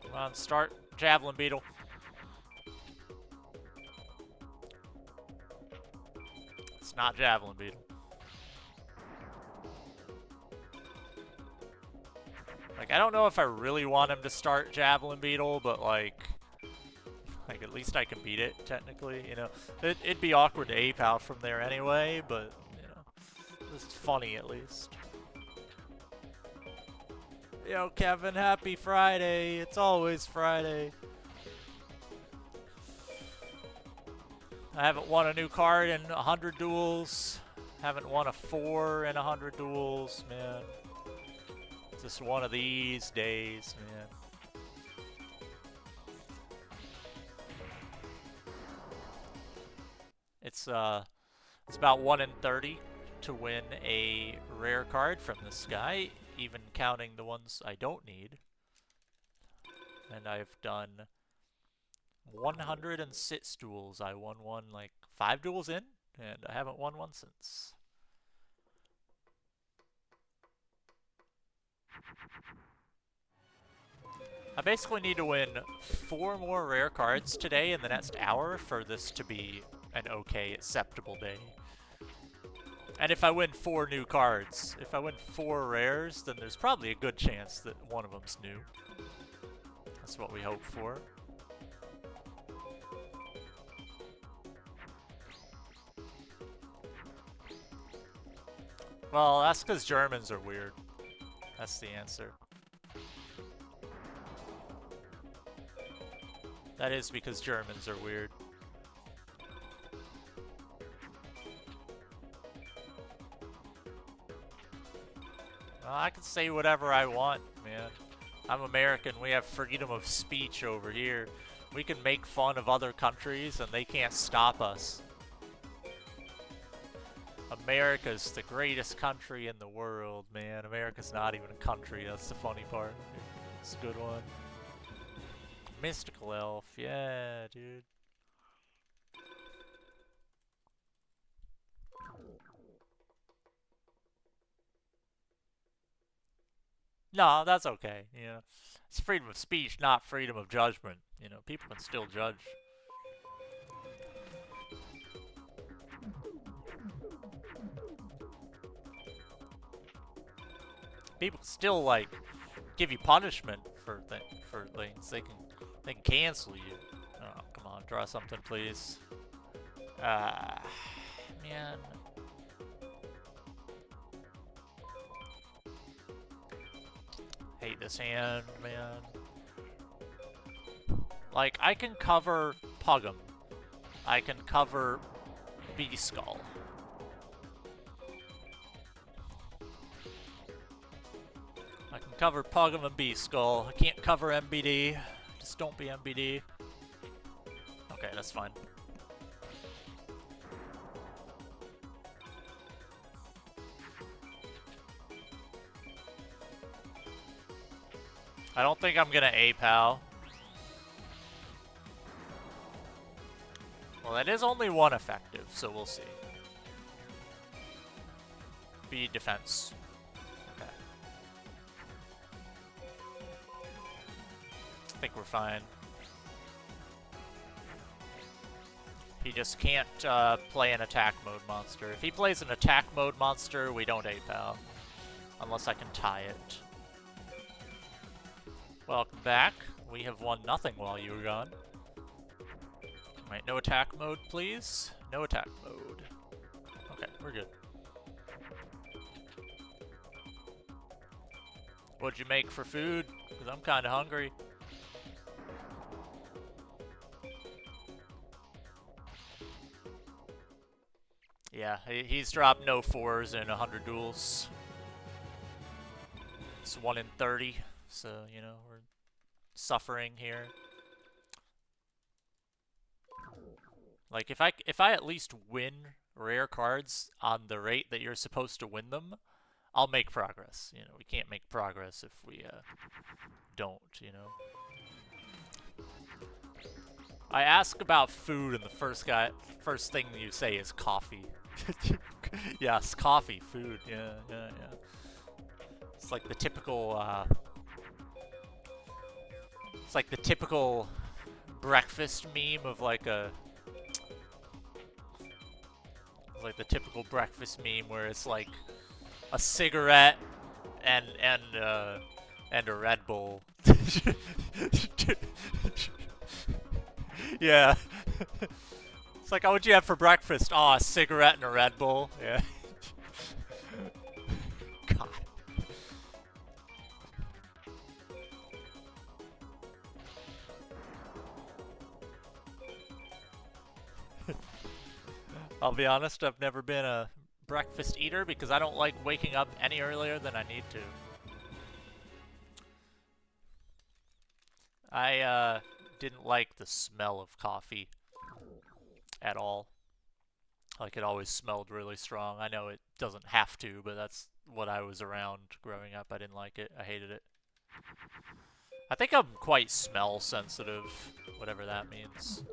Come on, start Javelin Beetle. It's not Javelin Beetle. Like, I don't know if I really want him to start Javelin Beetle, but like at least I can beat it, technically, you know. It'd be awkward to ape out from there anyway, but, you know, it's funny at least. Yo, Kevin, happy Friday. It's always Friday. I haven't won a new card in 100 duels. Haven't won a 4 in 100 duels, man. Just one of these days, man. It's about 1 in 30 to win a rare card from this guy, even counting the ones I don't need. And I've done 106 duels. I won one like 5 duels in, and I haven't won one since. I basically need to win 4 more rare cards today in the next hour for this to be an okay, acceptable day. And if I win 4 new cards, if I win 4 rares, then there's probably a good chance that one of them's new. That's what we hope for. Well, that's because Germans are weird. That's the answer. That is because Germans are weird. Well, I can say whatever I want, man. I'm American. We have freedom of speech over here. We can make fun of other countries and they can't stop us. America's the greatest country in the world, man. America's not even a country. That's the funny part. It's a good one. Mystical Elf. Yeah, dude. No, that's okay. You know, it's freedom of speech, not freedom of judgment. You know, people can still judge. People can still like give you punishment for things. They can cancel you. Oh, come on, draw something, please. Man. Hate this hand, man. Like, I can cover Pug'em. I can cover B-Skull. I can cover Pug'em and B-Skull. I can't cover MBD. Just don't be MBD. Okay, that's fine. I don't think I'm gonna A-Pow. Well, that is only one effective, so we'll see. B defense. Okay. I think we're fine. He just can't play an attack mode monster. If he plays an attack mode monster, we don't A-POW. Unless I can tie it. Welcome back. We have won nothing while you were gone. Alright, no attack mode, please. No attack mode. Okay, we're good. What'd you make for food? Because I'm kind of hungry. Yeah, he's dropped no 4s in 100 duels. It's 1 in 30, so, you know, we're suffering here. Like, if I at least win rare cards on the rate that you're supposed to win them, I'll make progress. You know, we can't make progress if we don't, you know. I ask about food, and the first thing you say is coffee. Yes, coffee, food. Yeah. It's like the typical. It's like the typical breakfast meme of like a. It's like the typical breakfast meme where it's like a cigarette and a Red Bull. Yeah. It's like, oh, what'd you have for breakfast? Oh, a cigarette and a Red Bull. Yeah. God. I'll be honest, I've never been a breakfast eater because I don't like waking up any earlier than I need to. I didn't like the smell of coffee at all. Like, it always smelled really strong. I know it doesn't have to, but that's what I was around growing up. I didn't like it. I hated it. I think I'm quite smell sensitive, whatever that means.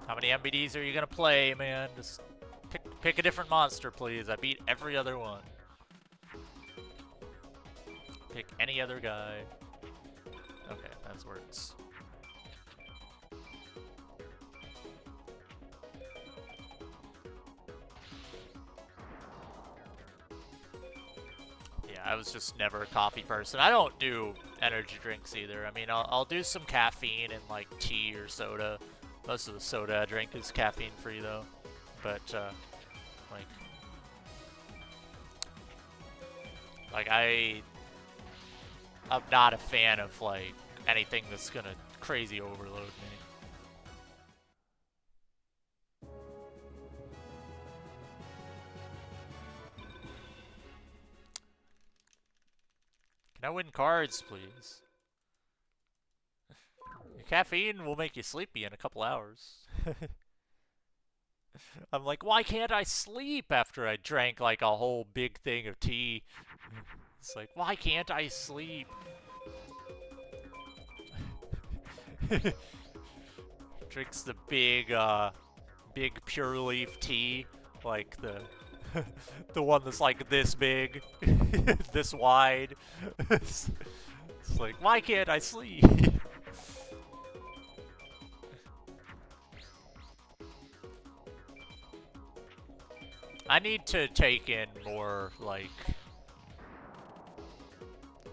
How many MBDs are you gonna play, man? Just pick a different monster, please. I beat every other one. Pick any other guy. Okay, that works. Yeah, I was just never a coffee person. I don't do energy drinks either. I mean, I'll do some caffeine and like tea or soda. Most of the soda I drink is caffeine free though. But I'm not a fan of like anything that's gonna crazy overload me. Can I win cards, please? Caffeine will make you sleepy in a couple hours. I'm like, why can't I sleep after I drank like a whole big thing of tea? It's like, why can't I sleep? Drinks the big pure leaf tea, like the the one that's like this big, this wide. It's like, why can't I sleep? I need to take in more, like,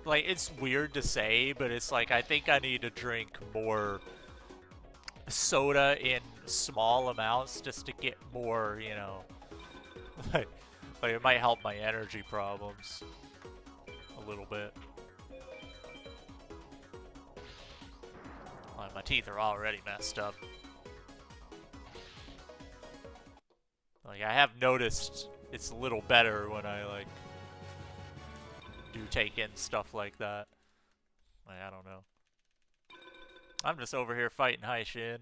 it's weird to say, but it's like, I think I need to drink more soda in small amounts just to get more, you know, like it might help my energy problems a little bit. Well, my teeth are already messed up. Like, I have noticed it's a little better when I, like, do take in stuff like that. Like, I don't know. I'm just over here fighting heishin.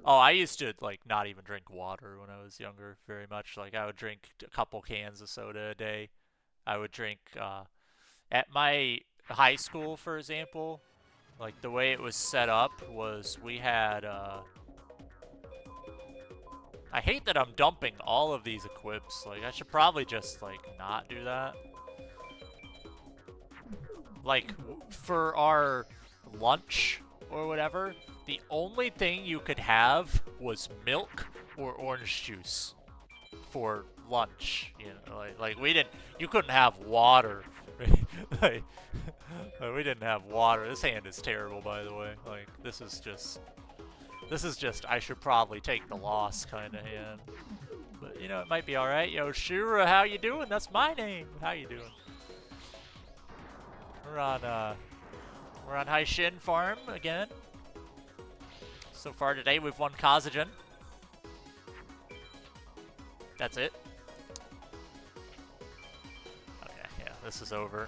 Oh, I used to, like, not even drink water when I was younger very much. Like, I would drink a couple cans of soda a day. I would drink, at my high school, for example, Like, the way it was set up was we had, I hate that I'm dumping all of these equips. Like, I should probably just, like, not do that. Like, for our lunch or whatever, the only thing you could have was milk or orange juice for lunch. You know, like we didn't, you couldn't have water. like, we didn't have water. This hand is terrible, by the way. Like, this is just, I should probably take the loss kind of hand. But, you know, it might be alright. Yo, Shura, how you doing? That's my name. How you doing? We're on heishin farm again. So far today, we've won Kazajan. That's it. Okay, yeah, this is over.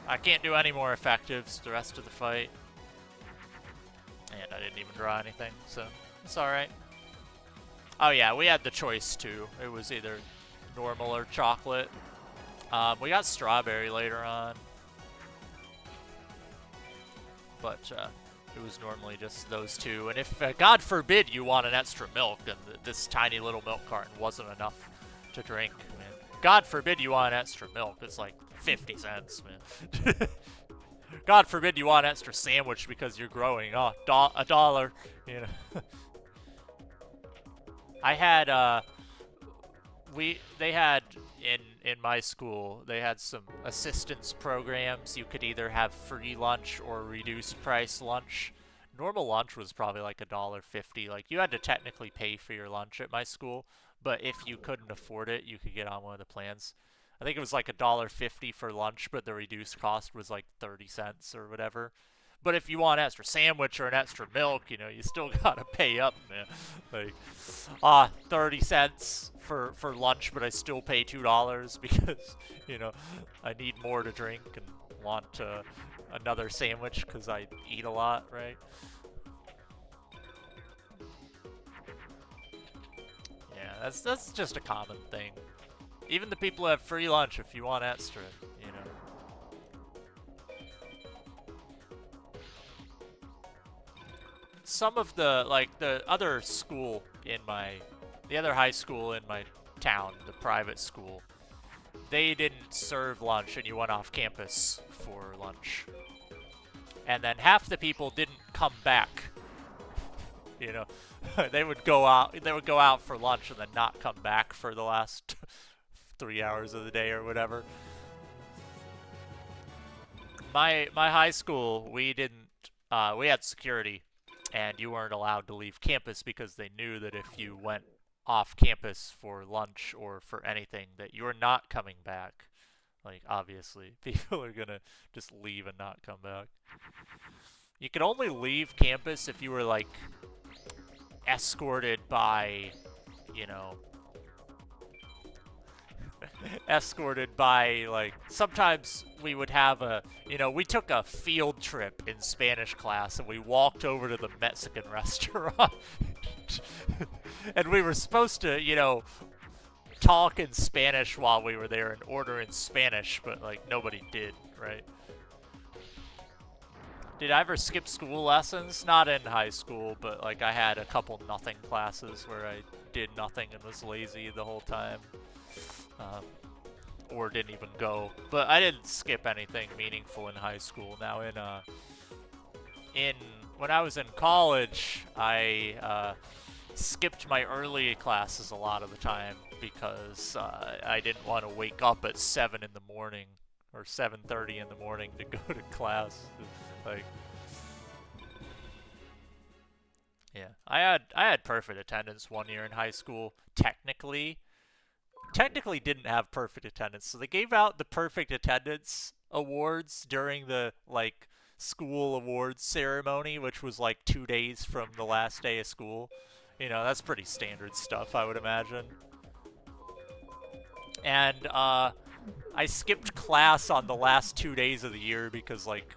I can't do any more effectives the rest of the fight. And I didn't even draw anything, so it's alright. Oh yeah, we had the choice too. It was either normal or chocolate. We got strawberry later on. But it was normally just those two. And if, God forbid, you want an extra milk, and this tiny little milk carton wasn't enough to drink, man. God forbid you want extra milk. It's like 50 cents, man. God forbid you want an extra sandwich because you're growing. Oh, $1, you know. I had, they had, in my school, they had some assistance programs. You could either have free lunch or reduced price lunch. Normal lunch was probably like $1.50. Like, you had to technically pay for your lunch at my school, but if you couldn't afford it, you could get on one of the plans. I think it was like $1.50 for lunch, but the reduced cost was like 30 cents or whatever. But if you want an extra sandwich or an extra milk, you know, you still gotta pay up, man. Like, 30 cents for lunch, but I still pay $2 because, you know, I need more to drink and want another sandwich because I eat a lot, right? Yeah, that's just a common thing. Even the people who have free lunch, if you want extra, you know. Some of the, like, the other school in the other high school in my town, the private school, they didn't serve lunch and you went off campus for lunch. And then half the people didn't come back. You know, they would go out for lunch and then not come back for the last 3 hours of the day or whatever. My high school, we had security. And you weren't allowed to leave campus because they knew that if you went off campus for lunch or for anything, that you're not coming back. Like, obviously, people are gonna just leave and not come back. You could only leave campus if you were, like, escorted by, you know, escorted by, like, sometimes we would have we took a field trip in Spanish class and we walked over to the Mexican restaurant and we were supposed to, you know, talk in Spanish while we were there and order in Spanish, but, like, nobody did, right? Did I ever skip school lessons? Not in high school, but, like, I had a couple nothing classes where I did nothing and was lazy the whole time. Or didn't even go. But I didn't skip anything meaningful in high school. Now when I was in college, I skipped my early classes a lot of the time because I didn't want to wake up at 7 in the morning or 7:30 in the morning to go to class. Like, yeah, I had perfect attendance one year in high school. Technically didn't have perfect attendance. So they gave out the perfect attendance awards during the, like, school awards ceremony, which was like 2 days from the last day of school. You know, that's pretty standard stuff, I would imagine. And I skipped class on the last 2 days of the year because, like,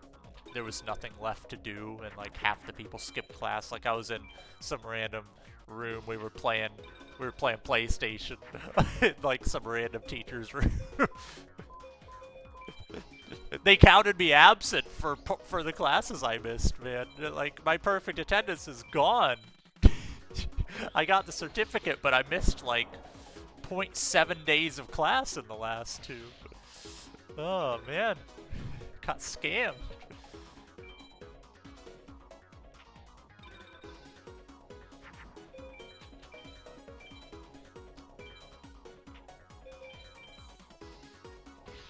there was nothing left to do, and, like, half the people skipped class. Like, I was in some random room, we were playing PlayStation in, like, some random teacher's room. they counted me absent for the classes I missed, man. Like, my perfect attendance is gone. I got the certificate, but I missed like 0.7 days of class in the last 2. Oh man, got scammed.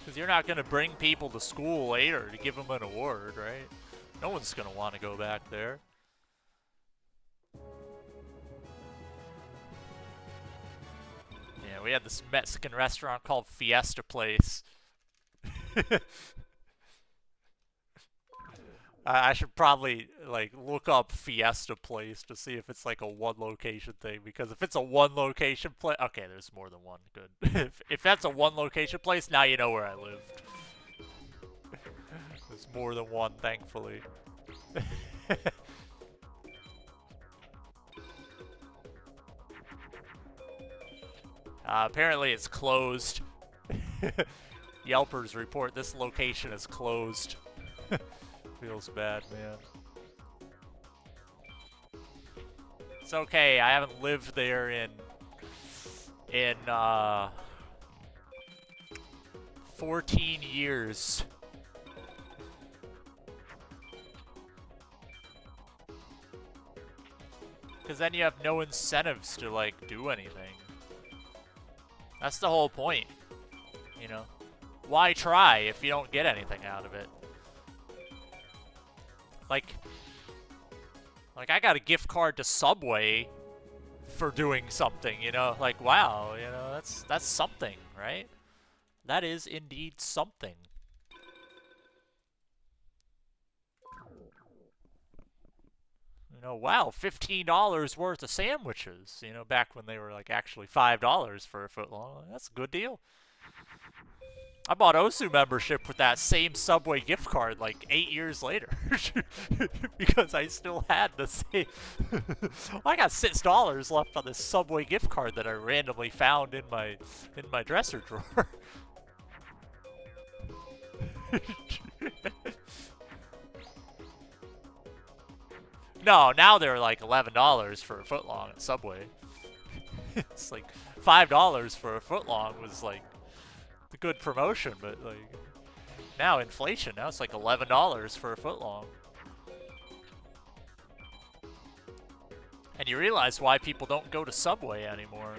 Because you're not going to bring people to school later to give them an award, right? No one's going to want to go back there. Yeah, we had this Mexican restaurant called Fiesta Place. I should probably like look up Fiesta Place to see if it's like a one location thing, because if it's a one location place, okay, there's more than one. Good. if that's a one location place, now you know where I lived. There's more than one, thankfully. Apparently it's closed. Yelpers report this location is closed. Feels bad, man. It's okay, I haven't lived there in 14 years. Because then you have no incentives to, like, do anything. That's the whole point, you know? Why try if you don't get anything out of it? Like I got a gift card to Subway for doing something, you know? Like, wow, you know, that's something, right? That is indeed something. You know, wow, $15 worth of sandwiches, you know, back when they were, like, actually $5 for a footlong. That's a good deal. I bought OSU membership with that same Subway gift card like 8 years later because I still had the same. I got $6 left on this Subway gift card that I randomly found in my dresser drawer. No, now they're like $11 for a footlong at Subway. It's like $5 for a footlong was like the good promotion, but like now inflation, now it's like $11 for a footlong. And you realize why people don't go to Subway anymore.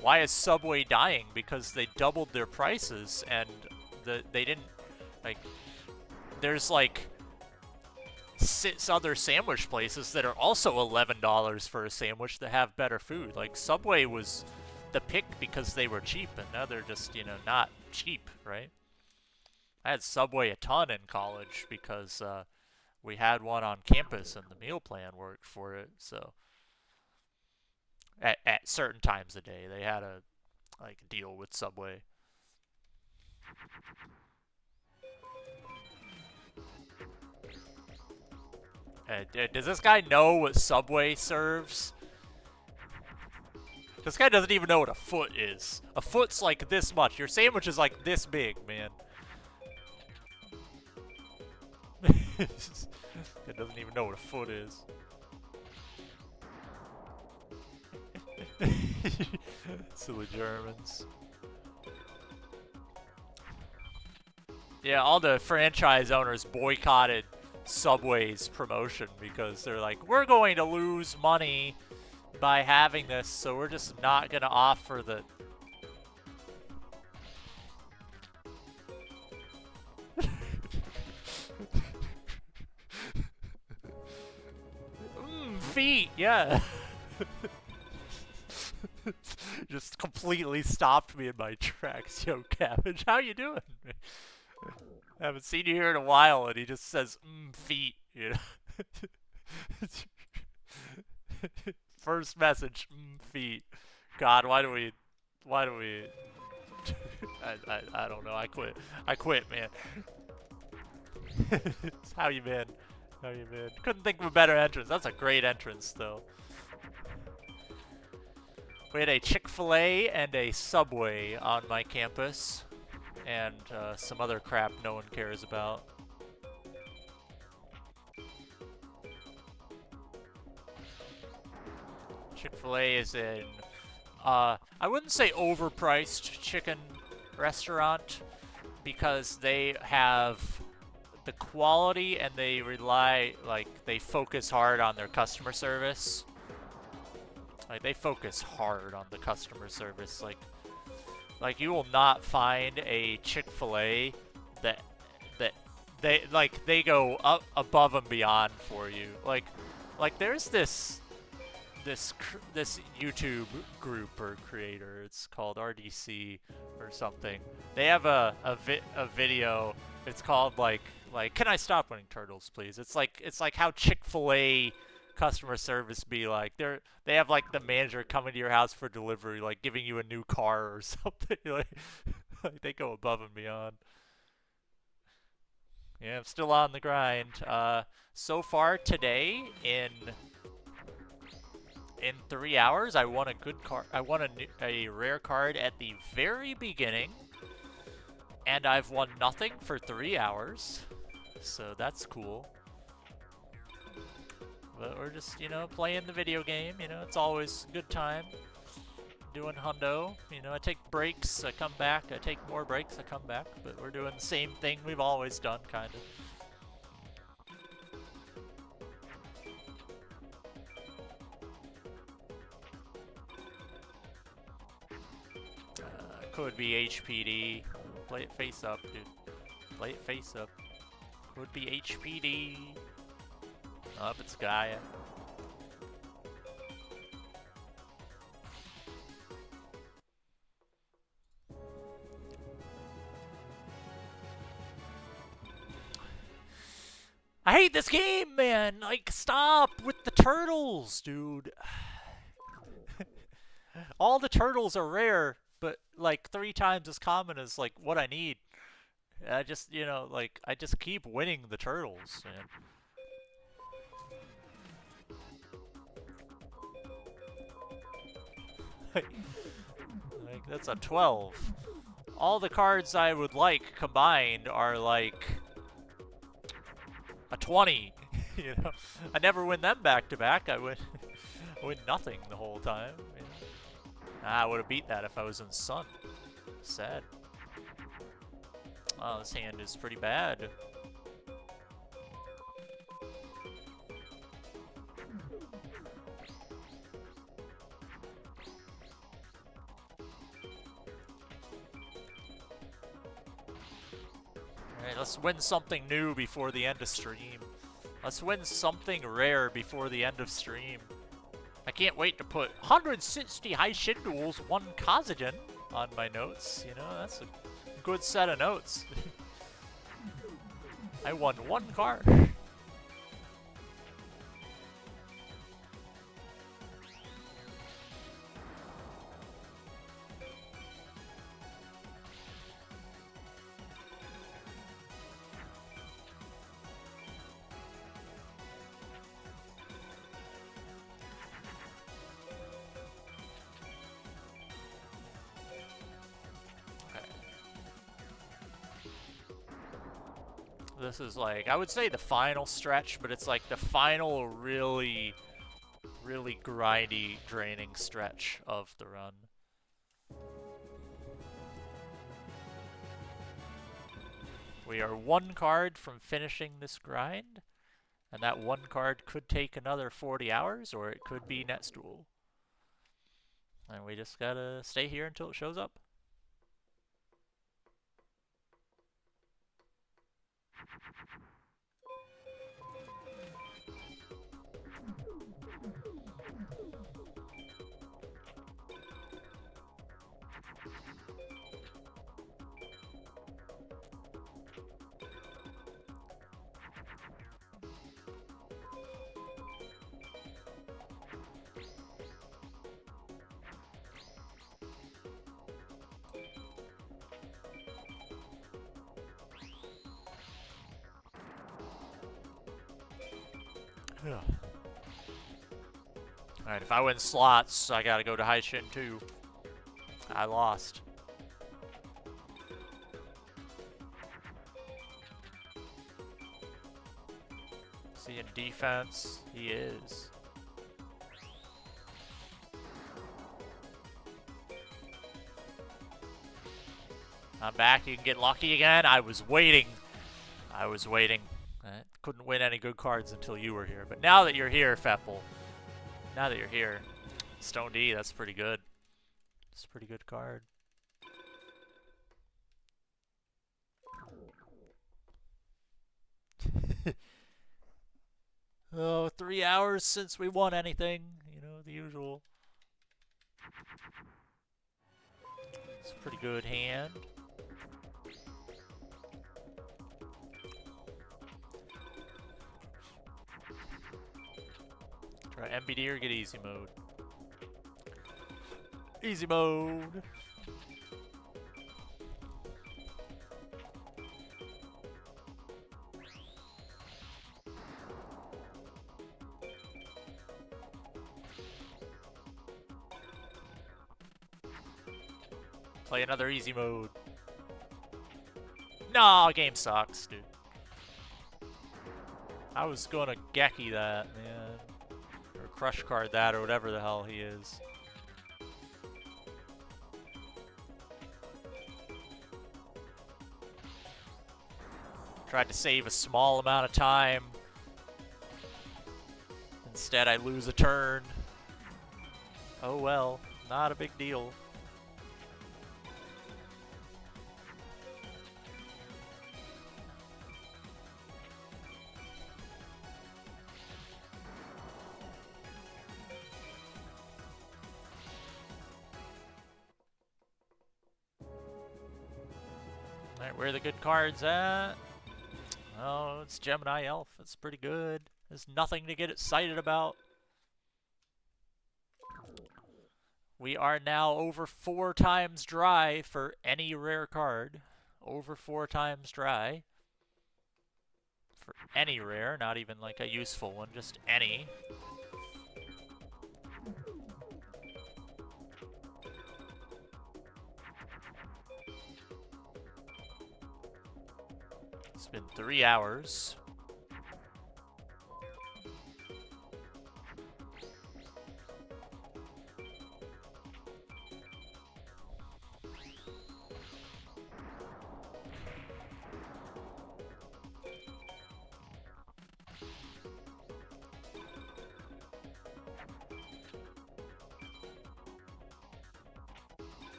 Why is Subway dying? Because they doubled their prices and they didn't, like, there's like 6 other sandwich places that are also $11 for a sandwich that have better food. Like, Subway was the pick because they were cheap, and now they're just, you know, not cheap, right? I had Subway a ton in college because we had one on campus and the meal plan worked for it. So at certain times of day, they had a like deal with Subway. Does this guy know what Subway serves? This guy doesn't even know what a foot is. A foot's like this much. Your sandwich is like this big, man. It doesn't even know what a foot is. Silly Germans. Yeah, all the franchise owners boycotted Subway's promotion because they're like, we're going to lose money by having this, so we're just not going to offer the... Feet, yeah. Just completely stopped me in my tracks. Yo, Cabbage, how you doing? I haven't seen you here in a while, and he just says, feet, you know? First message, feet. God, why do we... I don't know, I quit, man. How you been? How you been? Couldn't think of a better entrance. That's a great entrance, though. We had a Chick-fil-A and a Subway on my campus. and some other crap no one cares about. Chick-fil-A is in, I wouldn't say overpriced chicken restaurant, because they have the quality and they rely, like, they focus hard on their customer service. Like, they focus hard on the customer service. Like you will not find a Chick-fil-A that they go up above and beyond for you. Like there's this YouTube group or creator. It's called RDC or something. They have a video. It's called like can I stop winning turtles, please? It's like how Chick-fil-A customer service be like. They have like the manager coming to your house for delivery, like giving you a new car or something. Like they go above and beyond. Yeah, I'm still on the grind. So far today, in 3 hours, I won a good card. I won a rare card at the very beginning, and I've won nothing for 3 hours. So that's cool. But we're just, you know, playing the video game. You know, it's always a good time doing hundo. You know, I take breaks, I come back. I take more breaks, I come back. But we're doing the same thing we've always done, kind of. Could be HPD. Play it face up, dude. Play it face up. Could be HPD. Up, it's Gaia. I hate this game, man! Like, stop with the turtles, dude. All the turtles are rare, but like 3 times as common as like what I need. I just, you know, like I just keep winning the turtles, man. Like that's a 12. All the cards I would like combined are like a 20. You know, I never win them back to back. I win nothing the whole time. You know? I would have beat that if I was in Sun. Sad. Oh, this hand is pretty bad. Alright, let's win something new before the end of stream. Let's win something rare before the end of stream. I can't wait to put 160 heishin duels, 1 Kazagen on my notes. You know, that's a good set of notes. I won 1 card. This is like, I would say the final stretch, but it's like the final really grindy, draining stretch of the run. We are 1 card from finishing this grind, and that 1 card could take another 40 hours, or it could be next duel. And we just gotta stay here until it shows up. Alright, if I win slots, I gotta go to heishin too. I lost. Is he in defense? He is. I'm back. You can get lucky again. I was waiting. I couldn't win any good cards until you were here. But now that you're here, Feppel. Now that you're here. Stone D, that's pretty good. It's a pretty good card. Oh, 3 hours since we won anything. You know, the usual. It's a pretty good hand. Try MBD or get easy mode. Easy mode. Play another easy mode. No, game sucks, dude. I was gonna Geki that, man. Or Crush Card that, or whatever the hell he is. Tried to save a small amount of time. Instead, I lose a turn. Oh well, not a big deal. Alright, where are the good cards at? Oh, it's Gemini Elf. It's pretty good. There's nothing to get excited about. We are now over 4 times dry for any rare card. Over 4 times dry. For any rare, not even like a useful one, just any. It's been 3 hours.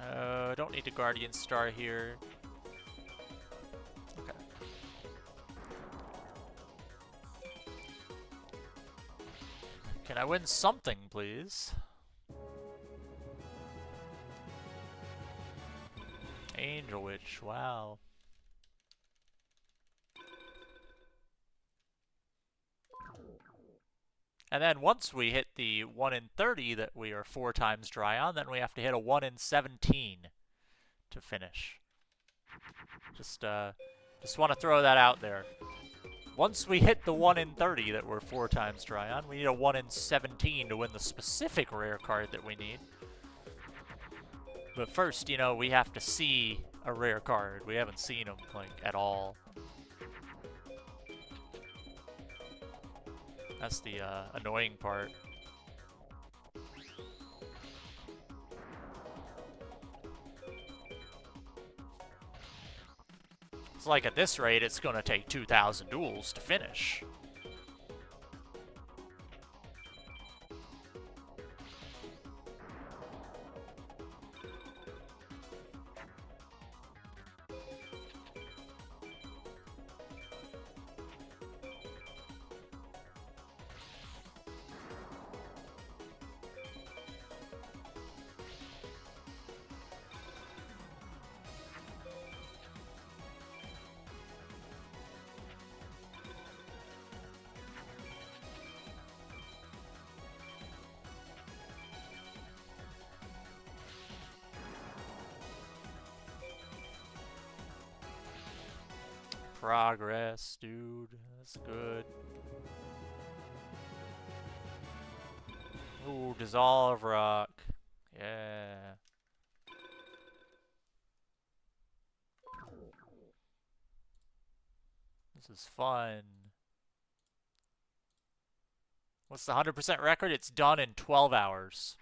I don't need a Guardian Star here. Okay. Can I win something, please? Angel Witch, wow. And then once we hit the 1 in 30 that we are 4 times dry on, then we have to hit a 1 in 17 to finish. Just want to throw that out there. Once we hit the 1 in 30 that we're 4 times dry on, we need a 1 in 17 to win the specific rare card that we need. But first, you know, we have to see a rare card. We haven't seen them, like, at all. That's the annoying part. It's like at this rate, it's gonna take 2,000 duels to finish. Progress, dude. That's good. Ooh, Dissolve Rock. Yeah. This is fun. What's the 100% record? It's done in 12 hours.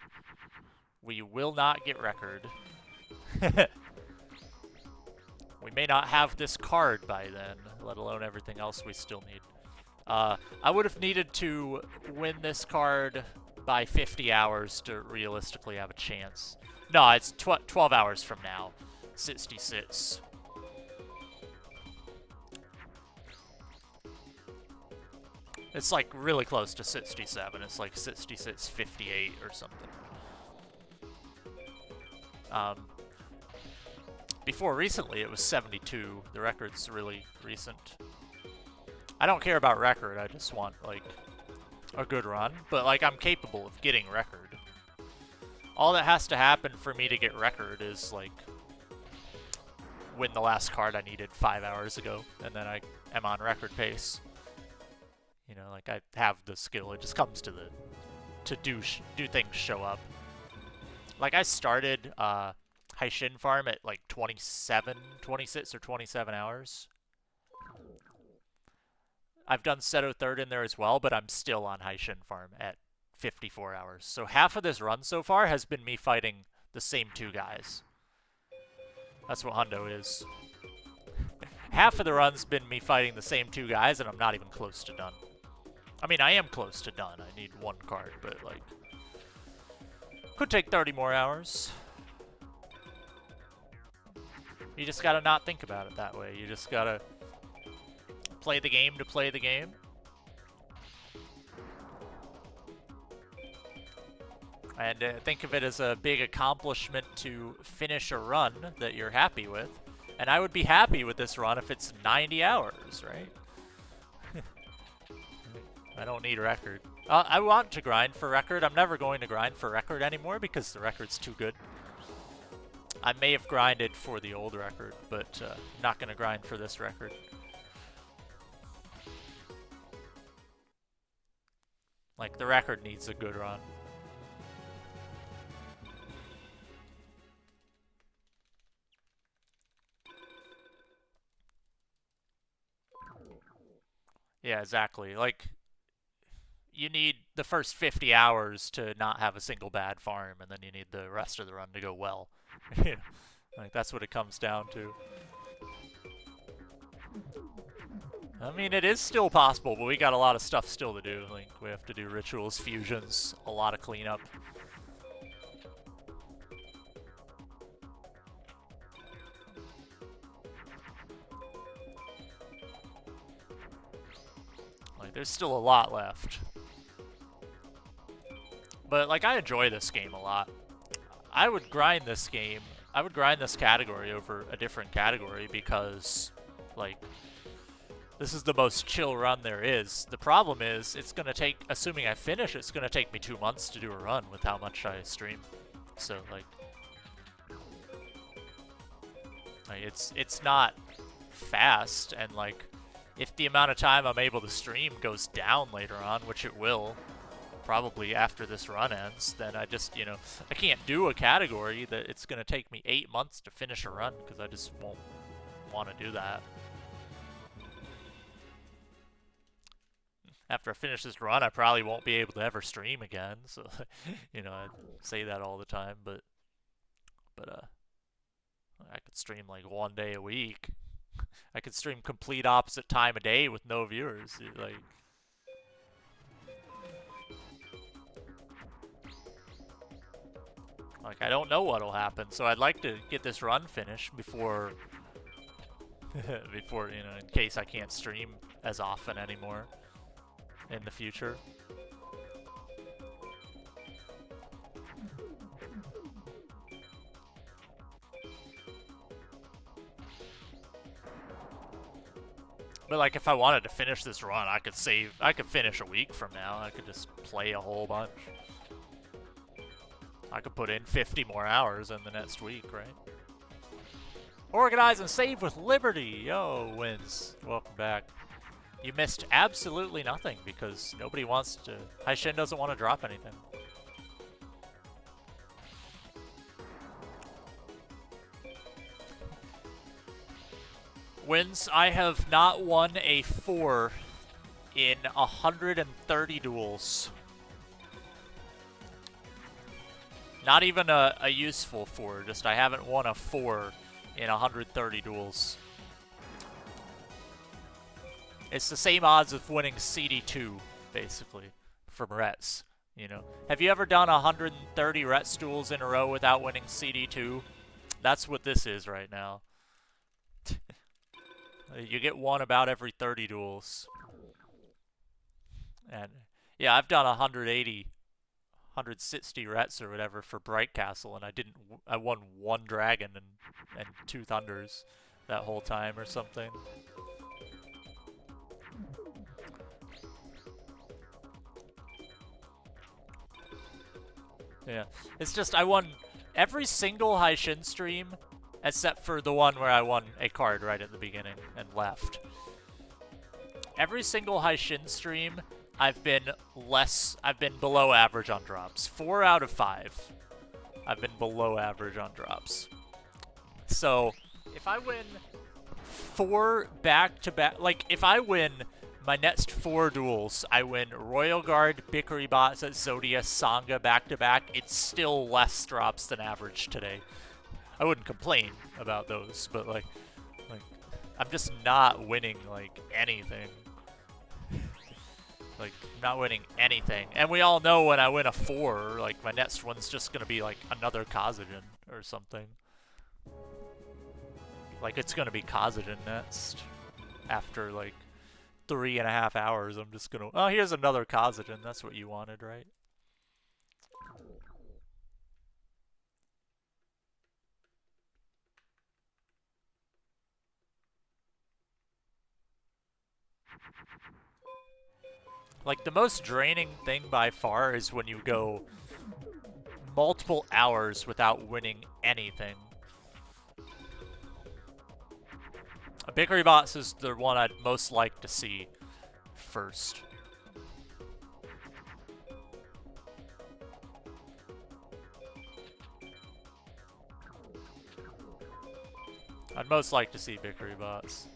We will not get record. We may not have this card by then, let alone everything else we still need. I would have needed to win this card by 50 hours to realistically have a chance. No, it's 12 hours from now. 66. It's like really close to 67. It's like 66.58 or something. Before recently, it was 72. The record's really recent. I don't care about record. I just want, like, a good run. But, like, I'm capable of getting record. All that has to happen for me to get record is, like, win the last card I needed 5 hours ago. And then I am on record pace. You know, like, I have the skill. It just comes to the... to do things show up. Like, I started, heishin farm at, like, 26 or 27 hours. I've done Seto third in there as well, but I'm still on heishin farm at 54 hours. So half of this run so far has been me fighting the same two guys. That's what Hundo is. Half of the run's been me fighting the same two guys, and I'm not even close to done. I mean, I am close to done. I need one card, but, like... could take 30 more hours. You just gotta not think about it that way. You just gotta play the game to play the game. And think of it as a big accomplishment to finish a run that you're happy with. And I would be happy with this run if it's 90 hours, right? I don't need record. I want to grind for record. I'm never going to grind for record anymore because the record's too good. I may have grinded for the old record, but not going to grind for this record. Like, the record needs a good run. Yeah, exactly. Like, you need the first 50 hours to not have a single bad farm, and then you need the rest of the run to go well. Like, that's what it comes down to. I mean, it is still possible, but we got a lot of stuff still to do. Like, we have to do rituals, fusions, a lot of cleanup. Like, there's still a lot left. But, like, I enjoy this game a lot. I would grind this game. I would grind this category over a different category because, like, this is the most chill run there is. The problem is, it's going to take, assuming I finish, it's going to take me 2 months to do a run with how much I stream. So, like it's not fast, and, like, if the amount of time I'm able to stream goes down later on, which it will, probably after this run ends, then I just, you know, I can't do a category that it's going to take me 8 months to finish a run, because I just won't want to do that. After I finish this run, I probably won't be able to ever stream again, so, you know, I say that all the time, but I could stream, like, 1 day a week. I could stream complete opposite time of day with no viewers, like, I don't know what'll happen, so I'd like to get this run finished before, before, you know, in case I can't stream as often anymore in the future. But, like, if I wanted to finish this run, I could finish a week from now. I could just play a whole bunch. I could put in 50 more hours in the next week, right? Organize and save with Liberty! Yo, wins. Welcome back. You missed absolutely nothing because nobody wants to... heishin doesn't want to drop anything. wins. I have not won a 4 in 130 duels. Not even a useful 4, just I haven't won a 4 in 130 duels. It's the same odds of winning CD2, basically, from Rets, you know. Have you ever done 130 Rets duels in a row without winning CD2? That's what this is right now. You get one about every 30 duels. And yeah, I've done 180, 160 Rets or whatever for Bright Castle, and I won 1 dragon and 2 thunders that whole time or something. Yeah, it's just I won every single heishin stream except for the one where I won a card right at the beginning and left. Every single heishin stream, I've been below average on drops. 4 out of 5, I've been below average on drops. So, if I win 4 back-to-back, like, if I win my next 4 duels, I win Royal Guard, Bickery Bots, Zodia, Sangha back-to-back, it's still less drops than average today. I wouldn't complain about those, but, like, I'm just not winning, like, anything. Like, not winning anything. And we all know when I win a 4, like, my next one's just gonna be, like, another Kazajin or something. Like, it's gonna be Kazajin next. After, like, 3.5 hours, I'm just gonna... Oh, here's another Kazajin. That's what you wanted, right? Like, the most draining thing by far is when you go multiple hours without winning anything. A Bickery Bots is the one I'd most like to see first. I'd most like to see Bickery Bots.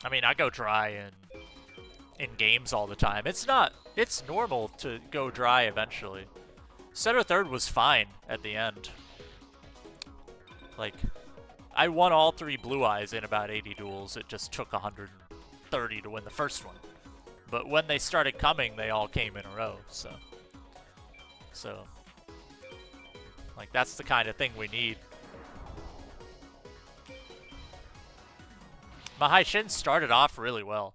I mean, I go dry in games all the time. It's normal to go dry eventually. Center third was fine at the end. Like, I won all 3 Blue Eyes in about 80 duels. It just took 130 to win the first one. But when they started coming, they all came in a row, so like, that's the kind of thing we need. My heishin started off really well.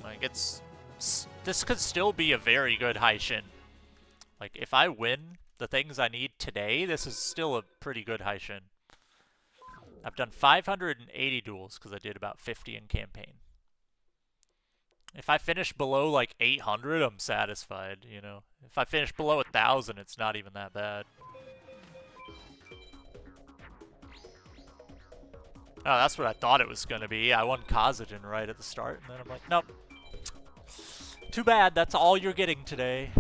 Like, this could still be a very good heishin. Like, if I win the things I need today, this is still a pretty good heishin. I've done 580 duels because I did about 50 in campaign. If I finish below, like, 800, I'm satisfied, you know. If I finish below 1,000, it's not even that bad. Oh, that's what I thought it was going to be. I won Kazajin right at the start, and then I'm like, nope. Too bad, that's all you're getting today.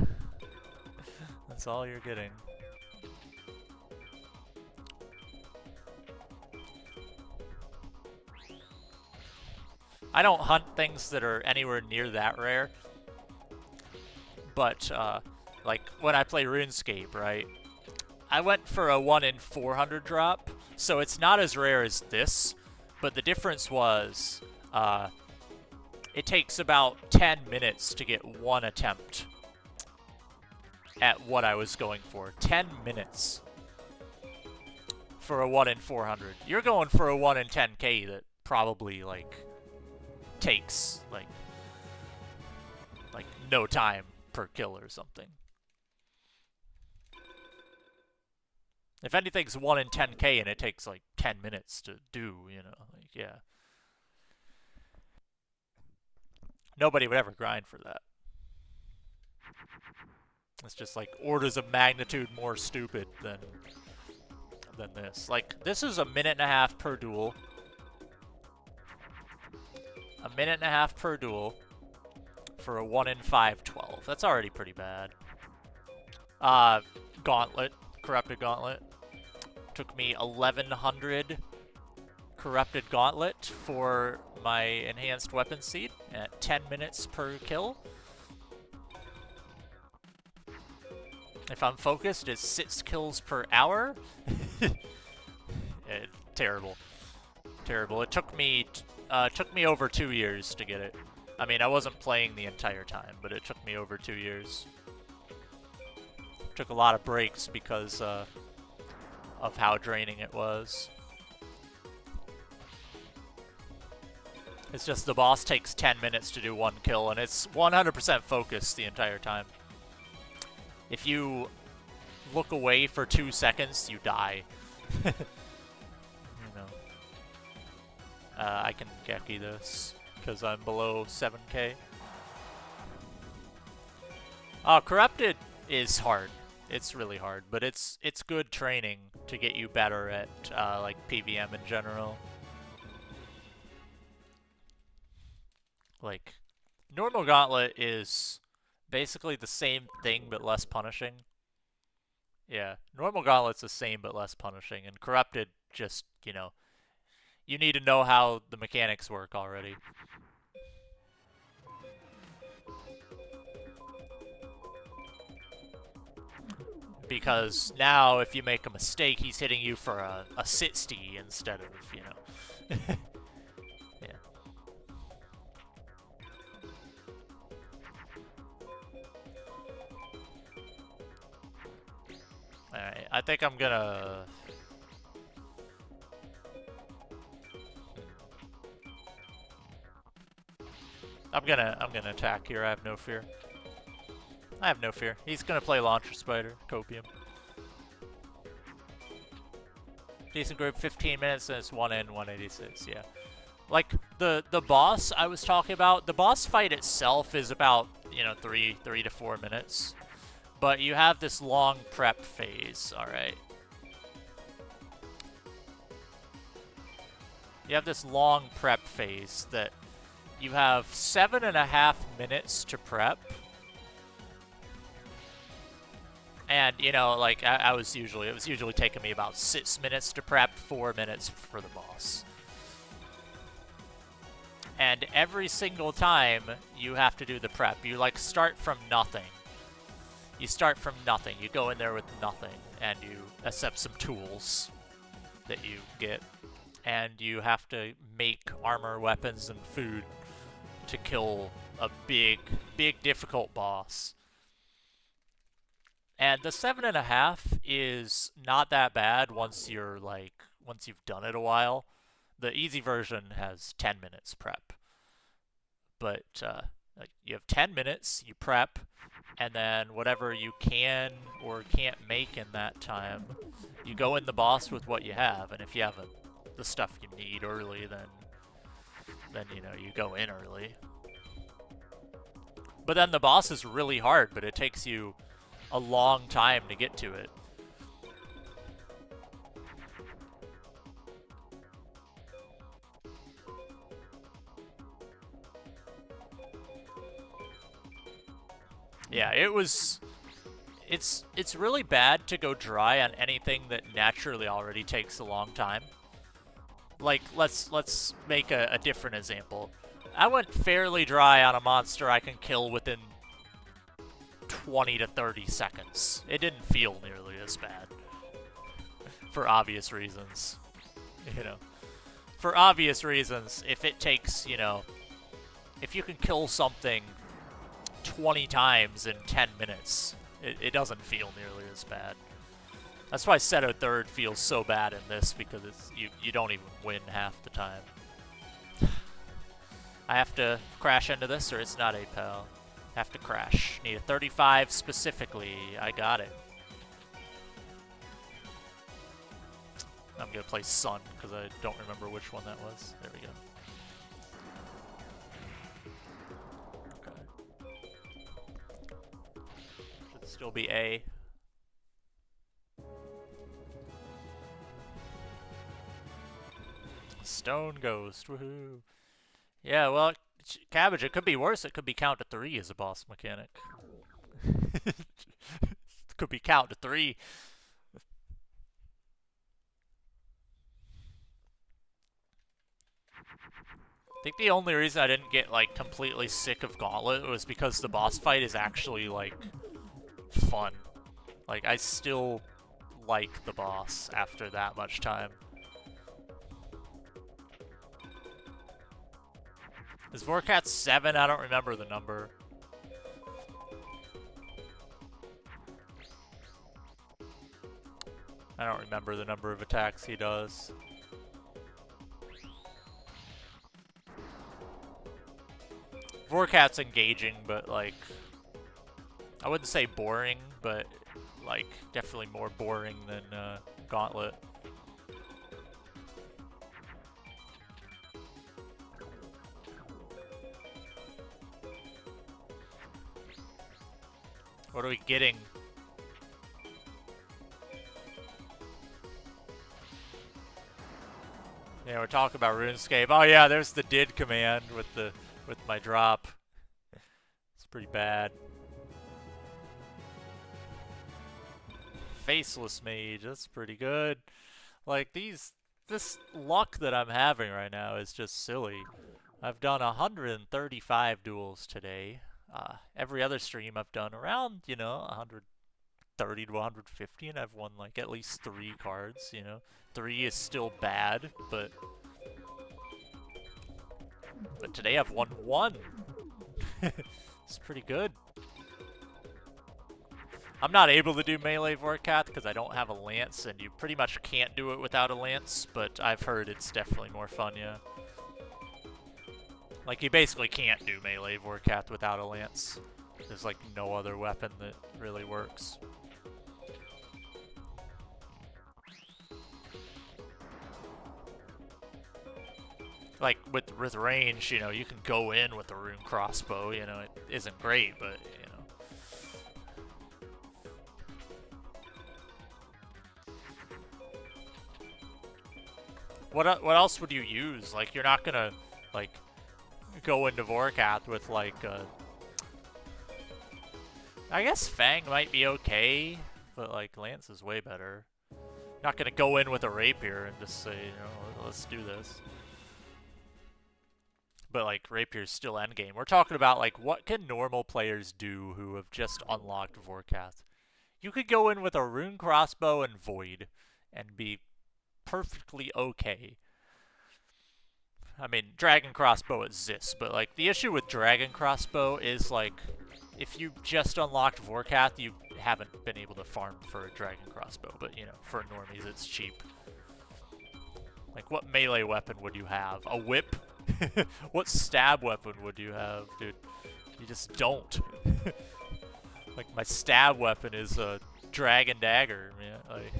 That's all you're getting. I don't hunt things that are anywhere near that rare. But, like, when I play RuneScape, right? I went for a 1 in 400 drop, so it's not as rare as this. But the difference was, it takes about 10 minutes to get 1 attempt at what I was going for. 10 minutes for a 1 in 400. You're going for a 1 in 10k that probably, like, takes, like no time per kill or something. If anything's 1 in 10k and it takes, like, 10 minutes to do, you know, like, yeah. Nobody would ever grind for that. It's just, like, orders of magnitude more stupid than this. Like, this is a 1.5 per duel. A 1.5 per duel for a 1 in 512. That's already pretty bad. Gauntlet. Corrupted Gauntlet. Took me 1,100 Corrupted Gauntlet for my enhanced weapon seed at 10 minutes per kill. If I'm focused, it's 6 kills per hour. Terrible. Terrible. It took me over 2 years to get it. I mean, I wasn't playing the entire time, but it took me over 2 years. Took a lot of breaks because of how draining it was. It's just the boss takes 10 minutes to do 1 kill, and it's 100% focused the entire time. If you look away for 2 seconds, you die. You know. I can Geki this, because I'm below 7k. Oh, Corrupted is hard. It's really hard, but it's good training to get you better at like PVM in general. Like, normal Gauntlet is basically the same thing but less punishing. Yeah, normal Gauntlet's the same but less punishing, and Corrupted just, you know, you need to know how the mechanics work already. Because now, if you make a mistake, he's hitting you for a 60 instead of, you know. Yeah. Alright, I think I'm gonna... I'm gonna attack here, I have no fear. I have no fear. He's gonna play Launcher Spider, Copium. Decent group, 15 minutes, and it's 1 in 186, yeah. Like, the boss I was talking about, the boss fight itself is about, you know, 3 to 4 minutes. But you have this long prep phase, alright? You have this long prep phase that you have 7.5 minutes to prep. And, you know, like, it was usually taking me about 6 minutes to prep, 4 minutes for the boss. And every single time you have to do the prep, you, like, start from nothing. You start from nothing. You go in there with nothing, and you accept some tools that you get. And you have to make armor, weapons, and food to kill a big difficult boss. And the 7.5 is not that bad once you've done it a while. The easy version has 10 minutes prep. But like, you have 10 minutes, you prep, and then whatever you can or can't make in that time, you go in the boss with what you have. And if you have the stuff you need early, then you know, you go in early. But then the boss is really hard, but it takes you a long time to get to it. Yeah, it's really bad to go dry on anything that naturally already takes a long time. Like, let's make a different example. I went fairly dry on a monster I can kill within 20 to 30 seconds. It didn't feel nearly as bad. For obvious reasons. You know. For obvious reasons, if it takes, you know, if you can kill something 20 times in 10 minutes, it doesn't feel nearly as bad. That's why Seto third feels so bad in this, because you don't even win half the time. I have to crash into this, or it's not a pal. Have to crash. Need a 35 specifically. I got it. I'm gonna play Sun, because I don't remember which one that was. There we go. Okay. Should still be A. Stone Ghost, woohoo. Yeah, well, Cabbage, it could be worse. It could be count to 3 as a boss mechanic. It could be count to 3. I think the only reason I didn't get, like, completely sick of Gauntlet was because the boss fight is actually, like, fun. Like, I still like the boss after that much time. Is Vorkat 7? I don't remember the number. I don't remember the number of attacks he does. Vorkat's engaging, but, like, I wouldn't say boring, but, like, definitely more boring than Gauntlet. What are we getting? Yeah, we're talking about RuneScape. Oh yeah, there's the did command with my drop. It's pretty bad. Faceless Mage, that's pretty good. Like this luck that I'm having right now is just silly. I've done 135 duels today. Every other stream I've done around, 130 to 150, and I've won like at least 3 cards, 3 is still bad, but today I've won 1. It's pretty good. I'm not able to do melee Vorkath because I don't have a lance, and you pretty much can't do it without a lance, but I've heard it's definitely more fun, yeah. Like, you basically can't do melee Vorkath without a lance. There's, like, no other weapon that really works. Like, with range, you can go in with a rune crossbow, it isn't great, but, What else would you use? Like, you're not gonna, like, go into Vorkath with, like, I guess Fang might be okay, but, like, Lance is way better. Not gonna go in with a Rapier and just say, let's do this. But, like, Rapier's still endgame. We're talking about, like, what can normal players do who have just unlocked Vorkath? You could go in with a rune crossbow and Void and be perfectly okay. I mean, Dragon Crossbow exists, but, like, the issue with Dragon Crossbow is, like, if you just unlocked Vorkath, you haven't been able to farm for a Dragon Crossbow, but, for normies, it's cheap. Like, what melee weapon would you have? A whip? What stab weapon would you have, dude? You just don't. Like, my stab weapon is a Dragon Dagger, man. Like...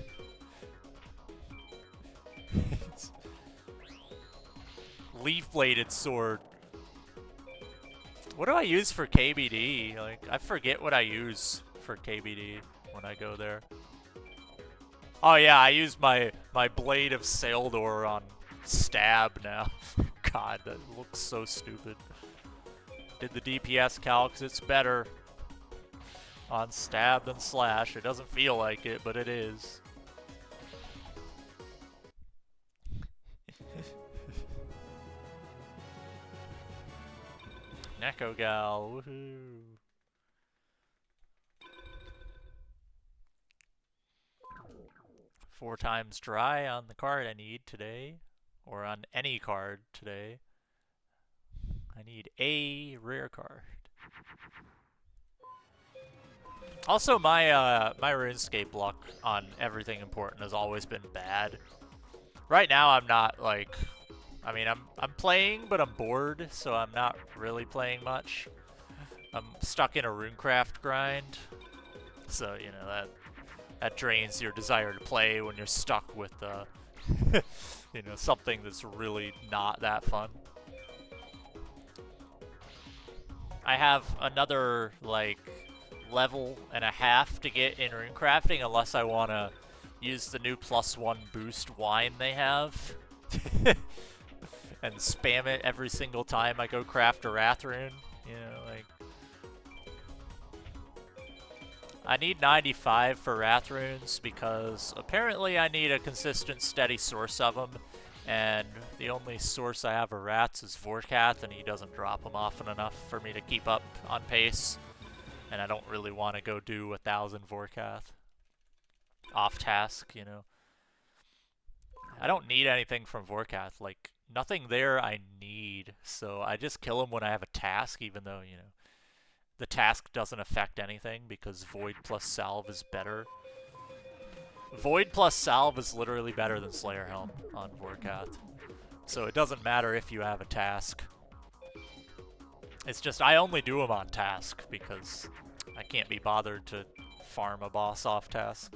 Leaf-bladed sword. What do I use for KBD? Like, I forget what I use for KBD when I go there. Oh yeah, I use my Blade of Saildor on stab now. God, that looks so stupid. Did the DPS calcs, it's better on stab than slash. It doesn't feel like it, but it is. Neko Gal, woohoo! Four times dry on the card I need today, or on any card today. I need a rare card. Also, my RuneScape luck on everything important has always been bad. Right now, I'm not like. I mean, I'm playing, but I'm bored, so I'm not really playing much. I'm stuck in a RuneCraft grind, so that drains your desire to play when you're stuck with something that's really not that fun. I have another like level and a half to get in runecrafting, unless I want to use the new +1 boost wine they have. And spam it every single time I go craft a Wrath rune. Like... I need 95 for Wrath runes because apparently I need a consistent, steady source of them. and the only source I have of rats is Vorkath, and he doesn't drop them often enough for me to keep up on pace. And I don't really want to go do 1,000 Vorkath off task, you know. I don't need anything from Vorkath. Like, nothing there I need, so I just kill him when I have a task, even though, you know, the task doesn't affect anything because Void plus Salve is better. Void plus Salve is literally better than Slayer Helm on Vorkath. So it doesn't matter if you have a task. It's just I only do them on task because I can't be bothered to farm a boss off task.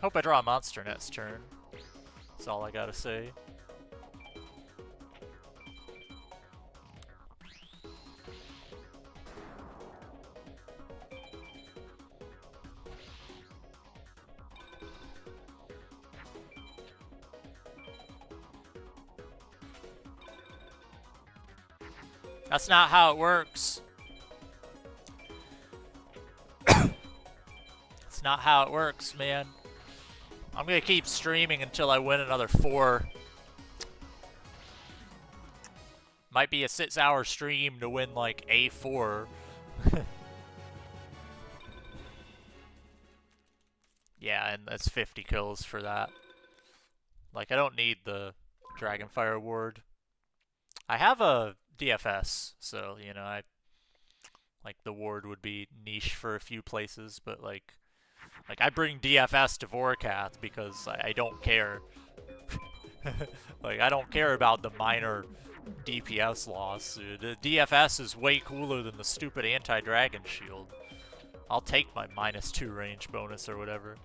Hope I draw a monster next turn. That's all I gotta say. That's not how it works. That's not how it works, man. I'm gonna keep streaming until I win another 4. Might be a 6-hour stream to win like A4. Yeah, and that's 50 kills for that. Like, I don't need the Dragonfire award. I have a DFS, so, you know, like, the ward would be niche for a few places, but, like I bring DFS to Vorkath because I don't care. Like, I don't care about the minor DPS loss. The DFS is way cooler than the stupid anti-dragon shield. I'll take my -2 range bonus or whatever.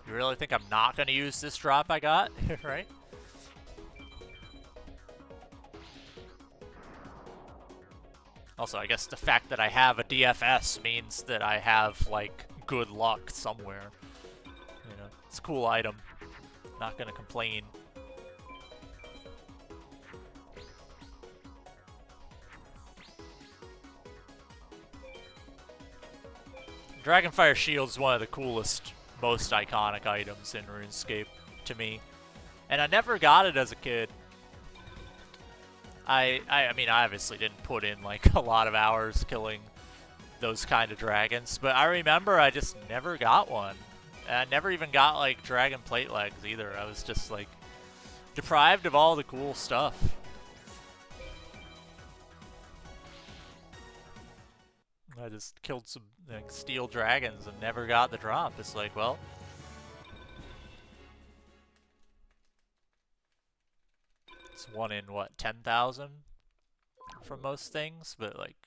You really think I'm not going to use this drop I got, right? Also, I guess the fact that I have a DFS means that I have, like, good luck somewhere. You know, it's a cool item. Not going to complain. Dragonfire Shield is one of the coolest, most iconic items in RuneScape to me. And I never got it as a kid. I mean, I obviously didn't put in like a lot of hours killing those kind of dragons, but I remember I just never got one. And I never even got like dragon plate legs either. I was just like deprived of all the cool stuff. I just killed some like steel dragons and never got the drop. It's like, well, it's 1 in what, 10,000 for most things, but like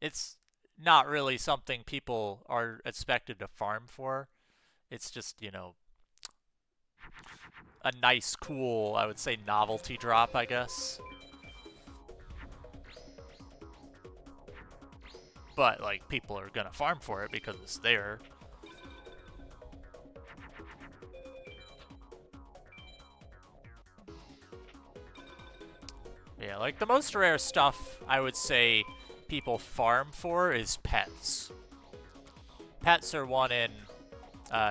it's not really something people are expected to farm for. It's just, you know, a nice, cool, I would say novelty drop, I guess. But, like, people are gonna farm for it because it's there. Yeah, like, the most rare stuff I would say people farm for is pets. Pets are 1 in,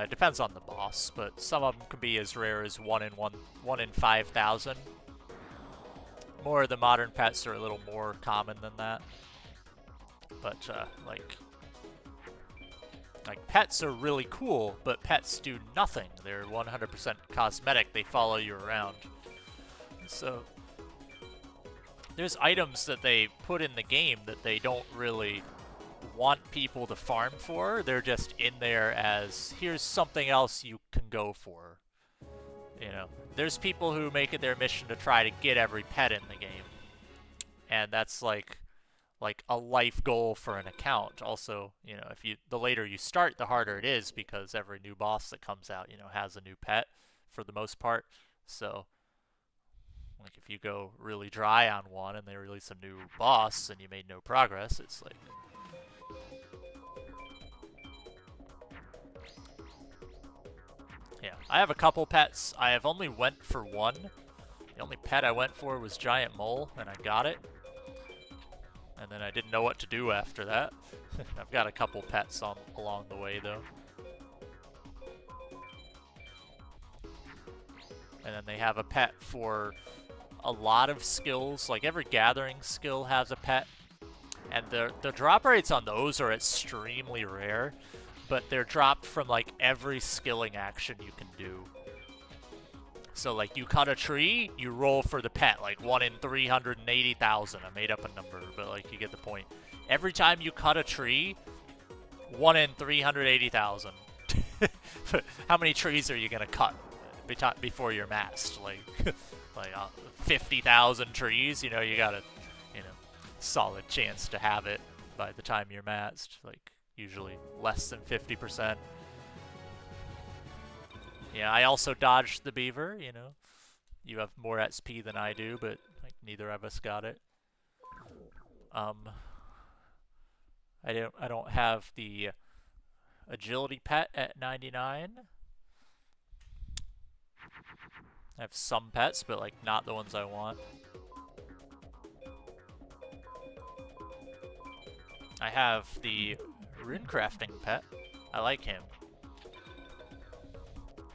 depends on the boss, but some of them can be as rare as 1 in 5,000. More of the modern pets are a little more common than that. But, like, pets are really cool, but pets do nothing. They're 100% cosmetic. They follow you around. So, there's items that they put in the game that they don't really want people to farm for. They're just in there as, here's something else you can go for. You know, there's people who make it their mission to try to get every pet in the game. And that's like a life goal for an account. Also, you know, if the later you start, the harder it is because every new boss that comes out, you know, has a new pet for the most part. So, like, if you go really dry on one and they release a new boss and you made no progress, it's like, Yeah, I have a couple pets. I have only went for one. The only pet I went for was Giant Mole, and I got it. And then I didn't know what to do after that. I've got a couple pets along the way, though. And then they have a pet for a lot of skills. Like, every gathering skill has a pet. And the drop rates on those are extremely rare. But they're dropped from, like, every skilling action you can do. So, like, you cut a tree, you roll for the pet, like 1 in 380,000. I made up a number, but, like, you get the point. Every time you cut a tree, 1 in 380,000. How many trees are you going to cut before you're maxed? Like, 50,000 trees? You know, you got a, solid chance to have it by the time you're maxed. Like, usually less than 50%. Yeah, I also dodged the beaver, you know. You have more XP than I do, but like, neither of us got it. I don't have the agility pet at 99. I have some pets, but like not the ones I want. I have the rune crafting pet. I like him.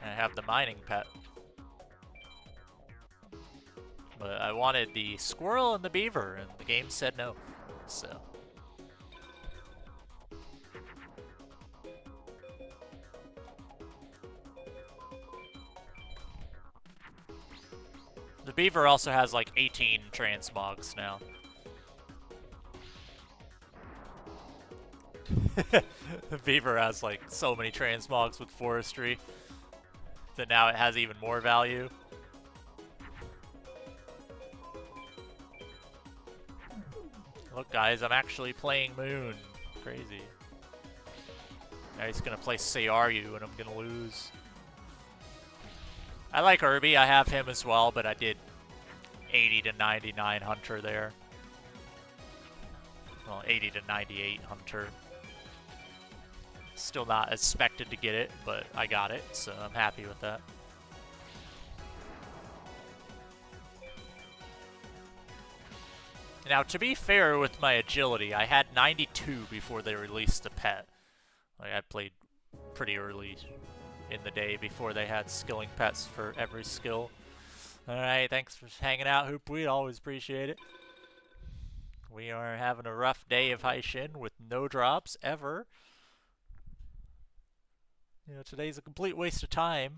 And I have the mining pet. But I wanted the squirrel and the beaver, and the game said no. So. The beaver also has like 18 transmogs now. The beaver has like so many transmogs with forestry that now it has even more value. Look, guys, I'm actually playing Moon. Crazy. Now he's gonna play Sayaru and I'm gonna lose. I like Irby, I have him as well, but I did 80 to 99 Hunter there. Well, 80 to 98 Hunter. Still not expected to get it, but I got it, so I'm happy with that. Now, to be fair with my agility, I had 92 before they released the pet. Like, I played pretty early in the day before they had skilling pets for every skill. Alright, thanks for hanging out, Hoop. We always appreciate it. We are having a rough day of heishin with no drops ever. You know, today's a complete waste of time.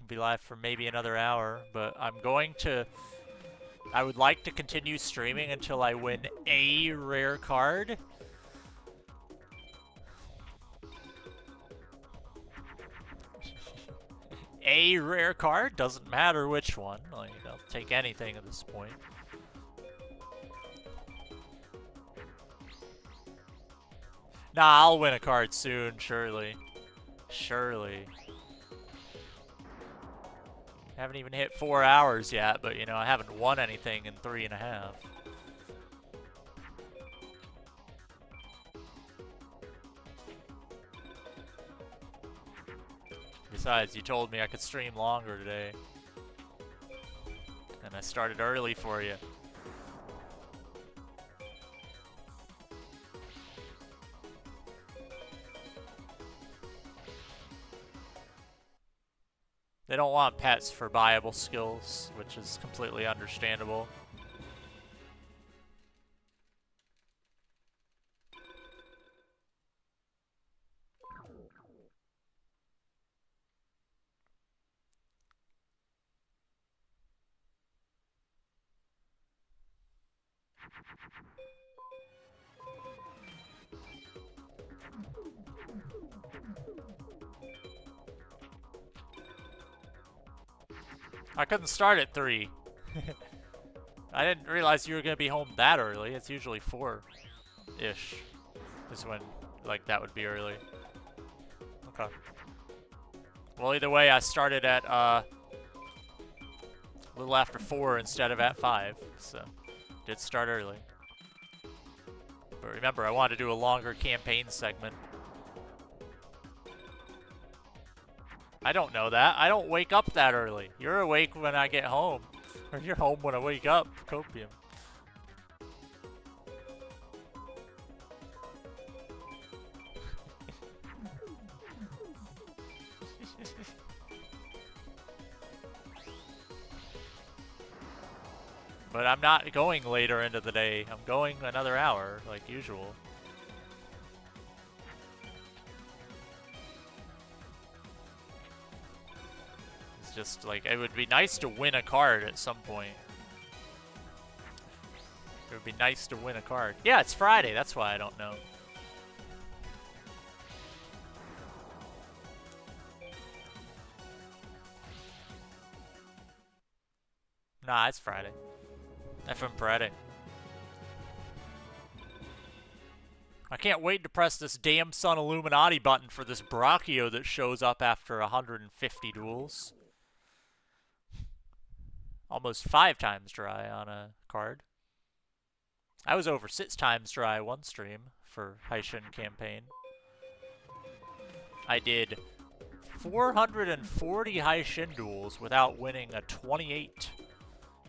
I'll be live for maybe another hour, but I would like to continue streaming until I win a rare card. A rare card? Doesn't matter which one. Like, I'll take anything at this point. Nah, I'll win a card soon, surely. Surely. Haven't even hit 4 hours yet, but, you know, I haven't won anything in 3.5. Besides, you told me I could stream longer today. And I started early for you. They don't want pets for buyable skills, which is completely understandable. I couldn't start at 3. I didn't realize you were going to be home that early. It's usually 4-ish. Is when, like, that would be early. Okay. Well, either way, I started at, a little after 4 instead of at 5. So, did start early. But remember, I wanted to do a longer campaign segment. I don't know that. I don't wake up that early. You're awake when I get home. Or you're home when I wake up, Copium. But I'm not going later into the day. I'm going another hour, like usual. It's just like, it would be nice to win a card at some point. It would be nice to win a card. Yeah, it's Friday. That's why I don't know. Nah, it's Friday. FM Friday. I can't wait to press this damn Sun Illuminati button for this Brachio that shows up after 150 duels. Almost 5 times dry on a card. I was over 6 times dry one stream for heishin campaign. I did 440 heishin duels without winning a 28.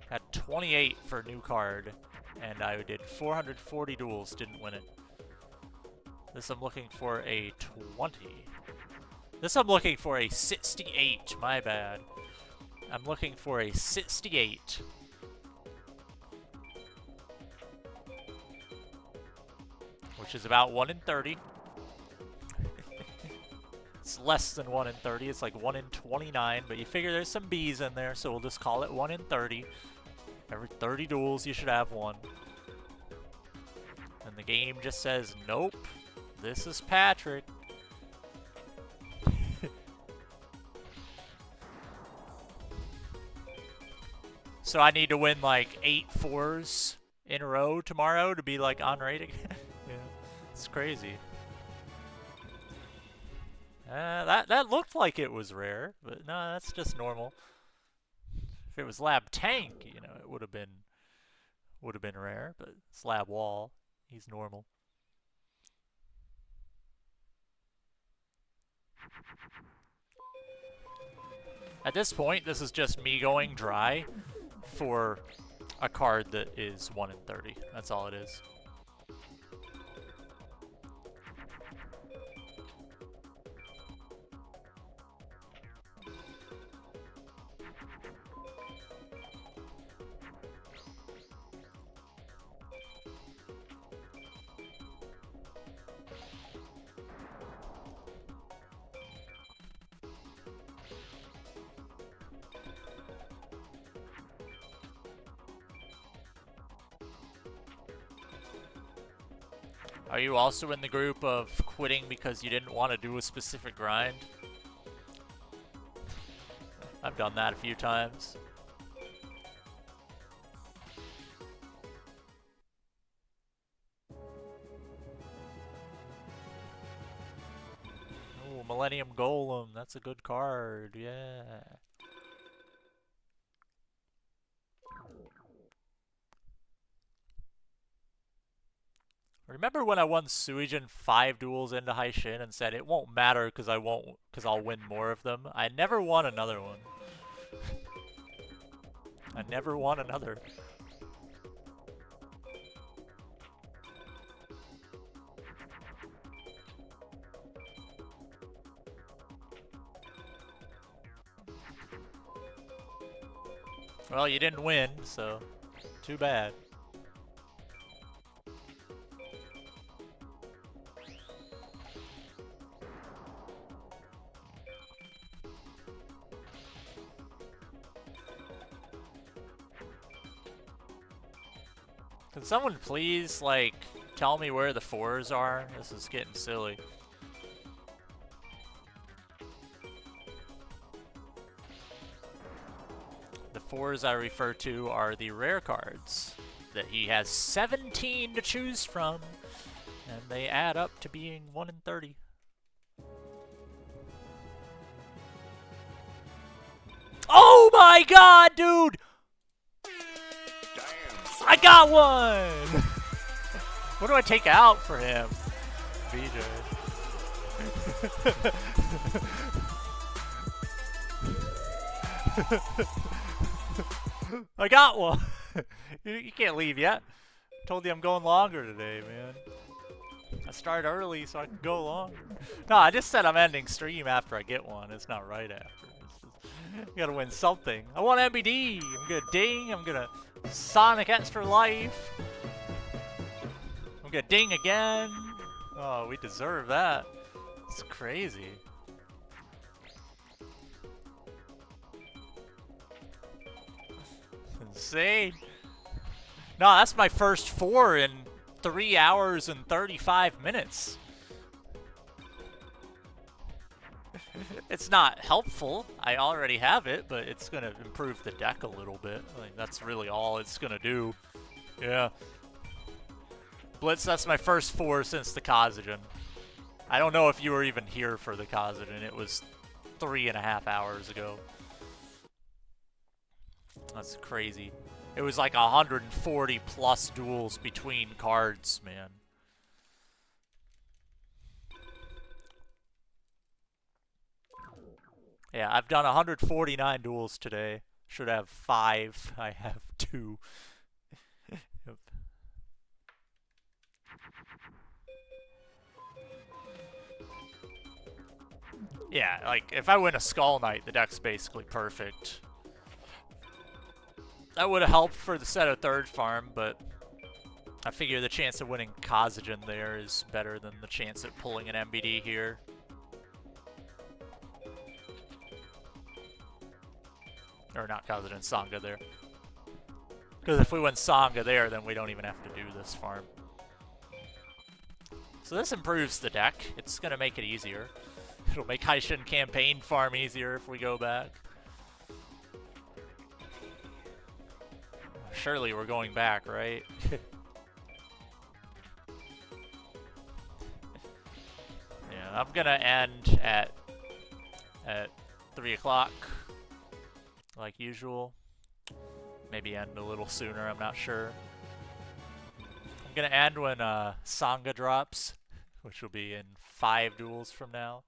Had 28 for a new card, and I did 440 duels, didn't win it. This I'm looking for a 20. This I'm looking for a 68, my bad. I'm looking for a 68. Which is about 1 in 30. It's less than 1 in 30, it's like 1 in 29, but you figure there's some B's in there, so we'll just call it 1 in 30. Every 30 duels, you should have 1. And the game just says, nope, this is Patrick. So I need to win like 8 4s in a row tomorrow to be like on rating. Yeah, it's crazy. That looked like it was rare, but no, that's just normal. If it was Lab Tank, you know, it would have been rare, but it's Lab Wall. He's normal. At this point, this is just me going dry for a card that is 1 in 30. That's all it is. Are you also in the group of quitting because you didn't want to do a specific grind? I've done that a few times. Oh, Millennium Golem, that's a good card, yeah. Remember when I won Suijin 5 duels into heishin and said it won't matter because I'll win more of them? I never won another one. I never won another. Well, you didn't win, so too bad. Can someone please, like, tell me where the 4s are? This is getting silly. The 4s I refer to are the rare cards that he has 17 to choose from, and they add up to being 1 in 30. Oh my god, dude! I got one! What do I take out for him? BJ. I got one. You can't leave yet. Told you I'm going longer today, man. I started early so I can go longer. No, I just said I'm ending stream after I get one. It's not right after. You gotta win something. I want MBD. I'm gonna ding. I'm gonna Sonic Extra Life. I'm gonna ding again. Oh, we deserve that. It's crazy. Insane. No, that's my first 4 in 3 hours and 35 minutes. It's not helpful. I already have it, but it's going to improve the deck a little bit. Like, that's really all it's going to do. Yeah. Blitz, that's my first 4 since the Kazajan. I don't know if you were even here for the Kazajan. It was 3.5 hours ago. That's crazy. It was like 140 plus duels between cards, man. Yeah, I've done 149 duels today. Should have 5. I have 2. Yep. Yeah, like, if I win a Skull Knight, the deck's basically perfect. That would have helped for the set of third farm, but I figure the chance of winning Kazajan there is better than the chance at pulling an MBD here. Or not Kazajan, Sangha there. Because if we win Sangha there, then we don't even have to do this farm. So this improves the deck. It's going to make it easier. It'll make Heishin campaign farm easier if we go back. Surely we're going back, right? Yeah, I'm gonna end at 3 o'clock, like usual. Maybe end a little sooner, I'm not sure. I'm gonna end when Sangha drops, which will be in 5 duels from now.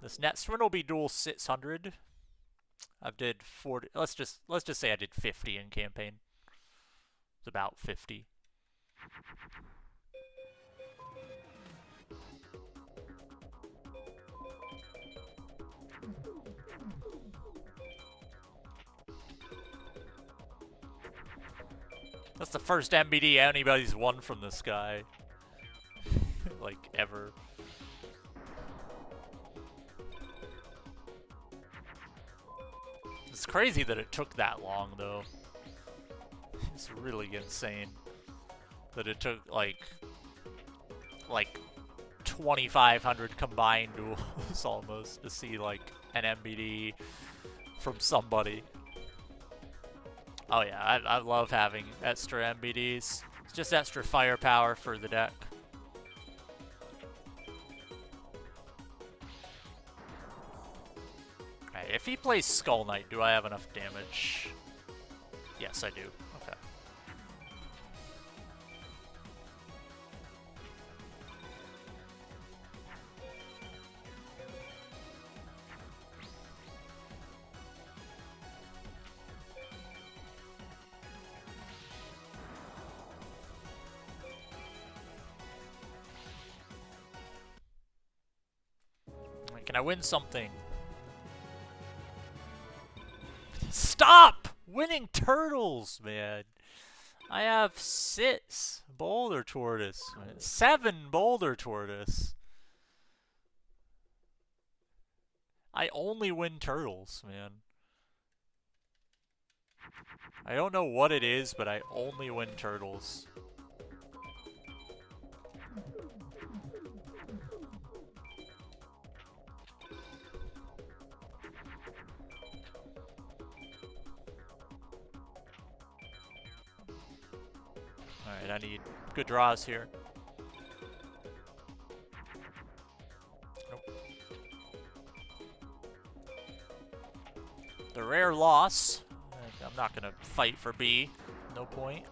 This next one will be duel 600. I did 40. Let's just say I did 50 in campaign. It's about 50. That's the first MBD anybody's won from this guy. Like, ever. It's crazy that it took that long, though. It's really insane that it took, like 2,500 combined duels almost to see, like, an MBD from somebody. Oh yeah, I love having extra MBDs. It's just extra firepower for the deck. Alright, if he plays Skull Knight, do I have enough damage? Yes, I do. Okay. Can I win something? Stop winning turtles, man. I have 6 Boulder Tortoise. 7 Boulder Tortoise. I only win turtles, man. I don't know what it is, but I only win turtles. Alright, I need good draws here. Nope. The rare loss. I'm not gonna fight for B. No point.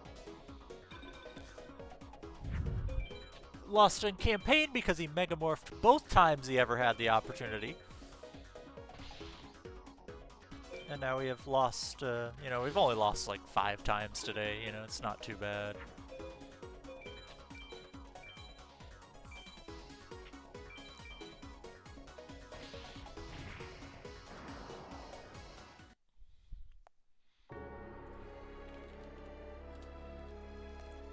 Lost in campaign because he megamorphed both times he ever had the opportunity. And now we have lost, you know, we've only lost like 5 times today, you know, it's not too bad.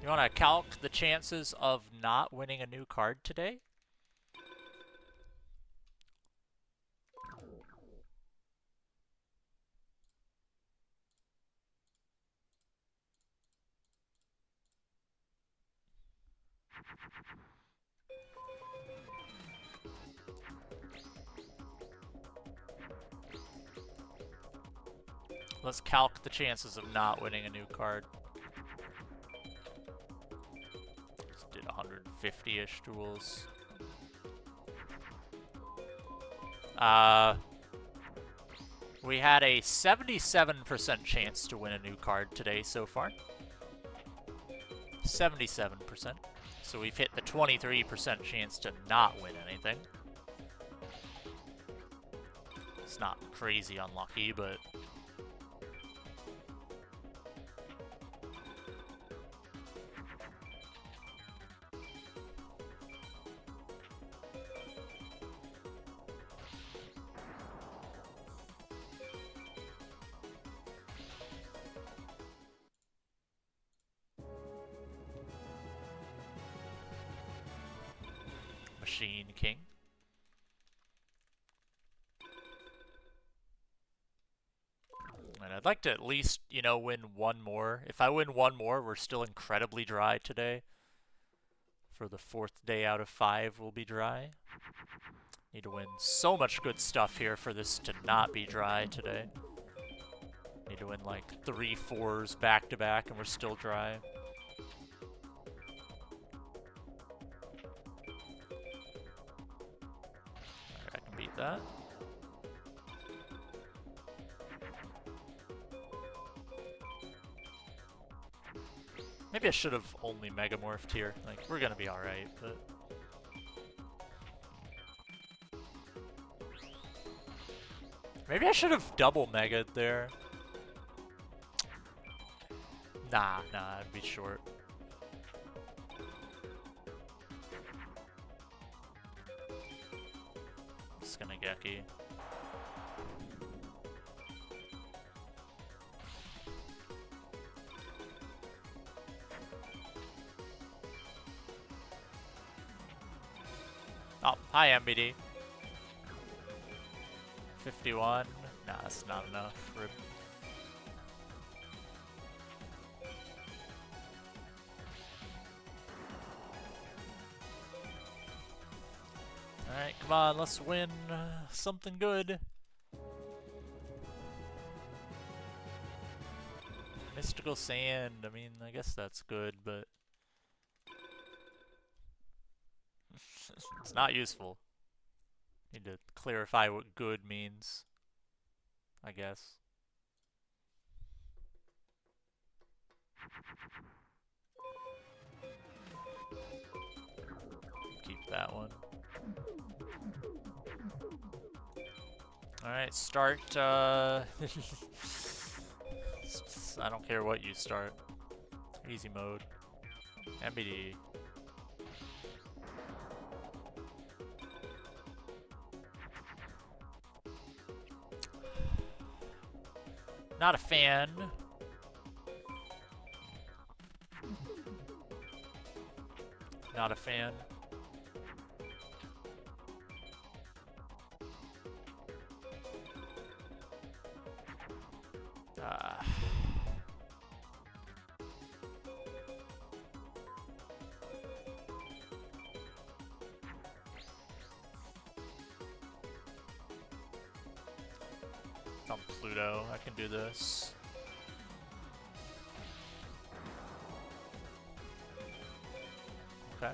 You want to calc the chances of not winning a new card today? Let's calc the chances of not winning a new card. Just did 150-ish duels. We had a 77% chance to win a new card today so far. 77%. So we've hit the 23% chance to not win anything. It's not crazy unlucky, but... Machine King. And I'd like to at least, you know, win one more. If I win one more, we're still incredibly dry today. For the 4th day out of 5, we'll be dry. Need to win so much good stuff here for this to not be dry today. Need to win like 3 4s back to back and we're still dry. Alright, I can beat that. Maybe I should have only Megamorphed here. Like, we're gonna be alright, but... Maybe I should have double Mega'd there. Nah, I'd be short. Skinageki. Oh, hi MBD. 51. Nah, that's not enough. Rip. Alright, come on, let's win something good. Mystical Sand, I mean, I guess that's good, but... it's not useful. Need to clarify what good means, I guess. Keep that one. Alright, start, I don't care what you start. Easy mode. MBD. Not a fan. Not a fan. On Pluto, I can do this. Okay.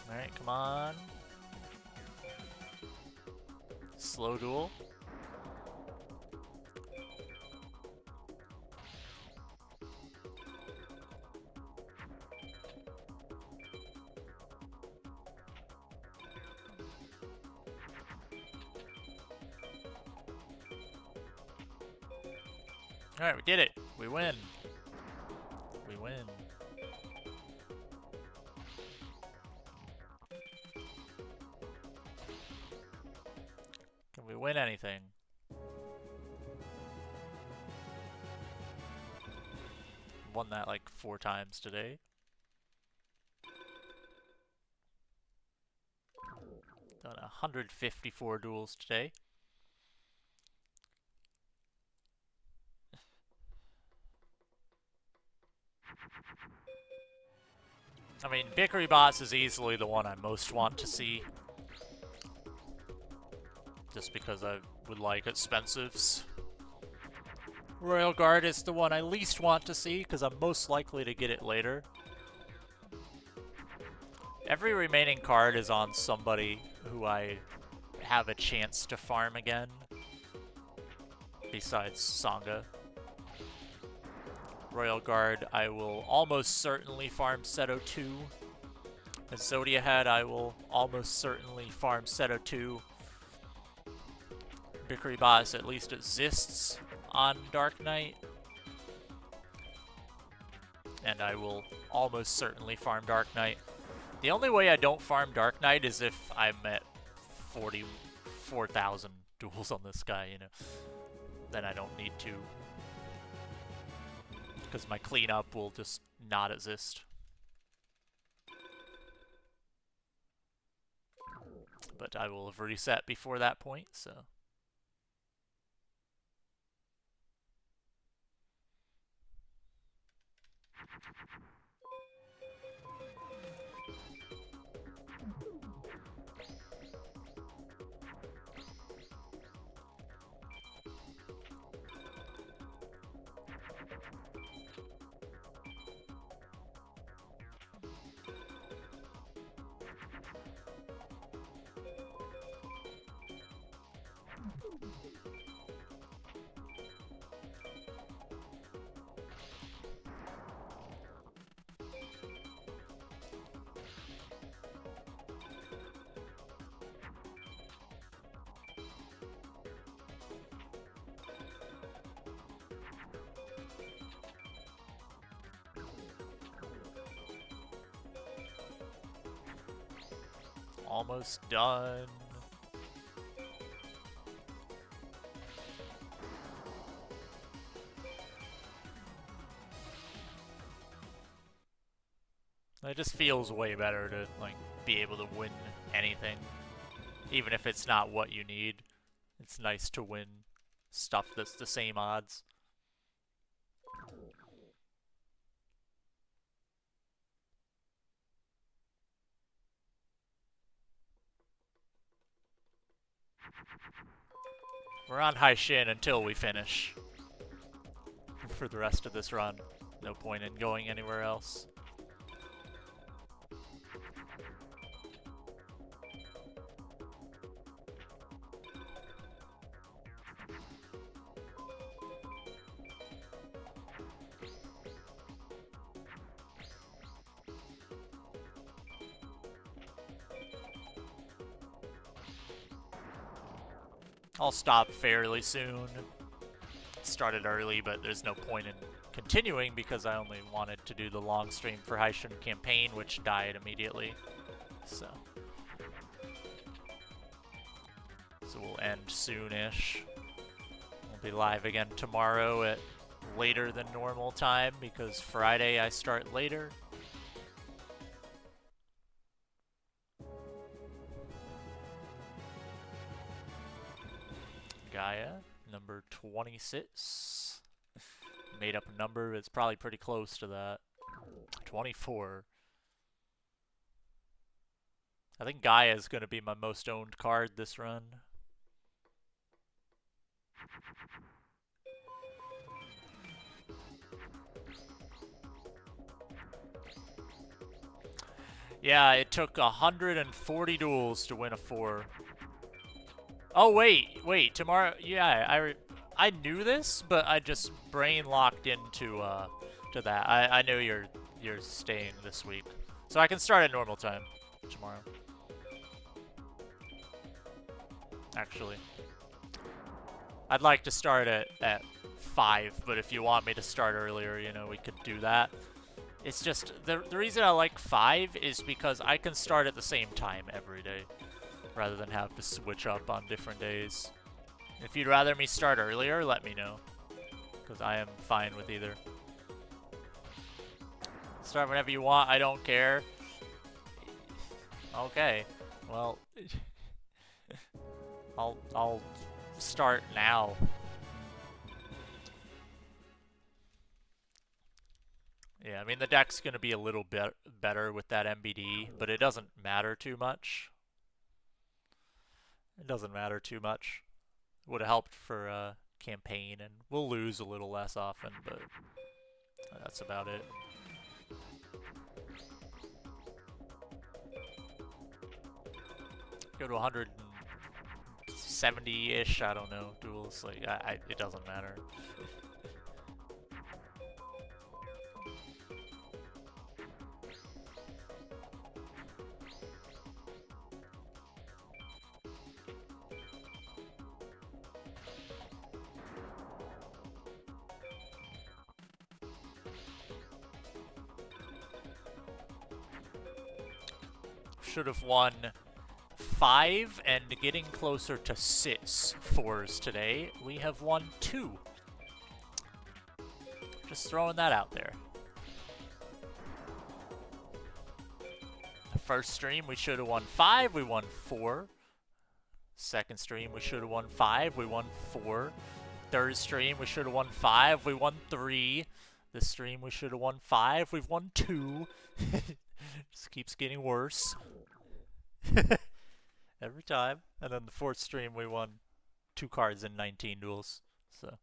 Alright, come on. Slow duel. Alright, we did it. We win. We win. Can we win anything? Won that like 4 times today. Done 154 duels today. I mean, Bickery Boss is easily the one I most want to see. Just because I would like expensives. Royal Guard is the one I least want to see, because I'm most likely to get it later. Every remaining card is on somebody who I have a chance to farm again. Besides Sangha. Royal Guard, I will almost certainly farm Seto 2. And Zodia Head, I will almost certainly farm Seto 2. Bickery Boss at least exists on Dark Knight. And I will almost certainly farm Dark Knight. The only way I don't farm Dark Knight is if I'm at 44,000 duels on this guy, you know. Then I don't need to. Because my cleanup will just not exist. But I will have reset before that point, so... Almost done. It just feels way better to like be able to win anything, even if it's not what you need. It's nice to win stuff that's the same odds. We're on heishin until we finish. For the rest of this run. No point in going anywhere else. I'll stop fairly soon. Started early, but there's no point in continuing because I only wanted to do the long stream for Heishin campaign, which died immediately. So we'll end soon-ish. We'll be live again tomorrow at later than normal time because Friday I start later. Gaia, number 26. Made up a number, it's probably pretty close to that. 24. I think Gaia is going to be my most owned card this run. Yeah, it took 140 duels to win a 4. Oh wait, tomorrow. Yeah, I knew this, but I just brain locked into to that. I know you're staying this week, so I can start at normal time tomorrow. Actually, I'd like to start at 5, but if you want me to start earlier, you know, we could do that. It's just the reason I like 5 is because I can start at the same time every day, rather than have to switch up on different days. If you'd rather me start earlier, let me know, because I am fine with either. Start whenever you want, I don't care. Okay, well, I'll start now. Yeah, I mean the deck's gonna be a little bit better with that MBD, but it doesn't matter too much. It doesn't matter too much. Would have helped for campaign, and we'll lose a little less often, but that's about it. Go to 170-ish, I don't know, duels, like, it doesn't matter. Should have won 5 and getting closer to 6 4s today. We have won 2. Just throwing that out there. The first stream we should have won 5, we won 4. Second stream we should have won 5, we won 4. Third stream we should have won 5, we won 3. This stream we should have won 5, we've won 2. Just keeps getting worse. Every time. And then the fourth stream we won 2 cards in 19 duels. So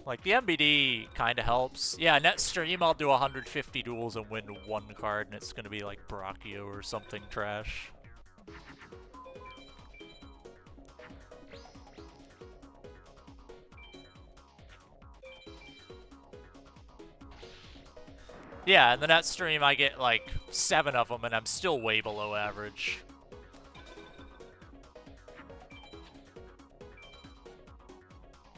like the MBD kind of helps. Yeah, next stream I'll do 150 duels and win 1 card, and it's gonna be like Brachio or something trash. Yeah, and the next stream I get like 7 of them, and I'm still way below average.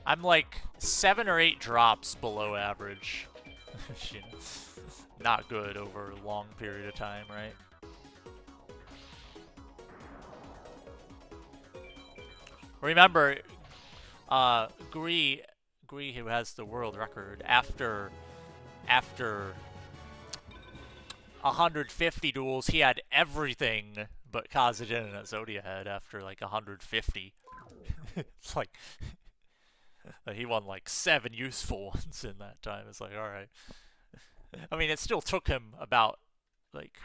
I'm like 7 or 8 drops below average. Not good over a long period of time, right? Remember, Gree, who has the world record, after 150 duels, he had everything but Kazajin and Exodia had after like 150. It's like he won like 7 useful ones in that time. It's like, alright. I mean, it still took him about like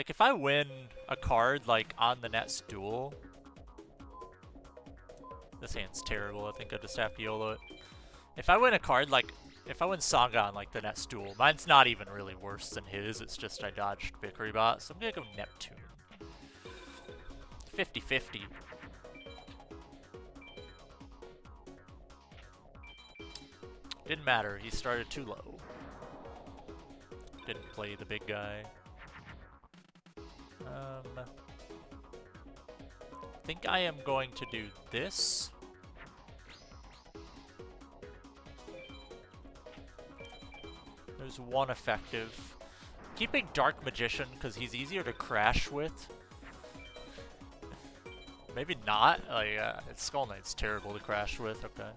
if I win a card like on the next duel. This hand's terrible. I think I just have to YOLO it. If I win a card like, if I win Sangha on like the next duel, mine's not even really worse than his. It's just I dodged Bickery Bot, so I'm gonna go Neptune. 50-50. Didn't matter. He started too low. Didn't play the big guy. I think I am going to do this. There's 1 effective. Keeping Dark Magician because he's easier to crash with. Maybe not. Like, Skull Knight's terrible to crash with. Okay.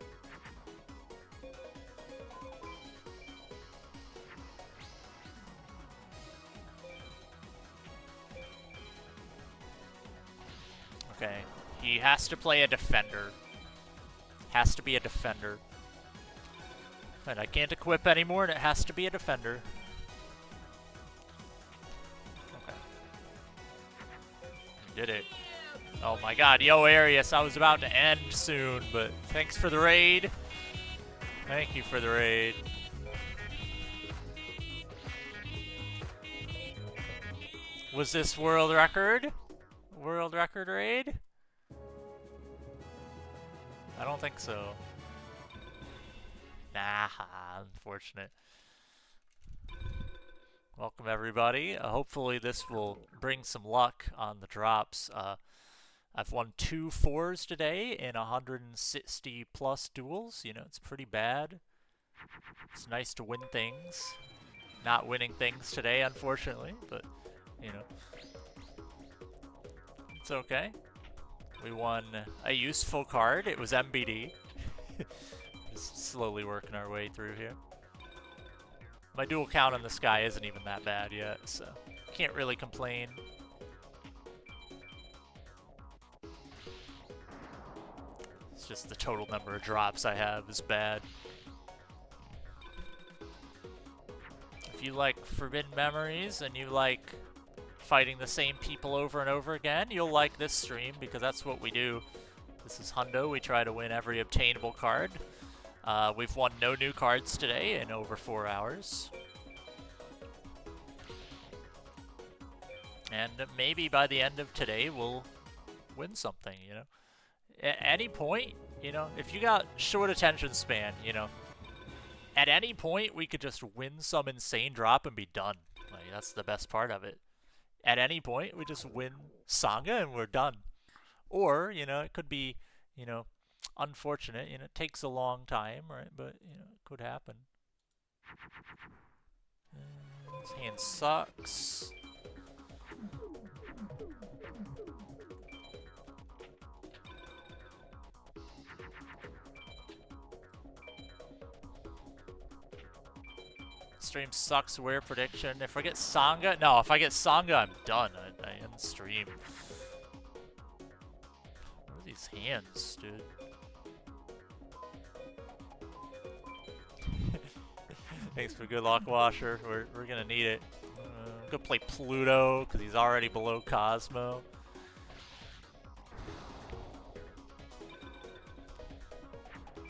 Okay. He has to play a defender. Has to be a defender. And I can't equip anymore, and it has to be a defender. Okay. Did it. Oh my god, yo Arius, I was about to end soon, but thanks for the raid. Thank you for the raid. Was this world record? World record raid? I don't think so. Nah, unfortunate. Welcome everybody. Hopefully this will bring some luck on the drops. I've won 2 4s today in 160 plus duels. You know, it's pretty bad. It's nice to win things. Not winning things today, unfortunately, but, you know, it's okay. We won a useful card. It was MBD. Just slowly working our way through here. My dual count in the sky isn't even that bad yet, so can't really complain. It's just the total number of drops I have is bad. If you like Forbidden Memories and you like fighting the same people over and over again, you'll like this stream because that's what we do. This is Hundo. We try to win every obtainable card. We've won no new cards today in over 4 hours. And maybe by the end of today, we'll win something, you know? At any point, you know, if you got short attention span, you know, at any point, we could just win some insane drop and be done. Like, that's the best part of it. At any point, we just win Sangha and we're done. Or, you know, it could be, you know, unfortunate. You know, it takes a long time, right? But, you know, it could happen. This hand sucks. Stream sucks. Weird prediction. If I get Sangha, no. If I get Sangha, I'm done. I end the stream. What are these hands, dude? Thanks for good luck, Washer. We're gonna need it. I'm gonna play Pluto because he's already below Cosmo.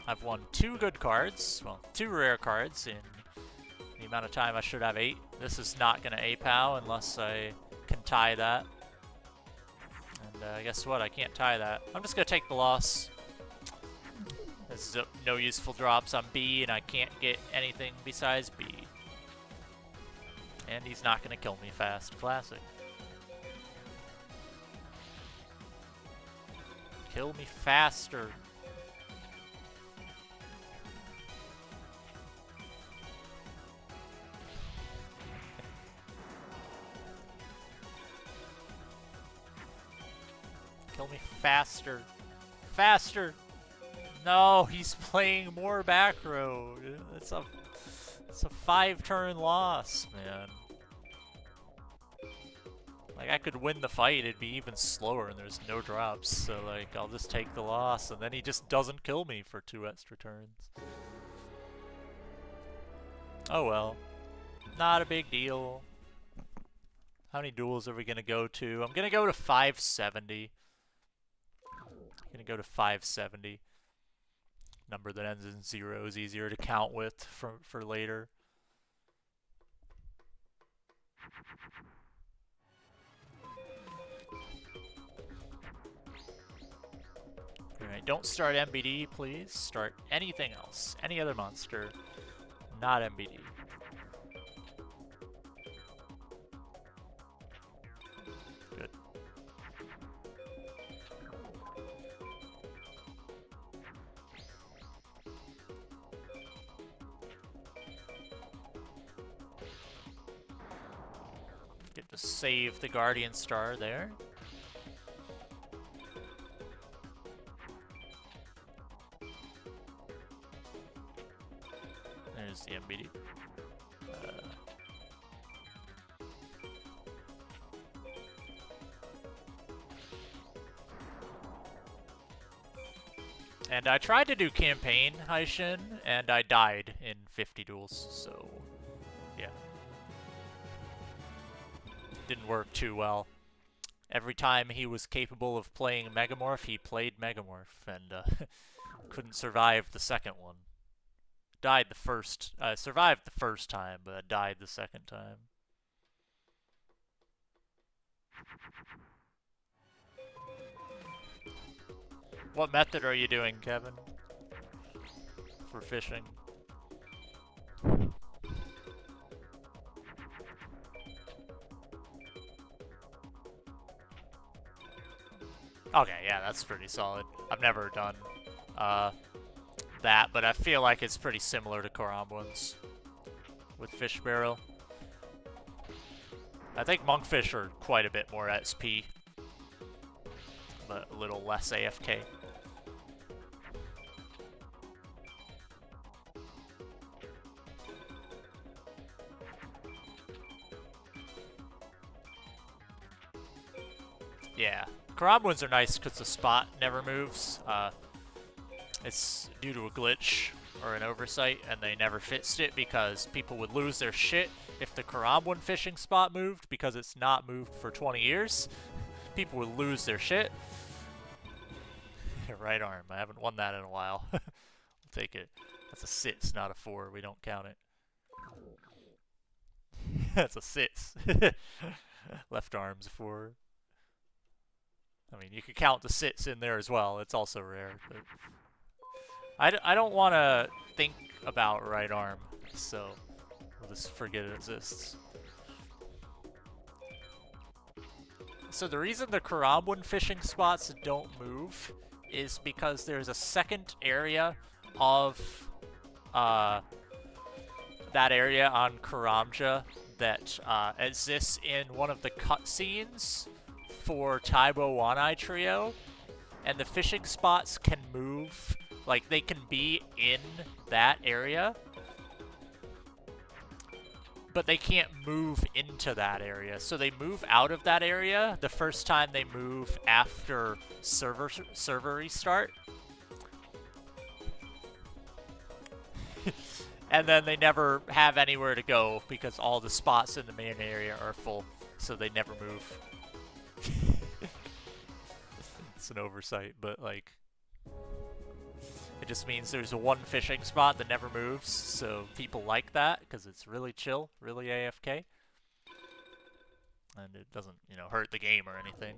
I've won 2 good cards. Well, 2 rare cards in the amount of time I should have 8. This is not going to A-POW unless I can tie that. And guess what? I can't tie that. I'm just going to take the loss. There's no useful drops on B, and I can't get anything besides B. And he's not going to kill me fast. Classic. Kill me faster. Kill me faster. Faster! No, he's playing more back row. It's a 5-turn loss, man. Like, I could win the fight, it'd be even slower and there's no drops. So, like, I'll just take the loss and then he just doesn't kill me for 2 extra turns. Oh well. Not a big deal. How many duels are we gonna go to? I'm gonna go to 570. Gonna go to 570. Number that ends in 0 is easier to count with for later. Alright, don't start MBD, please. Start anything else. Any other monster. Not MBD. Good. Get to save the Guardian Star there. There's the MBD. And I tried to do campaign heishin, and I died in 50 duels, so yeah. Didn't work too well. Every time he was capable of playing Megamorph, he played Megamorph, and couldn't survive the second one. died the first, survived the first time, but died the second time. What method are you doing, Kevin, for fishing? Okay, yeah, that's pretty solid. I've never done that, but I feel like it's pretty similar to Karambwans with fish barrel. I think monkfish are quite a bit more SP, but a little less AFK. Yeah, Karambwans are nice because the spot never moves. It's due to a glitch or an oversight, and they never fixed it because people would lose their shit if the Karambwan fishing spot moved because it's not moved for 20 years. People would lose their shit. Right arm. I haven't won that in a while. We'll take it. That's a 6, not a 4. We don't count it. That's a 6. Left arm's a 4. I mean, you could count the 6 in there as well. It's also rare. But I don't want to think about right arm, so we'll just forget it exists. So the reason the Karambwan fishing spots don't move is because there's a second area of that area on Karamja that exists in one of the cutscenes for Taibo Wanai Trio, and the fishing spots can move, like they can be in that area, but they can't move into that area. So they move out of that area the first time they move after server restart. And then they never have anywhere to go because all the spots in the main area are full, so they never move. It's an oversight, but like, it just means there's a one fishing spot that never moves, so people like that because it's really chill, really AFK, and it doesn't, you know, hurt the game or anything.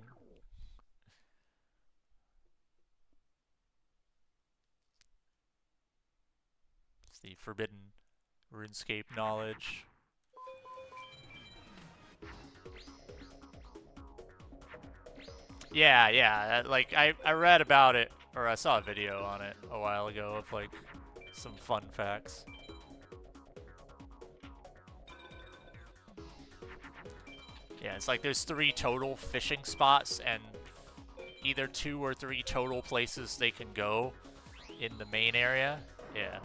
It's the forbidden RuneScape knowledge. Yeah, like, I read about it, or I saw a video on it a while ago of, like, some fun facts. Yeah, it's like there's 3 total fishing spots, and either 2 or 3 total places they can go in the main area. Yeah.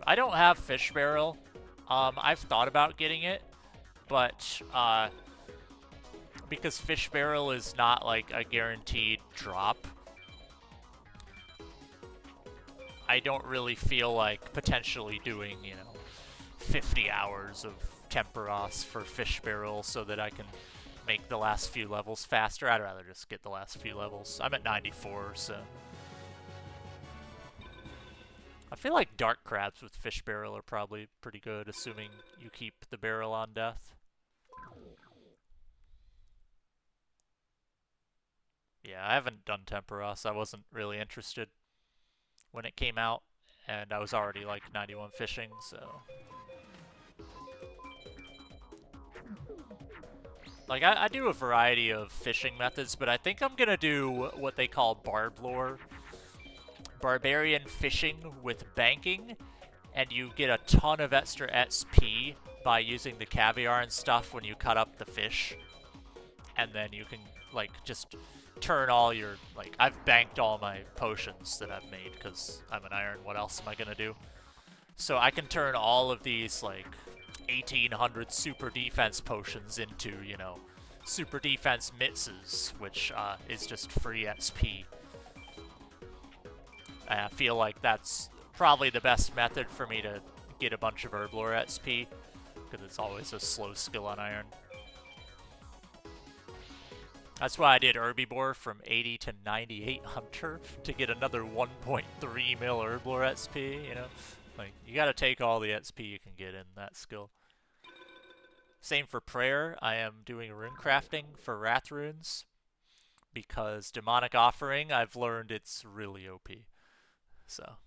I don't have fish barrel. I've thought about getting it, but because fish barrel is not like a guaranteed drop, I don't really feel like potentially doing, you know, 50 hours of Temperos for fish barrel so that I can make the last few levels faster. I'd rather just get the last few levels. I'm at 94, so I feel like dark crabs with fish barrel are probably pretty good, assuming you keep the barrel on death. Yeah, I haven't done Temperos. I wasn't really interested when it came out, and I was already like 91 fishing, so like I do a variety of fishing methods, but I think I'm gonna do what they call barb lore. Barbarian fishing with banking, and you get a ton of extra XP by using the caviar and stuff when you cut up the fish, and then you can like just turn all your, like, I've banked all my potions that I've made because I'm an iron. What else am I gonna do? So I can turn all of these like 1800 super defense potions into, you know, super defense mitses, which is just free XP. I feel like that's probably the best method for me to get a bunch of Herblore XP, because it's always a slow skill on Iron. That's why I did Herbivore from 80 to 98 Hunter to get another 1.3 mil Herblore XP, you know? Like, you gotta take all the XP you can get in that skill. Same for Prayer. I am doing rune crafting for Wrath runes because Demonic Offering, I've learned it's really OP. So,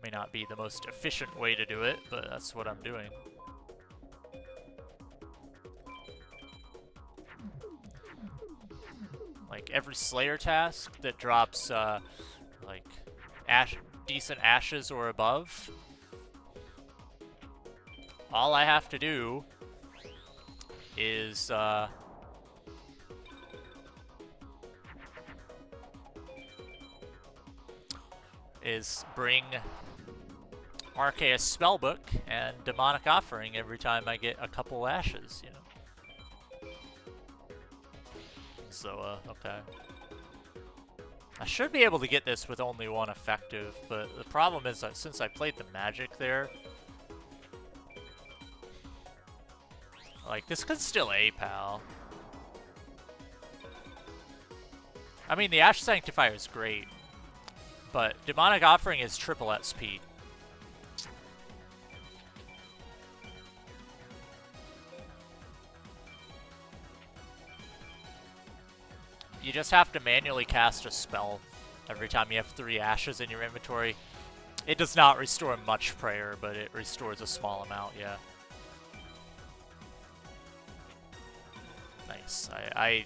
may not be the most efficient way to do it, but that's what I'm doing. Like every Slayer task that drops like decent ashes or above, all I have to do is bring Arceus Spellbook and Demonic Offering every time I get a couple ashes, you know. So, okay. I should be able to get this with only one effective, but the problem is that since I played the magic there, like, this could still A-Pal. I mean, the Ash Sanctifier is great, but Demonic Offering is triple XP. You just have to manually cast a spell every time you have 3 ashes in your inventory. It does not restore much prayer, but it restores a small amount, yeah. Nice. I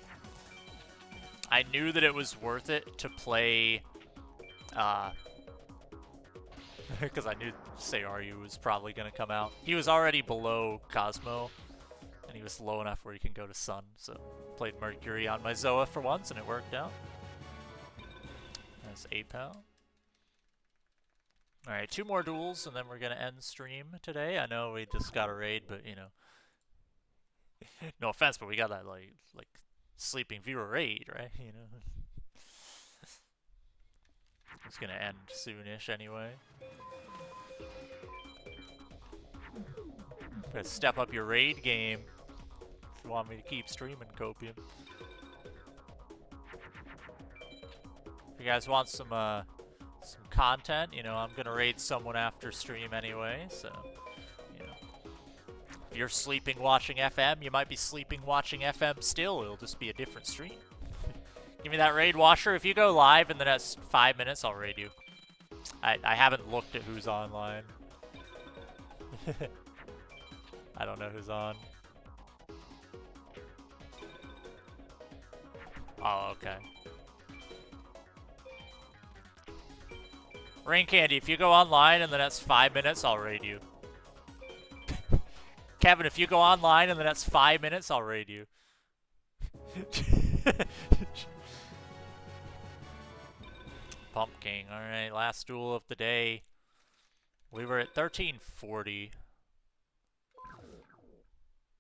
knew that it was worth it to play, because I knew Sayaryu was probably going to come out. He was already below Cosmo, and he was low enough where he can go to Sun, so played Mercury on my Zoa for once, and it worked out. That's A-Pal. Alright, 2 more duels, and then we're going to end stream today. I know we just got a raid, but, you know, no offense, but we got that, like sleeping viewer raid, right? You know? It's going to end soonish anyway. Gotta step up your raid game if you want me to keep streaming Copium. If you guys want some content, you know, I'm gonna raid someone after stream anyway, so, you know. If you're sleeping watching FM, you might be sleeping watching FM still, it'll just be a different stream. Give me that raid, Washer. If you go live in the next 5 minutes, I'll raid you. I haven't looked at who's online. I don't know who's on. Oh, okay. Rain Candy, if you go online in the next 5 minutes, I'll raid you. Kevin, if you go online in the next 5 minutes, I'll raid you. Pumpkin, alright, last duel of the day. We were at 1340.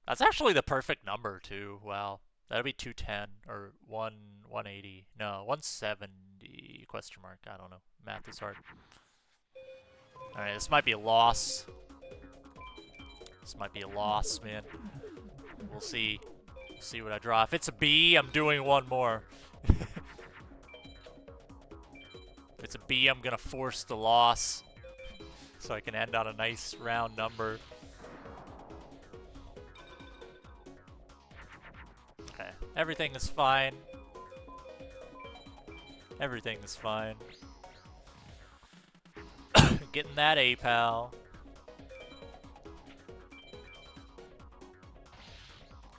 That's actually the perfect number, too. Wow. That'll be 210, or 180. No, 170, question mark. I don't know. Math is hard. Alright, this might be a loss. This might be a loss, man. We'll see. We'll see what I draw. If it's a B, I'm doing one more. If it's a B, I'm gonna force the loss. So I can end on a nice round number. Okay, everything is fine. Everything is fine. Getting that A-Pal.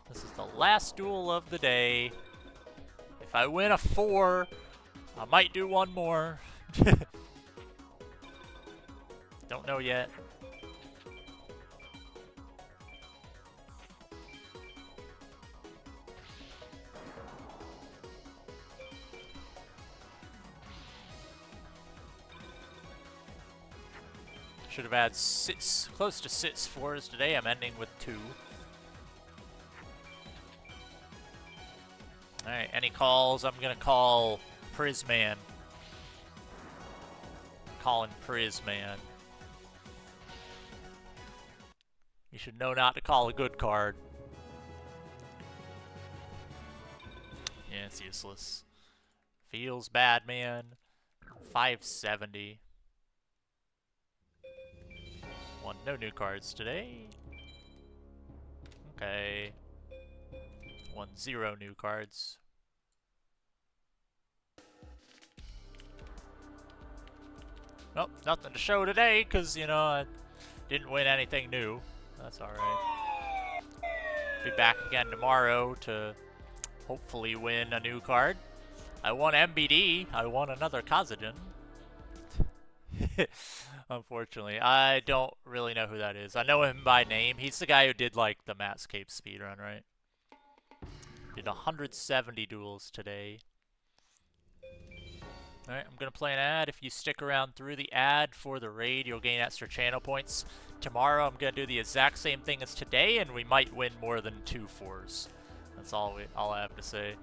This is the last duel of the day. If I win a 4, I might do one more. Don't know yet. Should have had close to 6 4s today. I'm ending with 2. Alright, any calls? I'm gonna call Prisman. Calling Prisman. You should know not to call a good card. It's useless. Feels bad, man. 570. No new cards today. Okay. 0 new cards. Nope, nothing to show today, because, you know, I didn't win anything new. That's alright. Be back again tomorrow to hopefully win a new card. I won MBD. I won another Kazajin. Unfortunately, I don't really know who that is. I know him by name. He's the guy who did, like, the Matscape speedrun, right? Did 170 duels today. Alright, I'm going to play an ad. If you stick around through the ad for the raid, you'll gain extra channel points. Tomorrow, I'm going to do the exact same thing as today, and we might win more than 2 4s. That's all I have to say.